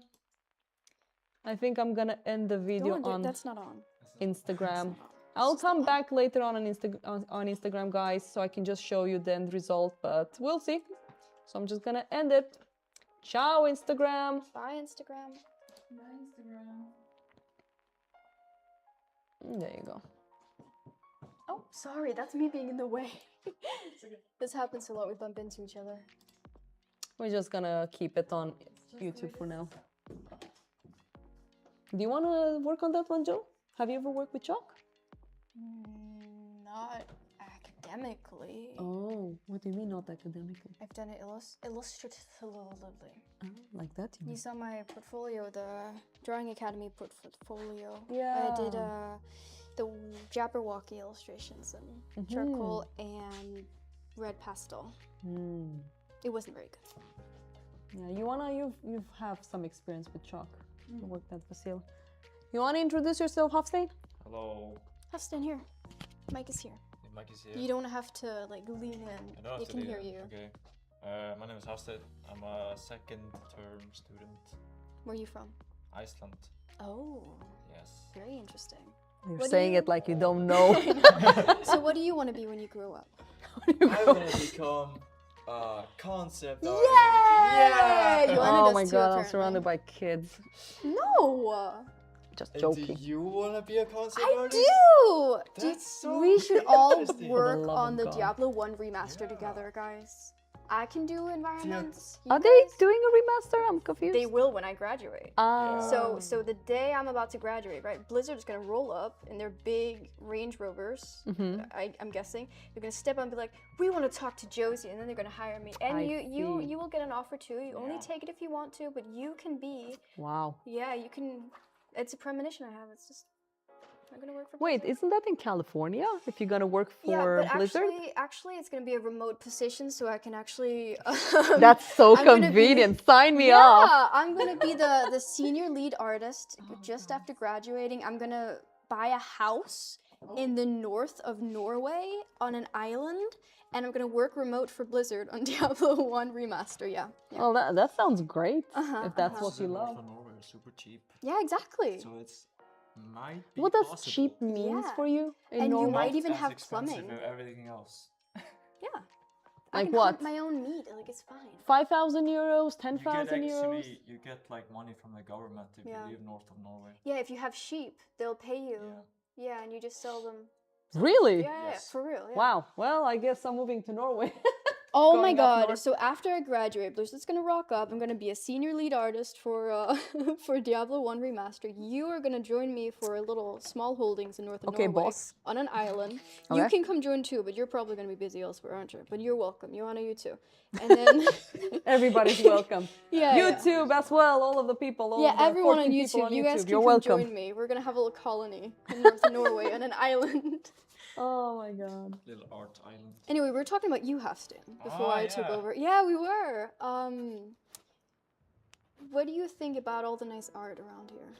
I think I'm gonna end the video on That's not on. Instagram. I'll come back later on Instagram, guys, so I can just show you the end result, but we'll see. So I'm just gonna end it. Ciao, Instagram. Bye, Instagram. Bye, Instagram. There you go. Oh, sorry, that's me being in the way. This happens a lot. We bump into each other. We're just gonna keep it on YouTube for now. Do you want to work on that one, Joe? Have you ever worked with chalk? Not academically. Oh, what do you mean not academically? I've done it illustratively. Oh, like that? You saw my portfolio, the Drawing Academy portfolio. Yeah. I did the Jabberwocky illustrations in charcoal and red pastel. It wasn't very good. Yeah, you have some experience with chalk. You worked at Vasil. You wanna introduce yourself, Hofstein? Hello. Hofstein, here. Mike is here. The mic is here. You don't have to like lean in. I don't have They to can lean hear in. you. Okay. My name is Hafstedt. I'm a second term student. Where are you from? Iceland. Oh, Yes. very interesting. You're What do saying you- it like you don't know. So what do you want to be when you grow up? I want to become a concept artist. Yeah! You wanted Oh us my to, god, I'm apparently. surrounded by kids. No! Just And joking. do you want to be a concept I artist? do! That's so We should all interesting. work For the love on of the God. Diablo 1 remaster Yeah. together, guys. I can do environments. you Are they guys- doing a remaster? I'm confused. They will when I graduate. Ah. So the day I'm about to graduate, right? Blizzard's gonna roll up in their big Range Rovers. I'm guessing they're gonna step up and be like, "We want to talk to Josie," and then they're gonna hire me. And I you see. will get an offer too. You only Yeah. take it if you want to, but you can be. Wow. Yeah, you can. It's a premonition I have. It's just I'm gonna work for. Wait, Blizzard. isn't that in California? If you're gonna work for Yeah, but Blizzard? actually, it's gonna be a remote position, so I can actually. That's so I'm gonna be- convenient. Sign me up. Yeah, I'm gonna be the senior lead artist. Just after graduating, I'm gonna buy a house in the north of Norway on an island, and I'm gonna work remote for Blizzard on Diablo 1 Remaster. Yeah. Well, that sounds great. Uh-huh, If that's uh-huh. what you love. North Norway is super cheap. Yeah, exactly. So it's might be What does possible. cheap means Yeah. for you in And you Norway? might even As have expensive plumbing. as everything else. Yeah. I Like can what? hunt my own meat. Like it's fine. 5,000 euros, You 10,000 get euros. actually you get like money from the government if Yeah. you live north of Norway. Yeah, if you have sheep, they'll pay you. Yeah. Yeah, and you just sell them. Really? Yeah, Yes. for real. Yeah. Wow. Well, I guess I'm moving to Norway. Oh my going up god! north. So after I graduate, Blue's just gonna rock up. I'm gonna be a senior lead artist for for Diablo 1 Remaster. You are gonna join me for a little small holdings in northern Okay, Norway boss. on an island. You Okay. can come join too, but you're probably gonna be busy elsewhere, aren't you? But you're welcome. Joanna, you too. And then Everybody's welcome. yeah, yeah. YouTube as well, all of the people, all Yeah, of the everyone on 14 people YouTube, on you guys YouTube, can you're come welcome. join me. We're gonna have a little colony in northern Norway on an island. Oh my god. Little art island. Anyway, we were talking about you, Hafstin, before Ah, I took yeah. over. Yeah, we were. What do you think about all the nice art around here?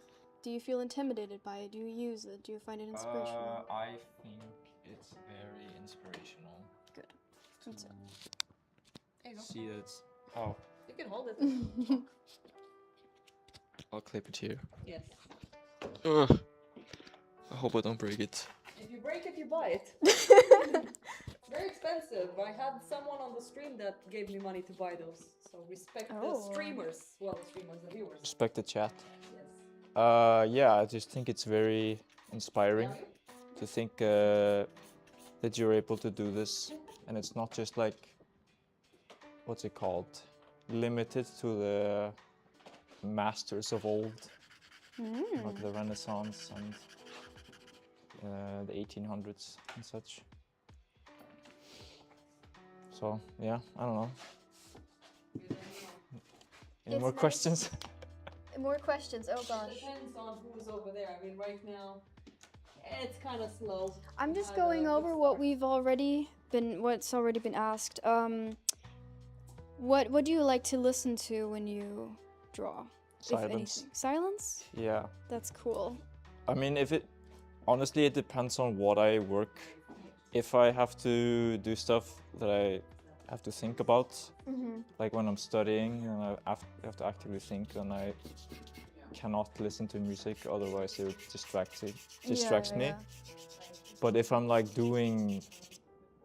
Do you feel intimidated by it? Do you use it? Do you find it inspirational? I think it's very inspirational. Good. To Me too. There you go. see that. Oh, You can hold it. I'll clip it here. Yes. Ugh. I hope I don't break it. If you break it, you buy it. It's very expensive. I had someone on the stream that gave me money to buy those. So respect the Oh. streamers. Well, the streamers, the viewers. Respect the chat. Yes. Yeah, I just think it's very inspiring to think that you're able to do this, and it's not just like, what's it called, limited to the masters of old, like the Renaissance and the 1800s and such. So yeah, I don't know. Any It's more nice. questions? More questions. Oh gosh. Depends on who's over there. I mean, right now, it's kind of slow. I'm just Had a going good over what's already been asked. What do you like to listen to when you draw? If Silence. anything? Silence? Yeah. That's cool. I mean, honestly, it depends on what I work. If I have to do stuff that I have to think about, like when I'm studying and I have to actively think, then I cannot listen to music, otherwise it distracts me. But if I'm like doing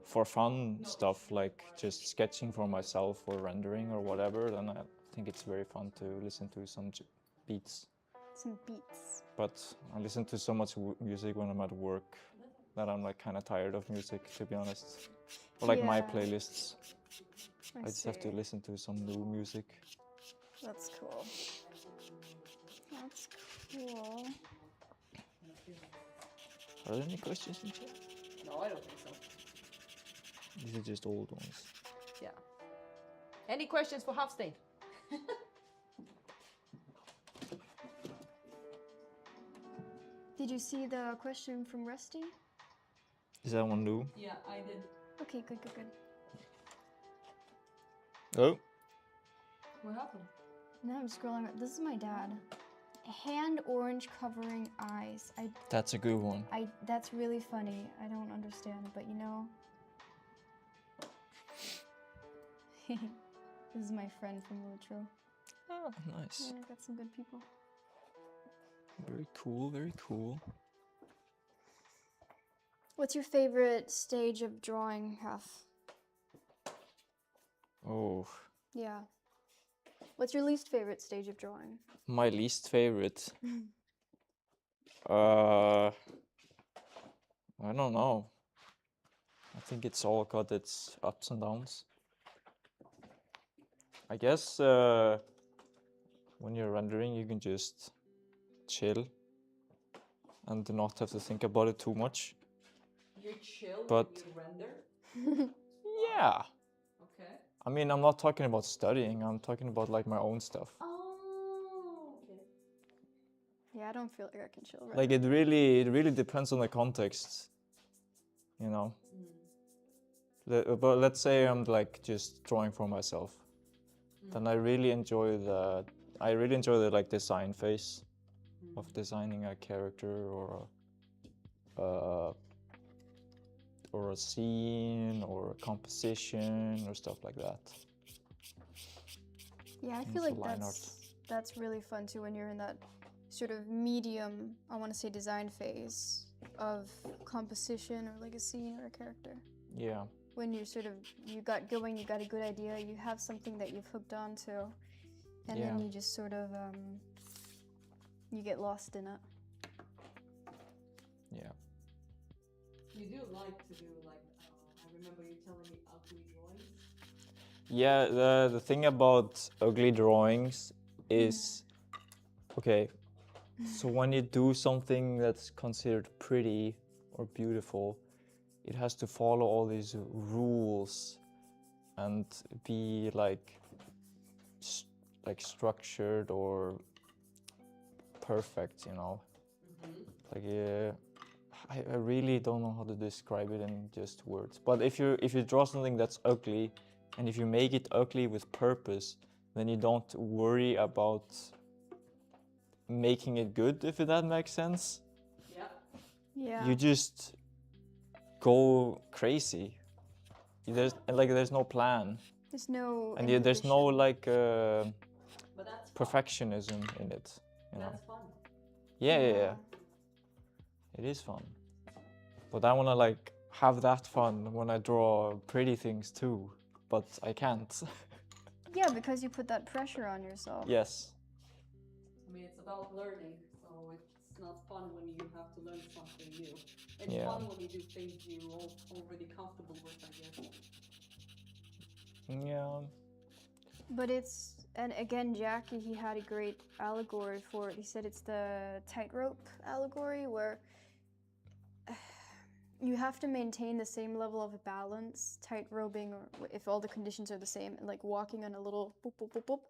for fun stuff, like just sketching for myself or rendering or whatever, then I think it's very fun to listen to some beats. Some beats. But I listen to so much music when I'm at work that I'm like kind of tired of music, to be honest. Or like my Yeah. playlists. I just have to see. listen to some new music. That's cool. That's cool. Are there any questions in chat? No, I don't think so. These are just old ones. Yeah. Any questions for Hafstein? Did you see the question from Rusty? Is that one new? Yeah, I did. Okay, good. Oh, What happened? Now I'm scrolling up. This is my dad. Hand orange covering eyes. that's a good one. That's really funny. I don't understand it, but you know. This is my friend from Lotro. Oh, nice. Yeah, I got some good people. Very cool, very cool. What's your favorite stage of drawing, Haf? Oh, Yeah. What's your least favorite stage of drawing? my least favorite. I don't know. I think it's all got its ups and downs. I guess when you're rendering, you can just chill and not have to think about it too much. You chill But- when you render? Yeah. Okay. I mean, I'm not talking about studying. I'm talking about like my own stuff. Oh, okay. Yeah, I don't feel like I can chill right Like it really depends on the context, you know. But let's say I'm like just drawing for myself, then I really enjoy the like design phase of designing a character or a scene or a composition or stuff like that. Yeah, I And feel for like line art. that's really fun too when you're in that sort of medium, I want to say design phase of composition or like a scene or a character. Yeah. When you're sort of, you got going, you got a good idea, you have something that you've hooked onto, and then Yeah. you just sort of, you get lost in it. Yeah. You do like to do like, I remember you telling me ugly drawings. Yeah, the thing about ugly drawings is, okay, so when you do something that's considered pretty or beautiful, it has to follow all these rules and be like structured or perfect, you know. Like I really don't know how to describe it in just words. But if you draw something that's ugly, and if you make it ugly with purpose, then you don't worry about making it good, if that makes sense. Yeah. You just go crazy. There's no plan, There's no and there's no inhibition. like But that's perfectionism in it. You know. That's fun. Yeah. It is fun. But I wanna like have that fun when I draw pretty things too, but I can't. Yeah, because you put that pressure on yourself. Yes. I mean, it's about learning, so it's not fun when you have to learn something new. It's Yeah. fun when you do things you're already comfortable with, I guess. Yeah. But it's, and again, Jackie, he had a great allegory for it. He said it's the tightrope allegory, where you have to maintain the same level of balance, tightroping, or if all the conditions are the same, and like walking on a little boop, boop, boop, boop,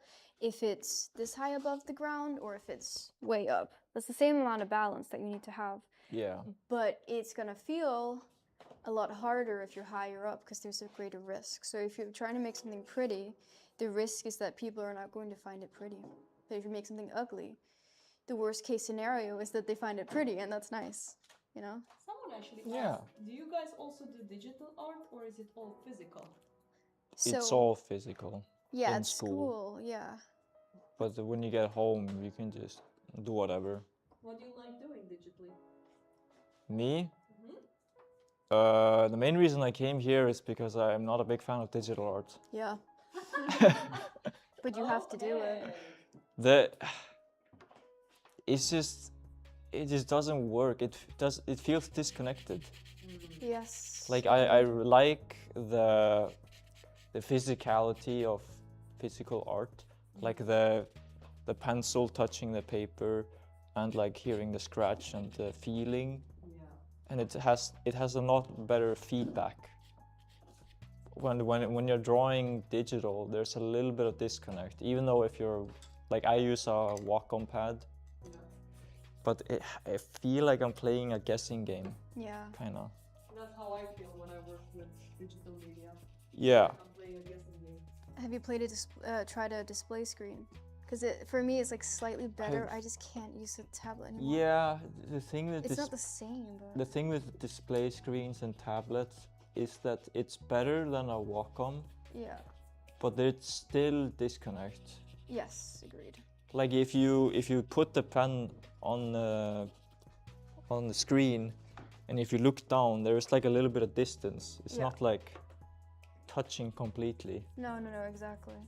if it's this high above the ground or if it's way up. That's the same amount of balance that you need to have. Yeah. But it's gonna feel a lot harder if you're higher up because there's a greater risk. So if you're trying to make something pretty, the risk is that people are not going to find it pretty. But if you make something ugly, the worst case scenario is that they find it pretty, and that's nice, you know? Someone actually Yeah. asked, do you guys also do digital art or is it all physical? So, It's all physical. yeah, in at school, yeah. But when you get home, you can just do whatever. What do you like doing digitally? Me? Mm-hmm. The main reason I came here is because I'm not a big fan of digital art. Yeah. But you have to do it. The it just doesn't work. It feels disconnected. Yes. Like I like the physicality of physical art, like the pencil touching the paper, and like hearing the scratch and the feeling, Yeah. and it has a lot better feedback. When you're drawing digital, there's a little bit of disconnect. Even though if you're like I use a Wacom pad, Yeah. but I feel like I'm playing a guessing game, Yeah. kind of. That's how I feel when I work with digital media. Yeah. I'm playing a guessing game. Have you played tried a display screen? Because for me, it's like slightly better. I just can't use the tablet anymore. Yeah, the thing with It's not the same, but... the thing with display screens and tablets is that it's better than a Wacom, Yeah. but there's still disconnect. Yes, agreed. Like if you put the pen on the screen, and if you look down, there's like a little bit of distance. It's Yeah. not like touching completely. No, exactly.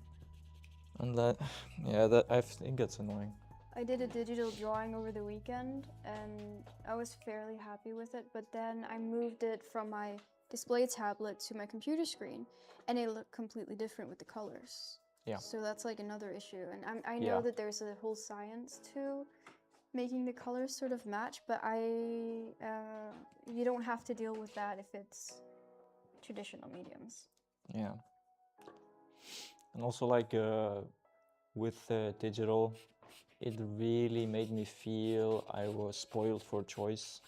And that, yeah, that I think it's annoying. I did a digital drawing over the weekend, and I was fairly happy with it, but then I moved it from my display tablet to my computer screen, and it looked completely different with the colors. Yeah. So that's like another issue, and I know Yeah. that there's a whole science to making the colors sort of match, but you don't have to deal with that if it's traditional mediums. Yeah. And also like with digital, it really made me feel I was spoiled for choice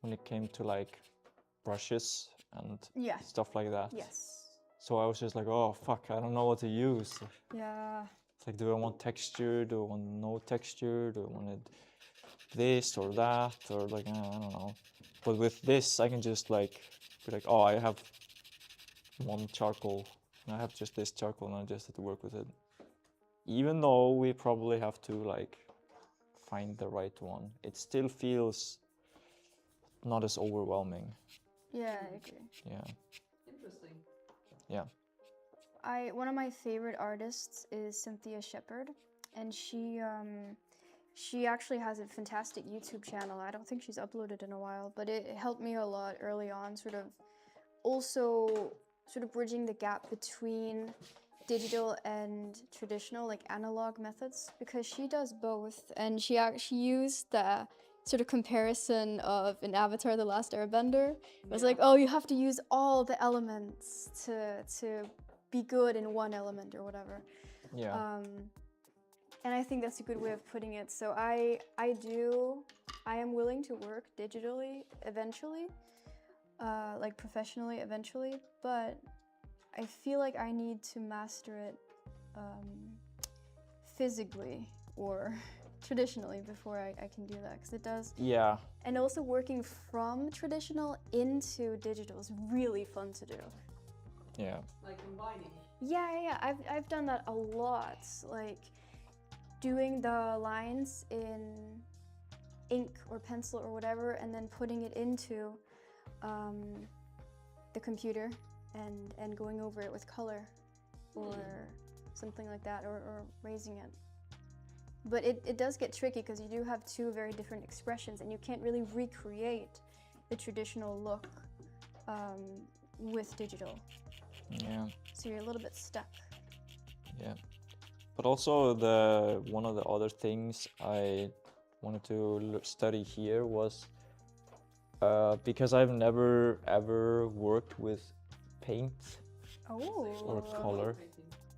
when it came to like brushes and Yeah. stuff like that. Yes. So I was just like, oh fuck, I don't know what to use. Yeah. It's like, do I want texture? Do I want no texture? Do I want it this or that? Or like, I don't know. But with this, I can just like be like, oh, I have one charcoal. And I have just this charcoal, and I just have to work with it. Even though we probably have to like find the right one, it still feels not as overwhelming. Yeah, I agree. Yeah. Interesting. Yeah. One of my favorite artists is Cynthia Shepherd, and she actually has a fantastic YouTube channel. I don't think she's uploaded in a while, but it helped me a lot early on, sort of also sort of bridging the gap between digital and traditional, like analog methods, because she does both, and she actually used the sort of comparison of in Avatar: The Last Airbender. It was like, oh, you have to use all the elements to be good in one element or whatever. Yeah. And I think that's a good way of putting it. So I am willing to work digitally eventually, like professionally eventually, but I feel like I need to master it physically or traditionally before I can do that, because it does. Yeah. And also working from traditional into digital is really fun to do. Yeah. Like combining. Yeah. I've done that a lot. Like doing the lines in ink or pencil or whatever, and then putting it into the computer and going over it with color or something like that, or raising it. But it does get tricky because you do have two very different expressions, and you can't really recreate the traditional look with digital. Yeah. So you're a little bit stuck. Yeah. But also one of the other things I wanted to study here was because I've never ever worked with paint or Oh. color.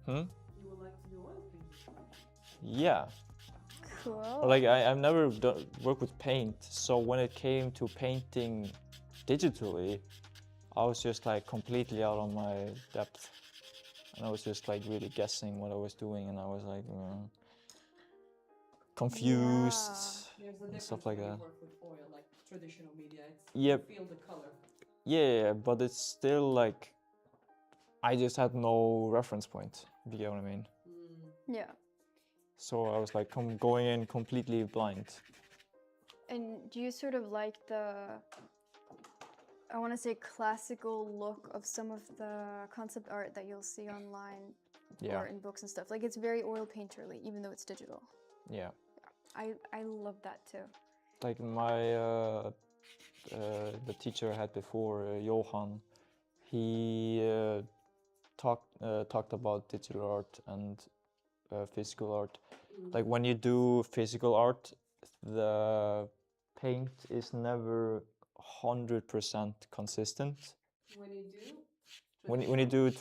Hmm? You would like to do oil painting? Yeah. Cool. Like I've never worked with paint, so when it came to painting digitally, I was just like completely out of my depth, and I was just like really guessing what I was doing, and I was like confused There's a and difference stuff like when that. you work with oil, like traditional media. It's Yep. you feel the color. Yeah, but it's still like I just had no reference point, if you get what I mean. Yeah. So I was like going in completely blind. And do you sort of like the, I want to say, classical look of some of the concept art that you'll see online Yeah. or in books and stuff? Like it's very oil painterly, even though it's digital. Yeah. I love that too. Like my the teacher I had before, Johan, he talked about digital art and physical art. Like when you do physical art, the paint is never 100% consistent. When you do When you do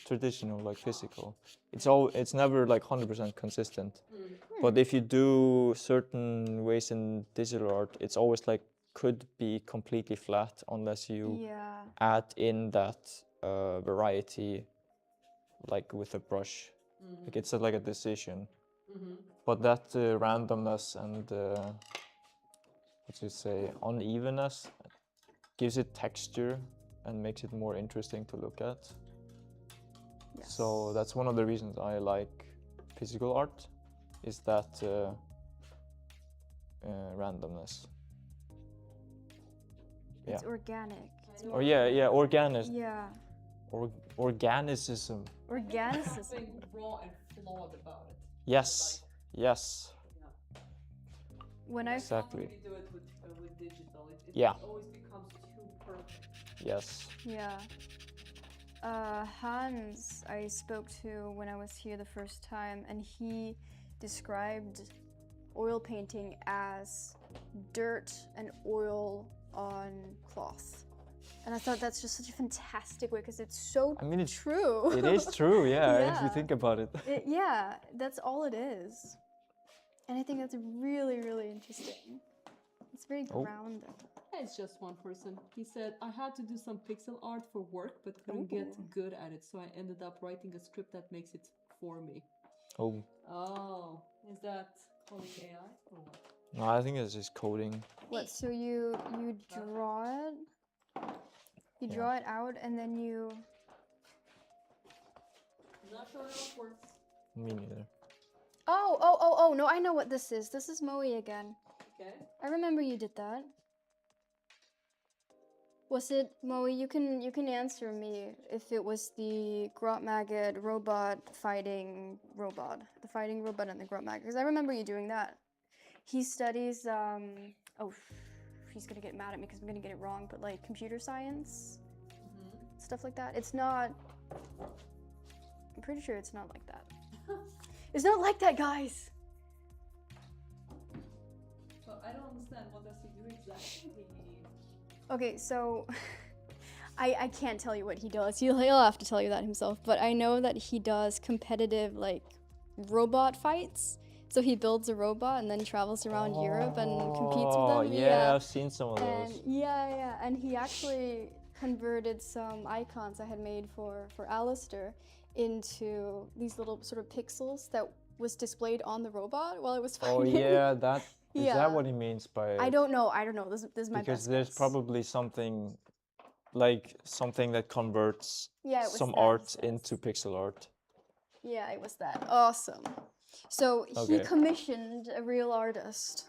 traditional, like physical, it's never like 100% consistent. But if you do certain ways in digital art, it's always like could be completely flat unless you Yeah. add in that variety, like with a brush. Like it's like a decision. But that randomness and what you say, unevenness gives it texture and makes it more interesting to look at. Yes. So that's one of the reasons I like physical art, is that randomness. It's Yeah. organic. It's Or yeah, Yeah. Organicism. Organicism. something raw and flawed about it. Yes, yes, When I exactly. When you do it with digital, it Yeah. always becomes too perfect. Yes. Yeah. Hans, I spoke to when I was here the first time, and he described oil painting as dirt and oil on cloth. And I thought that's just such a fantastic way, because it's so I mean, it's true. It is true, yeah, if you Yeah. think about it. Yeah, that's all it is. And I think that's really, really interesting. It's very Oh. grounded. It's just one person. He said, I had to do some pixel art for work, but couldn't get good at it, so I ended up writing a script that makes it for me. Oh, Oh, is that calling AI or what? no, I think it's just coding. What? So you draw it? You Yeah. draw it out, and then you. Not sure how it works. Me neither. Oh! No, I know what this is. This is Moe again. Okay. I remember you did that. Was it Moe? You can answer me if it was the Grot Maggot robot fighting robot, the fighting robot and the Grot Maggot. Because I remember you doing that. He studies oh, he's gonna get mad at me because I'm gonna get it wrong. But like computer science, stuff like that. It's not. I'm pretty sure it's not like that. It's not like that, guys. But I don't understand. What does he do exactly? Okay, so I can't tell you what he does. He'll have to tell you that himself. But I know that he does competitive like robot fights. So he builds a robot and then travels around Europe and competes with them. Yeah, I've seen some of And those. yeah, and he actually converted some icons I had made for Alistair into these little sort of pixels that was displayed on the robot while it was fighting. Oh yeah, that is Yeah. that what he means by? I don't know. This is my because best there's guess. probably something like something that converts Yeah, it was some that art instance. into pixel art. Yeah, it was that. Awesome. So he Okay. commissioned a real artist.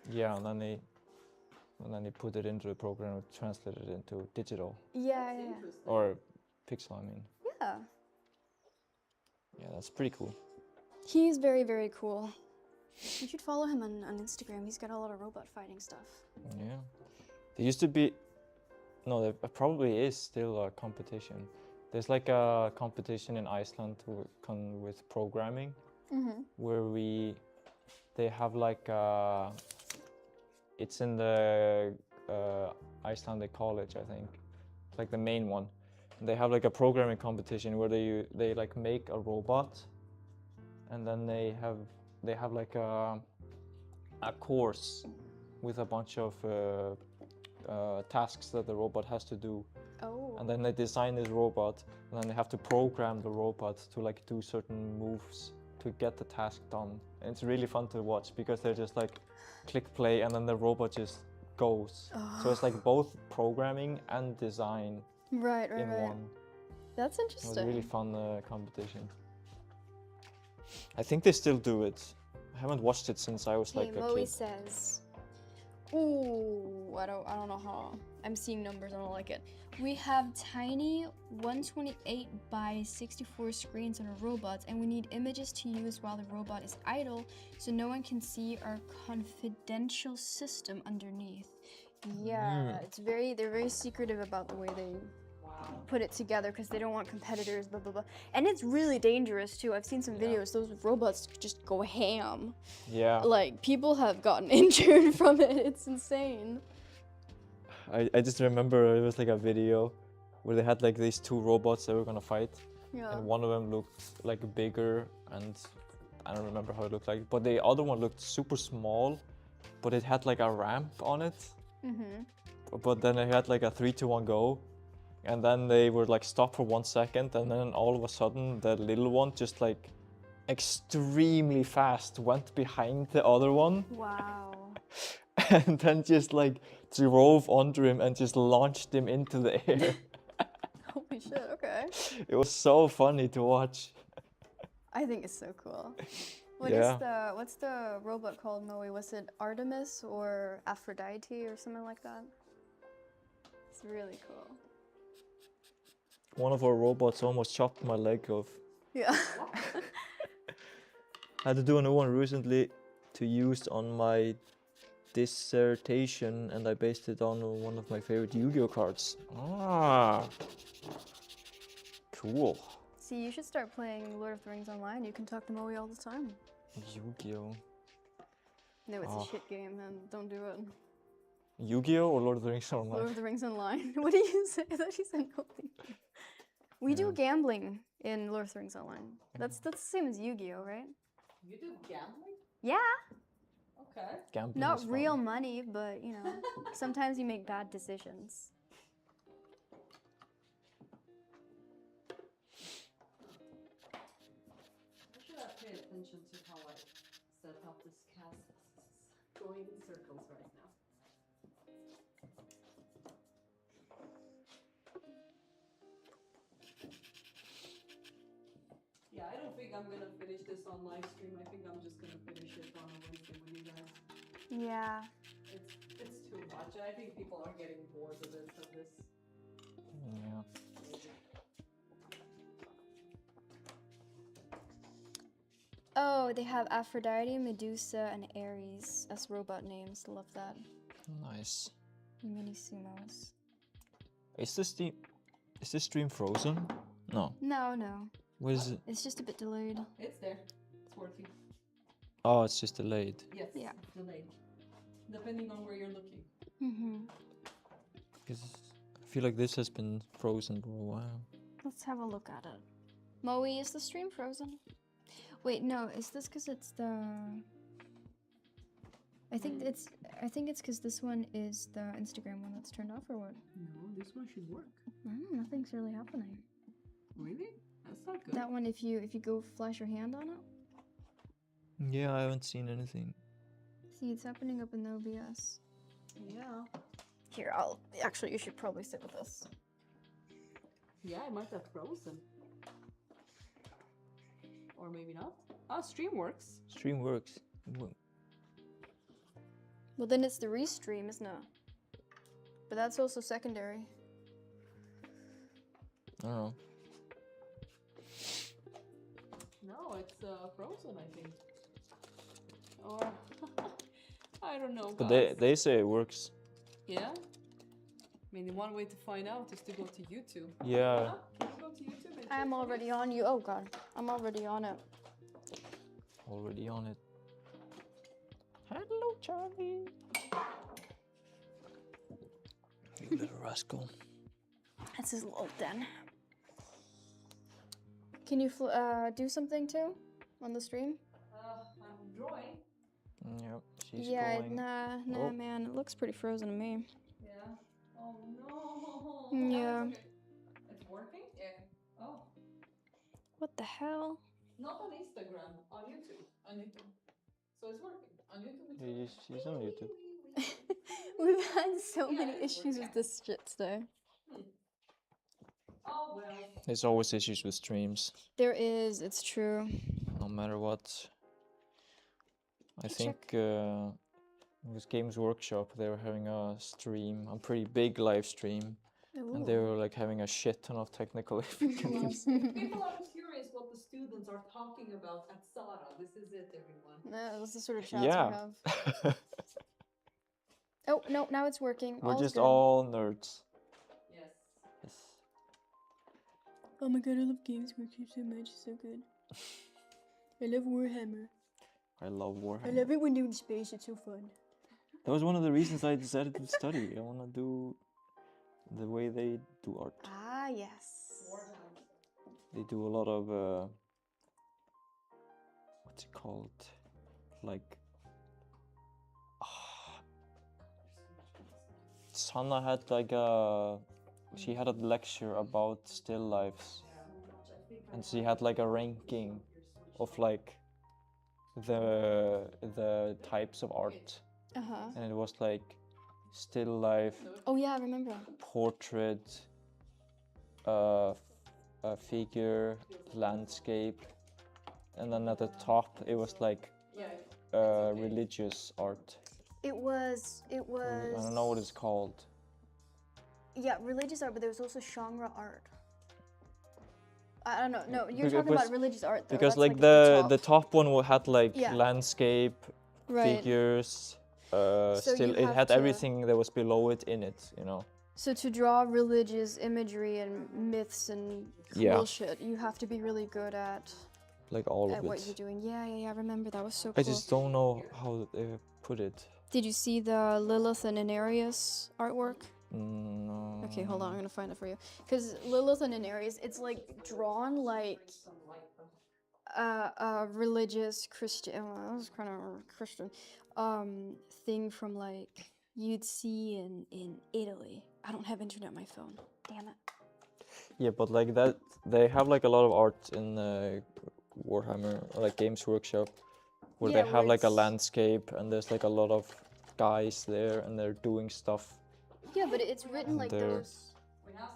Yeah, and then he put it into the program and translated it into digital Yeah. or pixel. I mean, Yeah. yeah, that's pretty cool. He's very, very cool. You should follow him on Instagram. He's got a lot of robot fighting stuff. Yeah, there used to be, no, there probably is still a competition. There's like a competition in Iceland with programming, where they have like it's in the Icelandic college, I think, like the main one. And they have like a programming competition where they like make a robot, and then they have like a course with a bunch of tasks that the robot has to do. Oh. And then they design this robot, and then they have to program the robot to like do certain moves to get the task done. And it's really fun to watch because they're just like click play, and then the robot just goes. So it's like both programming and design Right. in one. That's It was a interesting. really fun competition. I think they still do it. I haven't watched it since I was Hey, like a Moe kid. says, ooh, I don't know how. I'm seeing numbers, I don't like it. We have tiny 128 by 64 screens on our robots, and we need images to use while the robot is idle, so no one can see our confidential system underneath. Yeah, they're very secretive about the way they put it together because they don't want competitors, blah blah blah. And it's really dangerous too. I've seen some videos, those robots just go ham. Yeah. Like, people have gotten injured from it. It's insane. I just remember it was like a video where they had like these two robots that were gonna fight, Yeah. and one of them looked like bigger, and I don't remember how it looked like, but the other one looked super small, but it had like a ramp on it. But then it had like a 3-2-1 go, and then they were like stop for 1 second, and then all of a sudden the little one just like extremely fast went behind the other one. Wow. And then just like drove under him and just launched him into the air. Holy shit, okay. It was so funny to watch. I think it's so cool. What's the robot called, Moe? Was it Artemis or Aphrodite or something like that? It's really cool. One of our robots almost chopped my leg off. Yeah. I had to do a new one recently to use on my dissertation, and I based it on one of my favorite Yu-Gi-Oh cards. Ah, cool. See, you should start playing Lord of the Rings online. You can talk to Moe all the time. Yu-Gi-Oh. No, it's a shit game, man. Don't do it. Yu-Gi-Oh or Lord of the Rings Online? Lord of the Rings online. What did you say? I thought you said no. We do gambling in Lord of the Rings online. That's the same as Yu-Gi-Oh, right? You do gambling? Yeah. Okay. Gambling Not is fun. real money, but you know, sometimes you make bad decisions. Why should I pay attention to how I set up this cast? It's going in circles right now. Yeah, I don't think I'm gonna finish this on live stream. I think I'm just gonna finish it on a Wednesday with you guys. Yeah. It's too much. I think people are getting bored of this. Yeah. Oh, they have Aphrodite, Medusa, and Ares as robot names. Love that. Nice. Mini sumos. Is this the Is this stream frozen? No. No. What is it? It's just a bit delayed. It's there. It's working. Oh, it's just delayed. Yes. Yeah. Delayed. Depending on where you're looking. Mm-hmm. Because I feel like this has been frozen for a while. Let's have a look at it. Moe, is the stream frozen? Wait, no. Is this because it's the? I think it's because this one is the Instagram one that's turned off, or what? No, this one should work. Nothing's really happening. Really? That's not good. That one, if you go flash your hand on it, Yeah, I haven't seen anything. see it's happening up in the OBS. Yeah. Here, actually, you should probably sit with this. Yeah, it might have frozen. Or maybe not. Ah, stream works. Stream works. Well, then it's the restream, isn't it? But that's also secondary. I don't know. No, it's frozen, I think. Or I don't know. But guys. they say it works. Yeah. I mean, one way to find out is to go to YouTube. Yeah. Can you go to YouTube and I'm check already on you. Oh god, I'm already on it. Already on it. Hello, Charlie. You little rascal. That's his little den. Can you do something too on the stream? I'm drawing. Yep, she's Yeah, going. nah, Oh. man. It looks pretty frozen to me. Yeah. Oh no. Yeah. It's okay. It's working? Yeah. Oh. What the hell? Not on Instagram, on YouTube. On YouTube. So it's working. On YouTube it's Yeah, working. she's on YouTube. We've had so Yeah, many it's issues working. with this shit today. Oh well. There's always issues with streams, There is, it's true. no matter what. I Hey, think with Games Workshop they were having a stream, a pretty big live stream, and they were like having a shit ton of technical difficulties. People are curious what the students are talking about at SARA. This is it, everyone. No, that's the sort of chats Yeah. we have. Oh, no, now it's working. We're All's just good. all nerds. Yes. Yes. Oh my god, I love Games Workshop so much. It's so good. I love Warhammer. I love I Warhammer. love it when they're in space. It's so fun. That was one of the reasons I decided to study. I want to do the way they do art. Ah, yes. They do a lot of what's it called? Like Sanna had like she had a lecture about still lifes, and she had like a ranking of like the types of art, Uh-huh. and it was like still life, Oh yeah, I remember. portrait, a figure, landscape, and then at the top it was like religious art. It was. I don't know what it's called. Yeah, religious art, but there was also genre art. I don't know. No, you're Because- talking about religious art though. Because That's like at the top one had like Yeah. landscape, right. figures. So Still, you it have had to- everything that was below it in it. You know. So to draw religious imagery and myths and cool Yeah. shit, you have to be really good at Like all of what it. you're doing. Yeah, I remember that was so I cool. just don't know how they put it. Did you see the Lilith and Anarius artwork? No. Okay, hold on, I'm gonna find it for you. Because Lilith and Anarius, it's like drawn like a religious Christian, that was kind of Christian, thing from like you'd see in Italy. I don't have internet on my phone. Damn it. Yeah, but like that, they have like a lot of art in Warhammer, or like Games Workshop, where Yeah, they where have like a it's- landscape, and there's like a lot of guys there, and they're doing stuff. Yeah, but it's written like There. those.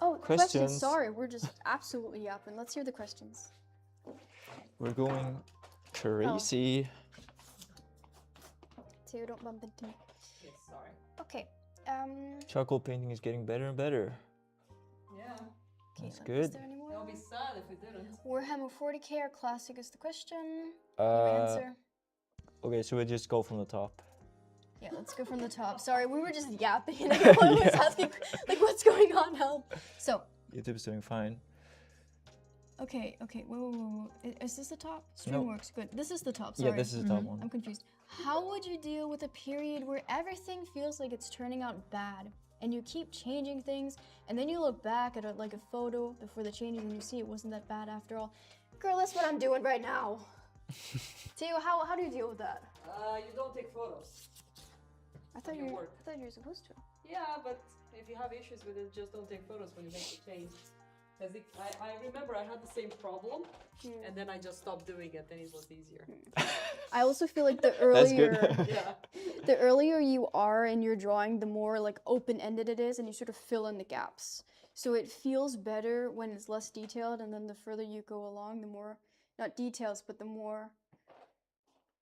Oh, questions. Questions. Sorry, we're just absolutely yapping. Let's hear the questions. We're going crazy. Theo, don't bump into me. Yes, sorry. Okay. Charcoal painting is getting better and better. Yeah. That's Is good. there any more? That would be sad if we didn't. Warhammer 40k or classic is the question. Your answer. Okay, so we just go from the top. Yeah, let's go from the top. Sorry, we were just yapping and everyone was asking, like, what's going on? Help. So, YouTube is doing fine. Okay, wait. Is this the top? No. Stream works, good. This is the top, sorry. Yeah, this is the top one. I'm confused. How would you deal with a period where everything feels like it's turning out bad and you keep changing things and then you look back at like a photo before the changes and you see it wasn't that bad after all? Girl, that's what I'm doing right now. Theo, how do you deal with that? You don't take photos. I thought your you work. were supposed to. Yeah, but if you have issues with it, just don't take photos when you make the change. Because I remember I had the same problem, and then I just stopped doing it, and it was easier. I also feel like the That's good. earlier Yeah. the earlier you are in your drawing, the more like open-ended it is and you sort of fill in the gaps. So it feels better when it's less detailed, and then the further you go along, the more, not details, but the more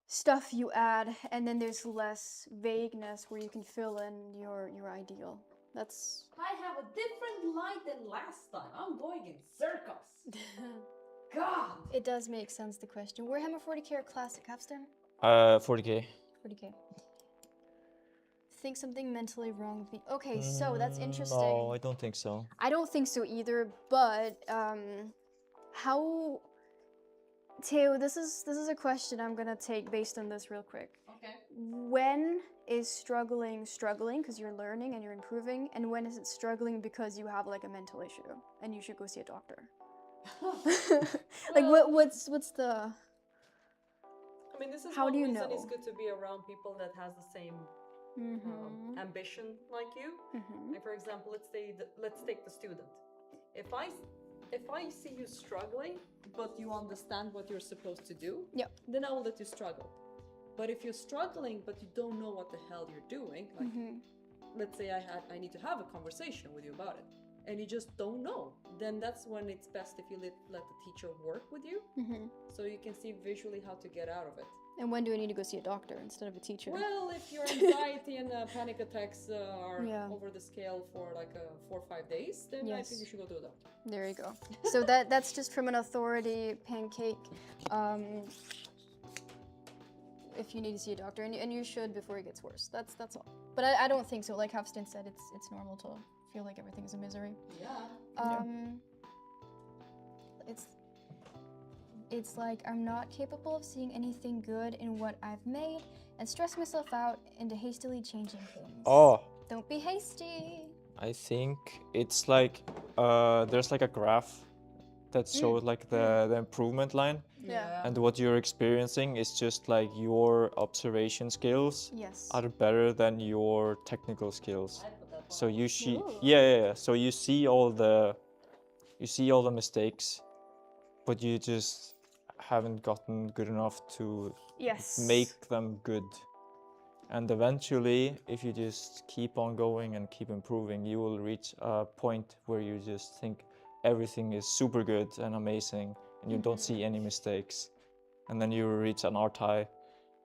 stuff you add, and then there's less vagueness where you can fill in your ideal. That's... I have a different light than last time. I'm going in circles. God! It does make sense, the question. Warhammer 40k or Classic, Capstan? 40k. 40k. Think something mentally wrong with me. Okay, so that's interesting. No, I don't think so. I don't think so either, but how... Theo, this is a question I'm gonna take based on this real quick. Okay. When is struggling because you're learning and you're improving, and when is it struggling because you have like a mental issue and you should go see a doctor? Like what's the... I mean, this is How one do you reason know? it's good to be around people that has the same ambition like you. Like for example, let's take the student. If I see you struggling, but you understand what you're supposed to do, Yep. then I will let you struggle. But if you're struggling, but you don't know what the hell you're doing, like let's say I need to have a conversation with you about it, and you just don't know, then that's when it's best if you let the teacher work with you, so you can see visually how to get out of it. And when do I need to go see a doctor instead of a teacher? Well, if your anxiety and panic attacks are Yeah. over the scale for like 4 or 5 days, then I think you should go to a doctor. There you go. So that's just from an authority pancake. If you need to see a doctor, and you should before it gets worse. That's all. But I don't think so. Like Hafstin said, it's normal to feel like everything's a misery. Yeah. It's like I'm not capable of seeing anything good in what I've made and stress myself out into hastily changing things. Oh, Don't be hasty. I think it's like there's like a graph that shows like the improvement line, Yeah. and what you're experiencing is just like your observation skills Yes. are better than your technical skills. I put that So you see, Ooh. yeah. So you see all the mistakes, but you just haven't gotten good enough to Yes. make them good. And eventually, if you just keep on going and keep improving, you will reach a point where you just think everything is super good and amazing, and you don't see any mistakes. And then you reach an art high.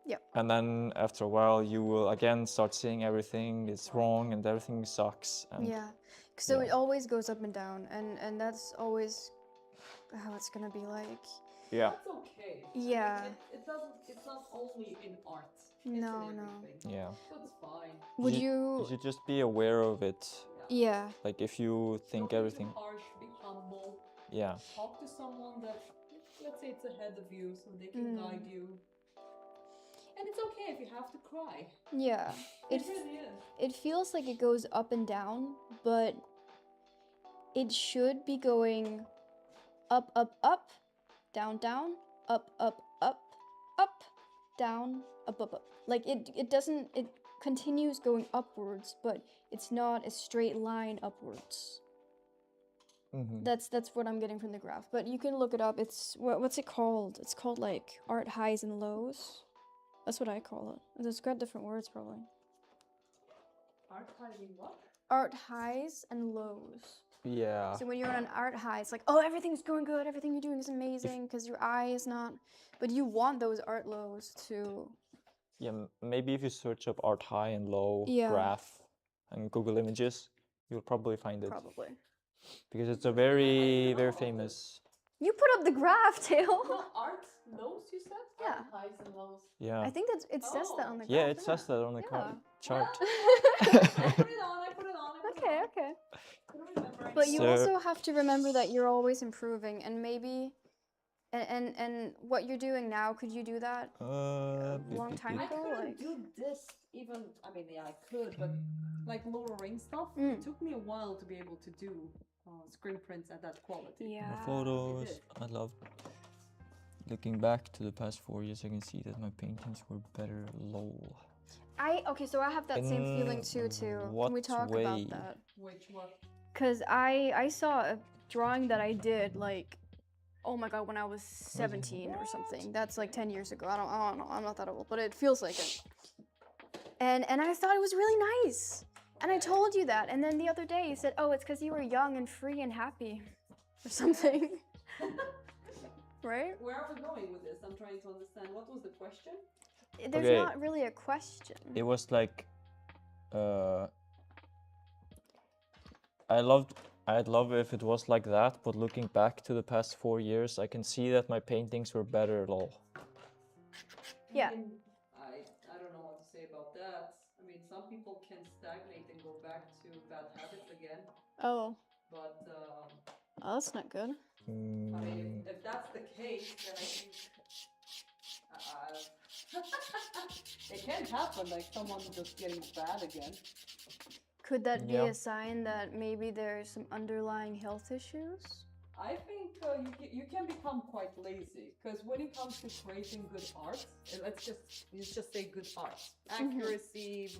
Yep. And then after a while, you will again start seeing everything is wrong and everything sucks. And Yeah. So Yeah. it always goes up and down, and that's always how it's gonna be like. yeah. That's okay. Yeah. It's not only in art. No, it's in no. everything. Yeah. So it's fine. Would You you? should just be aware of it. Yeah. Like if you think Don't everything, be too harsh, be humble. yeah. Talk to someone that, let's say it's ahead of you, so they can guide you. And it's okay if you have to cry. Yeah. It really is. It feels like it goes up and down, but it should be going up, up, up, down, down, up, up, up, up, down, up, up, up. Like it doesn't, it continues going upwards, but it's not a straight line upwards. That's what I'm getting from the graph. But you can look it up. It's what's it called? It's called like art highs and lows. That's what I call it. It's got different words probably. Archiving what? Art highs and lows. Yeah. So when you're on an art high, it's like, oh, everything's going good, everything you're doing is amazing, because your eye is not. But you want those art lows to. Yeah, maybe if you search up art high and low Yeah. graph and Google Images, you'll probably find it. Probably. Because it's a very, very famous. You put up the graph, Tail. No, art lows, you said? Yeah. Art highs and lows. Yeah. I think it says that on the graph. Yeah, it says that on the chart. I put it on, I put it on. Okay. But you So- also have to remember that you're always improving, and maybe, and what you're doing now, could you do that a long time I ago? couldn't Like, do this even. I mean, yeah, I could, but like lowering stuff, Mm. it took me a while to be able to do screen prints at that quality. yeah. My photos. did. I love looking back to the past 4 years. I can see that my paintings were better. Lol. Okay, so I have that same feeling In too. Can we what talk way? about that? Which one? Cause I saw a drawing that I did like, oh my god, when I was 17 or something. That's like 10 years ago. I don't know. I'm not that old, but it feels like it. And I thought it was really nice. And I told you that. And then the other day you said, oh, it's because you were young and free and happy, or something. Right? Where are we going with this? I'm trying to understand. What was the question? There's Okay. not really a question. It was like, I'd love if it was like that, but looking back to the past 4 years, I can see that my paintings were better. Lol. Yeah. I don't know what to say about that. I mean, some people can stagnate and go back to bad habits again, Oh, but oh, that's not good. I mean, if that's the case, then I think it can happen, like someone just getting bad again. Could that be Yeah. a sign that maybe there's some underlying health issues? I think you can become quite lazy, because when it comes to creating good art, and let's just say good art, accuracy,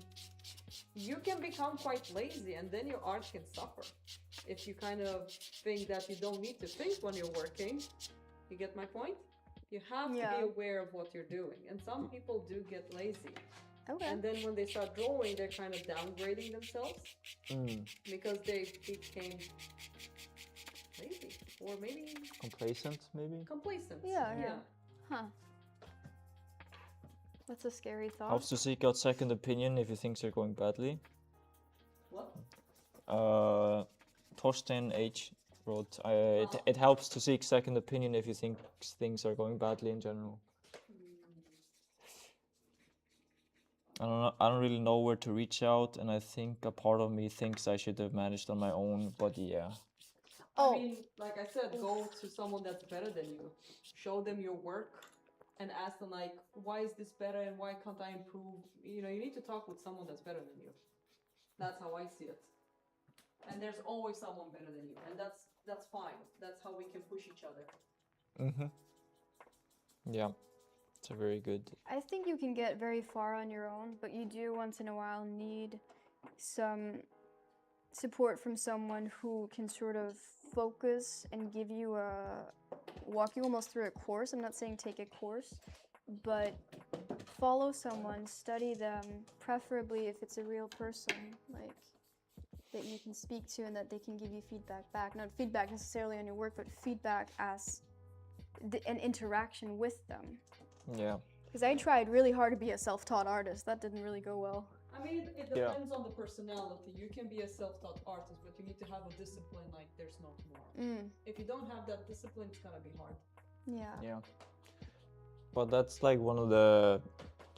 you can become quite lazy, and then your art can suffer. If you kind of think that you don't need to think when you're working, you get my point? You have to Yeah. be aware of what you're doing, and some people do get lazy. Okay. And then when they start drawing, they're kind of downgrading themselves because they became lazy or maybe Complacent, maybe? complacent. Yeah. Huh. That's a scary thought. Helps to seek out second opinion if you think they're going badly. What? Torsten H. wrote, it helps to seek second opinion if you think things are going badly in general. I don't really know where to reach out, and I think a part of me thinks I should have managed on my own, but yeah. Oh. I mean, like I said, go to someone that's better than you. Show them your work and ask them like, why is this better and why can't I improve? You know, you need to talk with someone that's better than you. That's how I see it. And there's always someone better than you, and that's fine. That's how we can push each other. Yeah, it's a very good. I think you can get very far on your own, but you do once in a while need some support from someone who can sort of focus and give you walk you almost through a course. I'm not saying take a course, but follow someone, study them, preferably if it's a real person, like that you can speak to and that they can give you feedback back. Not feedback necessarily on your work, but feedback as an interaction with them. Yeah. Because I tried really hard to be a self-taught artist. That didn't really go well. I mean, it depends on the personality. You can be a self-taught artist, but you need to have a discipline like there's no tomorrow. If you don't have that discipline, it's gonna be hard. Yeah. Yeah. But that's like one of the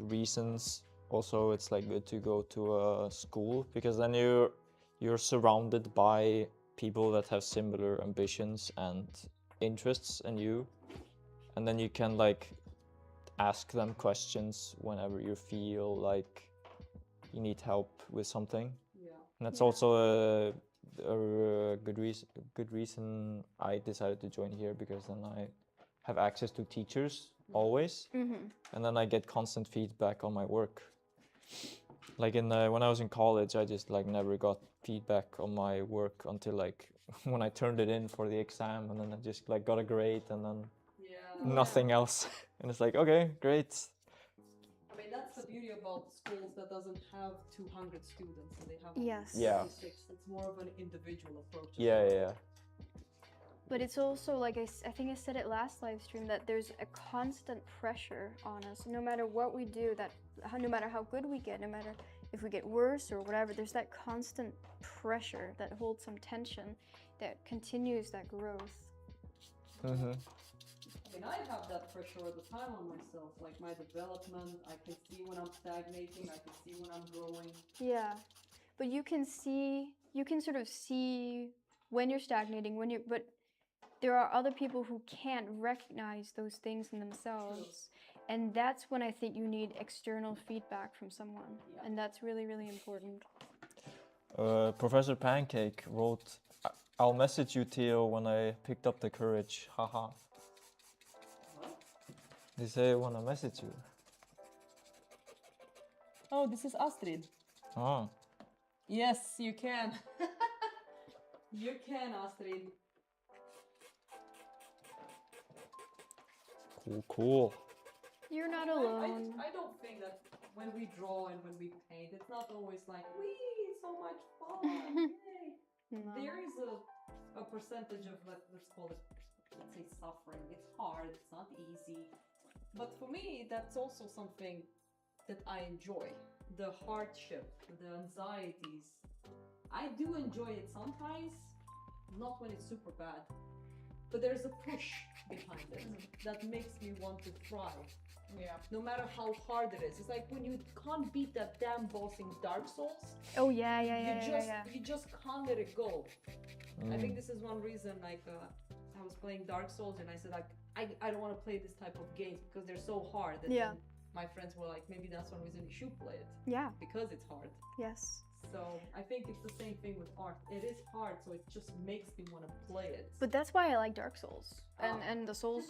reasons also it's like good to go to a school, because then you're surrounded by people that have similar ambitions and interests in you, and then you can like ask them questions whenever you feel like you need help with something. Yeah. And that's also a good reason I decided to join here, because then I have access to teachers always, and then I get constant feedback on my work. Like when I was in college, I just like never got feedback on my work until like when I turned it in for the exam, and then I just like got a grade and then nothing else. And it's like, okay, great. I mean, that's the beauty about schools that doesn't have 200 students and they have Yes. Yeah. 36. It's more of an individual approach. Yeah. But it's also, like I think I said it last live stream, that there's a constant pressure on us. No matter what we do, no matter how good we get, no matter if we get worse or whatever, there's that constant pressure that holds some tension that continues that growth. I mean, I have that pressure all the time on myself, like my development. I can see when I'm stagnating, I can see when I'm growing. Yeah. but you can sort of see when you're stagnating, but there are other people who can't recognize those things in themselves. And that's when I think you need external feedback from someone. And that's really, really important. Professor Pancake wrote, I'll message you, Theo, when I picked up the courage. Haha. What? They say I wanna message you. Oh, this is Astrid. Oh. Yes, you can. You can, Astrid. Cool. You're not alone. I don't think that when we draw and when we paint, it's not always like, wee, so much fun. Yay. No. There is a percentage of, let's call it, let's say suffering. It's hard, it's not easy. But for me, that's also something that I enjoy. The hardship, the anxieties. I do enjoy it sometimes, not when it's super bad. But there's a push behind it that makes me want to try. Yeah. No matter how hard it is. It's like when you can't beat that damn boss in Dark Souls, Oh yeah. you just can't let it go. I think this is one reason, like, I was playing Dark Souls and I said, like, I don't want to play this type of games because they're so hard. And Yeah. then my friends were like, maybe that's one reason you should play it, Yeah. because it's hard. Yes. So I think it's the same thing with art. It is hard, so it just makes me want to play it. But that's why I like Dark Souls Oh. and the Souls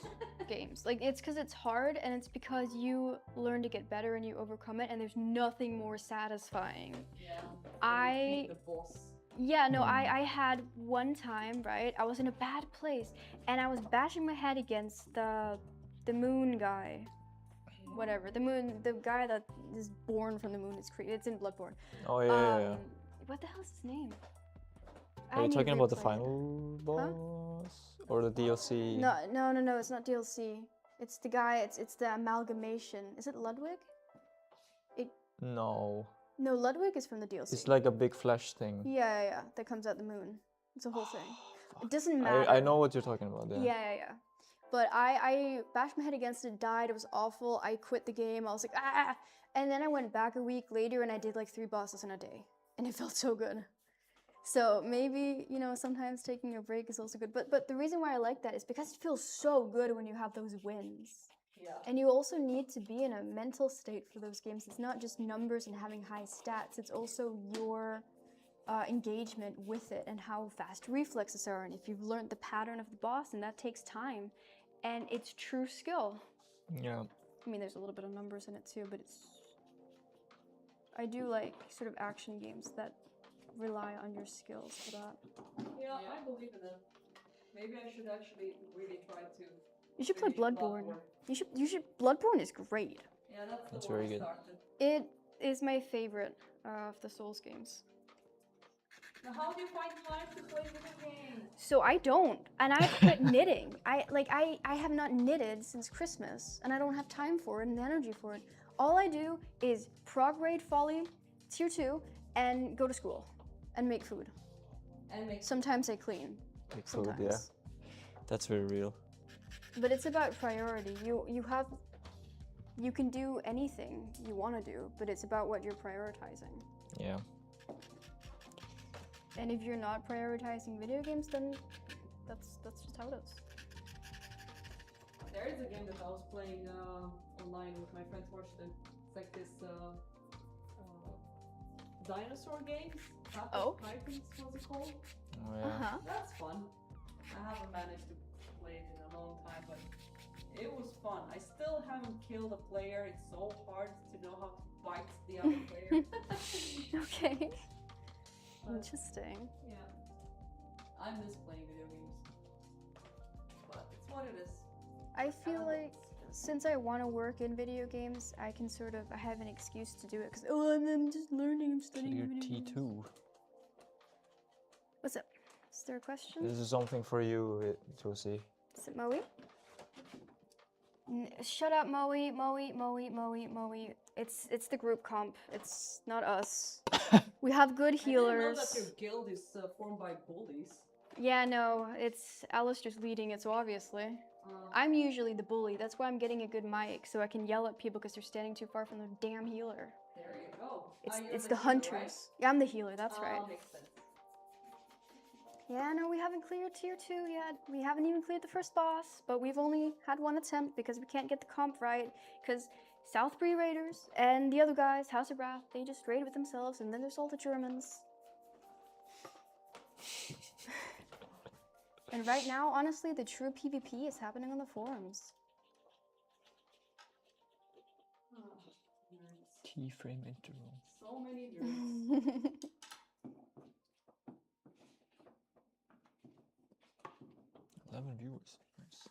games. Like, it's because it's hard and it's because you learn to get better and you overcome it, and there's nothing more satisfying. Yeah. I- The boss. Yeah, no, I had one time, right? I was in a bad place and I was bashing my head against the moon guy. Whatever. The guy that is born from the moon is it's in Bloodborne. Oh, yeah. What the hell is his name? Are you need to talking about the replay it. final boss? Or the DLC? No, it's not DLC. It's the guy, it's the amalgamation. Is it Ludwig? No. No, Ludwig is from the DLC. It's like a big flash thing. Yeah, that comes out the moon. It's a whole thing. It doesn't matter. I know what you're talking about, yeah. Yeah. But I bashed my head against it, died, it was awful, I quit the game, I was like, ah! And then I went back a week later and I did like 3 bosses in a day. And it felt so good. So maybe, sometimes taking a break is also good. But the reason why I like that is because it feels so good when you have those wins. Yeah. And you also need to be in a mental state for those games. It's not just numbers and having high stats, it's also your engagement with it and how fast reflexes are. And if you've learned the pattern of the boss, and that takes time. And it's true skill. Yeah. I mean, there's a little bit of numbers in it too, but I do like sort of action games that rely on your skills for that. Yeah, I believe in it. Maybe I should actually really try to. You should play finish Bloodborne. You should. Bloodborne is great. Yeah, That's the one very I good. started. It is my favorite of the Souls games. Now, how do you find time to play video games? So I don't, and I quit knitting. I have not knitted since Christmas, and I don't have time for it and energy for it. All I do is prog raid Folly, tier 2, and go to school, and make food. And make Sometimes I clean. Big food, Sometimes. yeah. That's very real. But it's about priority. You can do anything you want to do, but it's about what you're prioritizing. Yeah. And if you're not prioritizing video games, then that's just how it is. There is a game that I was playing online with my friends watched it. It's like this dinosaur games. Oh. Titans, what's it called? Oh, yeah. That's fun. I haven't managed to play it in a long time, but it was fun. I still haven't killed a player. It's so hard to know how to bite the other player. Okay. But, Interesting. yeah. I miss playing video games. But it's what it is. I feel like since I want to work in video games, I have an excuse to do it because I'm just learning, I'm studying Clear video games. T2. What's up? Is there a question? This is something for you, Josie. Is it Moe? Shut up, Moe. It's the group comp. It's not us. We have good I didn't know that healers. your guild is formed by bullies. Yeah, no, it's Alistair's leading it, so obviously. I'm usually the bully. That's why I'm getting a good mic, so I can yell at people because they're standing too far from the damn healer. There you go. It's the hunters. Right? Yeah, I'm the healer, that's right. Makes sense. Yeah, no, we haven't cleared tier 2 yet. We haven't even cleared the first boss, but we've only had one attempt because we can't get the comp right. Because Southbury Raiders and the other guys, House of Wrath, they just raid with themselves, and then there's all the Germans. And right now, honestly, the true PvP is happening on the forums. Keyframe interval. So many nerds. 11 viewers. Nice.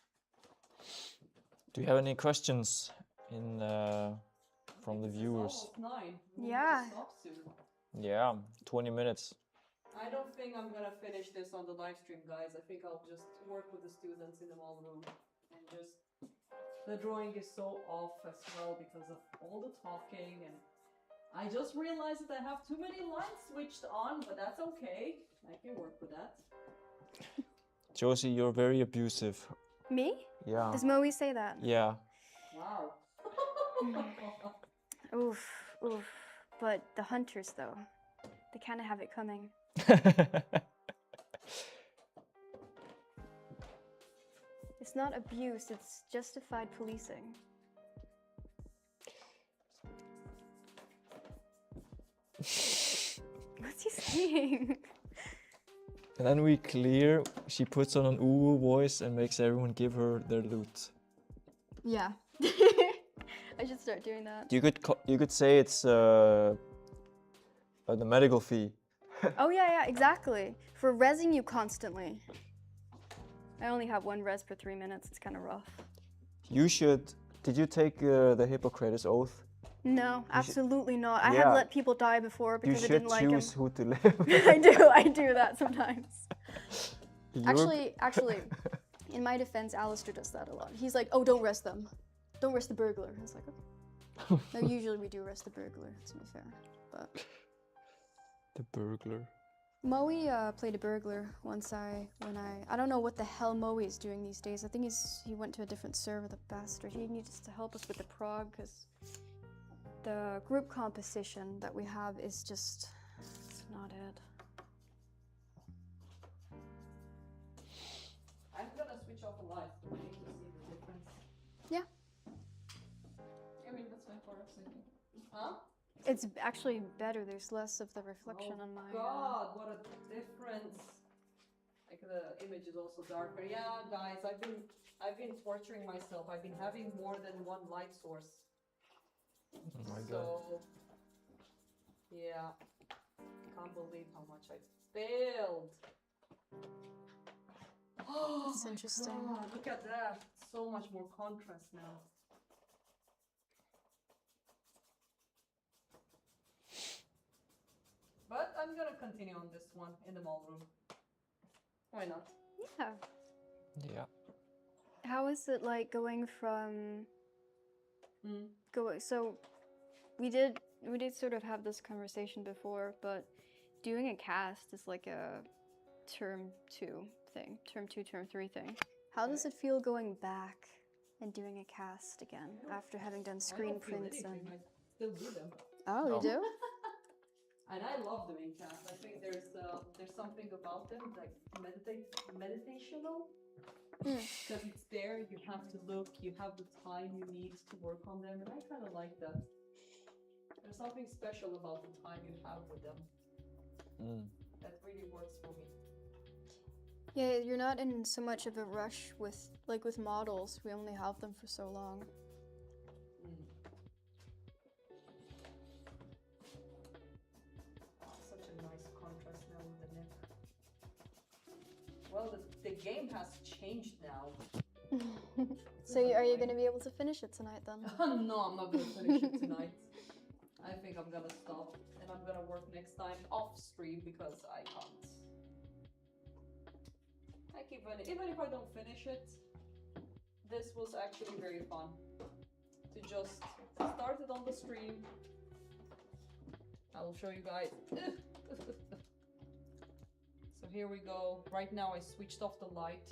Do you have any questions from the viewers? Almost 9. We Yeah. need to stop soon. Yeah, 20 minutes. I don't think I'm gonna finish this on the live stream, guys. I think I'll just work with the students in the mall room and just. The drawing is so off as well because of all the talking, and I just realized that I have too many lights switched on, but that's okay. I can work with that. Josie, you're very abusive. Me? Yeah. Does Moe say that? Yeah. Wow. Oof, oof. But the hunters, though, they kind of have it coming. It's not abuse, it's justified policing. What's he saying? And then we clear, she puts on an ooh voice and makes everyone give her their loot. Yeah. I should start doing that. You could say it's the medical fee. Oh yeah, exactly. For rezzing you constantly. I only have one res per 3 minutes, it's kind of rough. You should. Did you take the Hippocrates oath? No, absolutely not. I Yeah. have let people die before You because I should didn't like them. choose who to live. I do that sometimes. You're- Actually, in my defense, Alistair does that a lot. He's like, oh, don't rest them. Don't rest the burglar. I was like, okay. No, usually we do rest the burglar, to be fair. But The burglar. Moe played a burglar once I don't know what the hell Moe is doing these days. I think he went to a different server, the bastard. He needs to help us with the prog because the group composition that we have is just, it's not it. I'm gonna switch off the light so we need to see the difference. Yeah. I mean, that's my part of thinking. Huh? It's actually better. There's less of the reflection on my. God, what a difference! Like the image is also darker. Yeah, guys, I've been torturing myself. I've been having more than one light source. Oh my god. So, yeah, can't believe how much I failed. Oh, That's interesting. God, look at that! So much more contrast now. But I'm gonna continue on this one in the mall room. Why not? Yeah. Yeah. How is it like going from so we did sort of have this conversation before, but doing a cast is like a term 2 thing, term 2, term 3 thing. How does it feel going back and doing a cast again after having done screen prints and I still do them. Oh, No. you do? And I love doing casts. I think there's something about them like meditational. Because it's there, you have to look, you have the time you need to work on them, and I kind of like that. There's something special about the time you have with them that really works for me. Yeah, you're not in so much of a rush with models. We only have them for so long. Such a nice contrast now with the neck. Well, the game has changed now. So are you going to be able to finish it tonight then? No, I'm not gonna finish it tonight. I think I'm gonna stop and I'm gonna work next time off stream because I can't. Like even if I don't finish it, this was actually very fun. To just start it on the stream. I will show you guys. So here we go. Right now I switched off the light.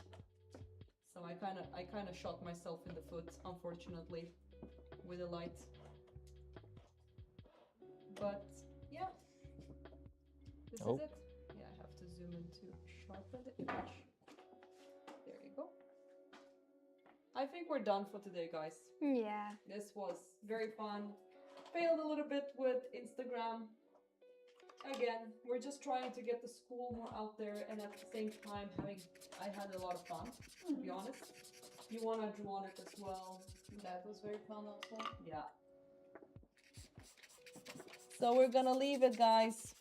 So I kind of shot myself in the foot, unfortunately, with the light. But yeah, this is it. Yeah, I have to zoom in to sharpen the image. There you go. I think we're done for today, guys. Yeah. This was very fun. Failed a little bit with Instagram. Again, we're just trying to get the school more out there, and at the same time I had a lot of fun, to be honest. You wanna draw on it as well. That was very fun also. Yeah. So we're gonna leave it, guys.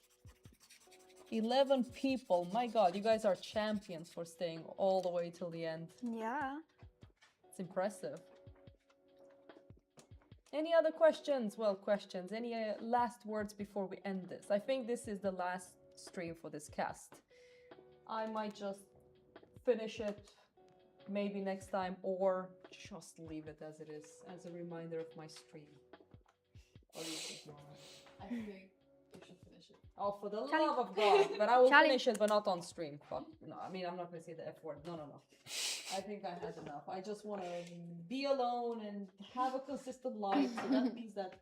11 people. My God, you guys are champions for staying all the way till the end. Yeah. It's impressive. Any other questions? Well, questions. Any last words before we end this? I think this is the last stream for this cast. I might just finish it maybe next time, or just leave it as it is, as a reminder of my stream. Or you think no? I think you should finish it. Oh, for the Charlie. love of God! But I will Charlie. finish it, but not on stream. Fuck. No, I mean, I'm not gonna say the F word. No. I think I had enough. I just want to be alone and have a consistent life. So that means that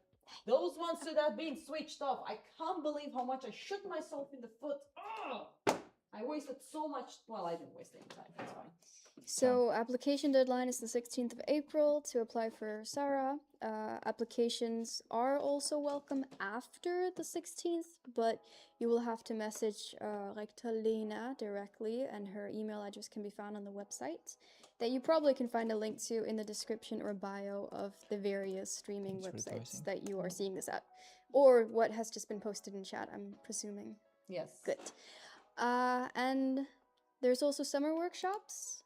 those ones should have been switched off. I can't believe how much I shot myself in the foot. Oh, I wasted so much. Well, I didn't waste any time. That's fine. So application deadline is the 16th of April to apply for SARA. Applications are also welcome after the 16th, but you will have to message Rector Lena directly, and her email address can be found on the website that you probably can find a link to in the description or bio of the various streaming websites that you are seeing this at, or what has just been posted in chat, I'm presuming. Yes. Good. And there's also summer workshops.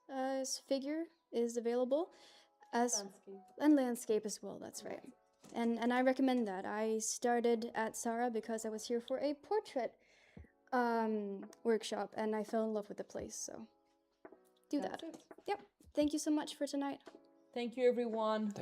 Figure is available, and landscape as well. That's right. And I recommend that. I started at SARA because I was here for a portrait workshop, and I fell in love with the place. So do that. That's it. Yep. Thank you so much for tonight. Thank you, everyone.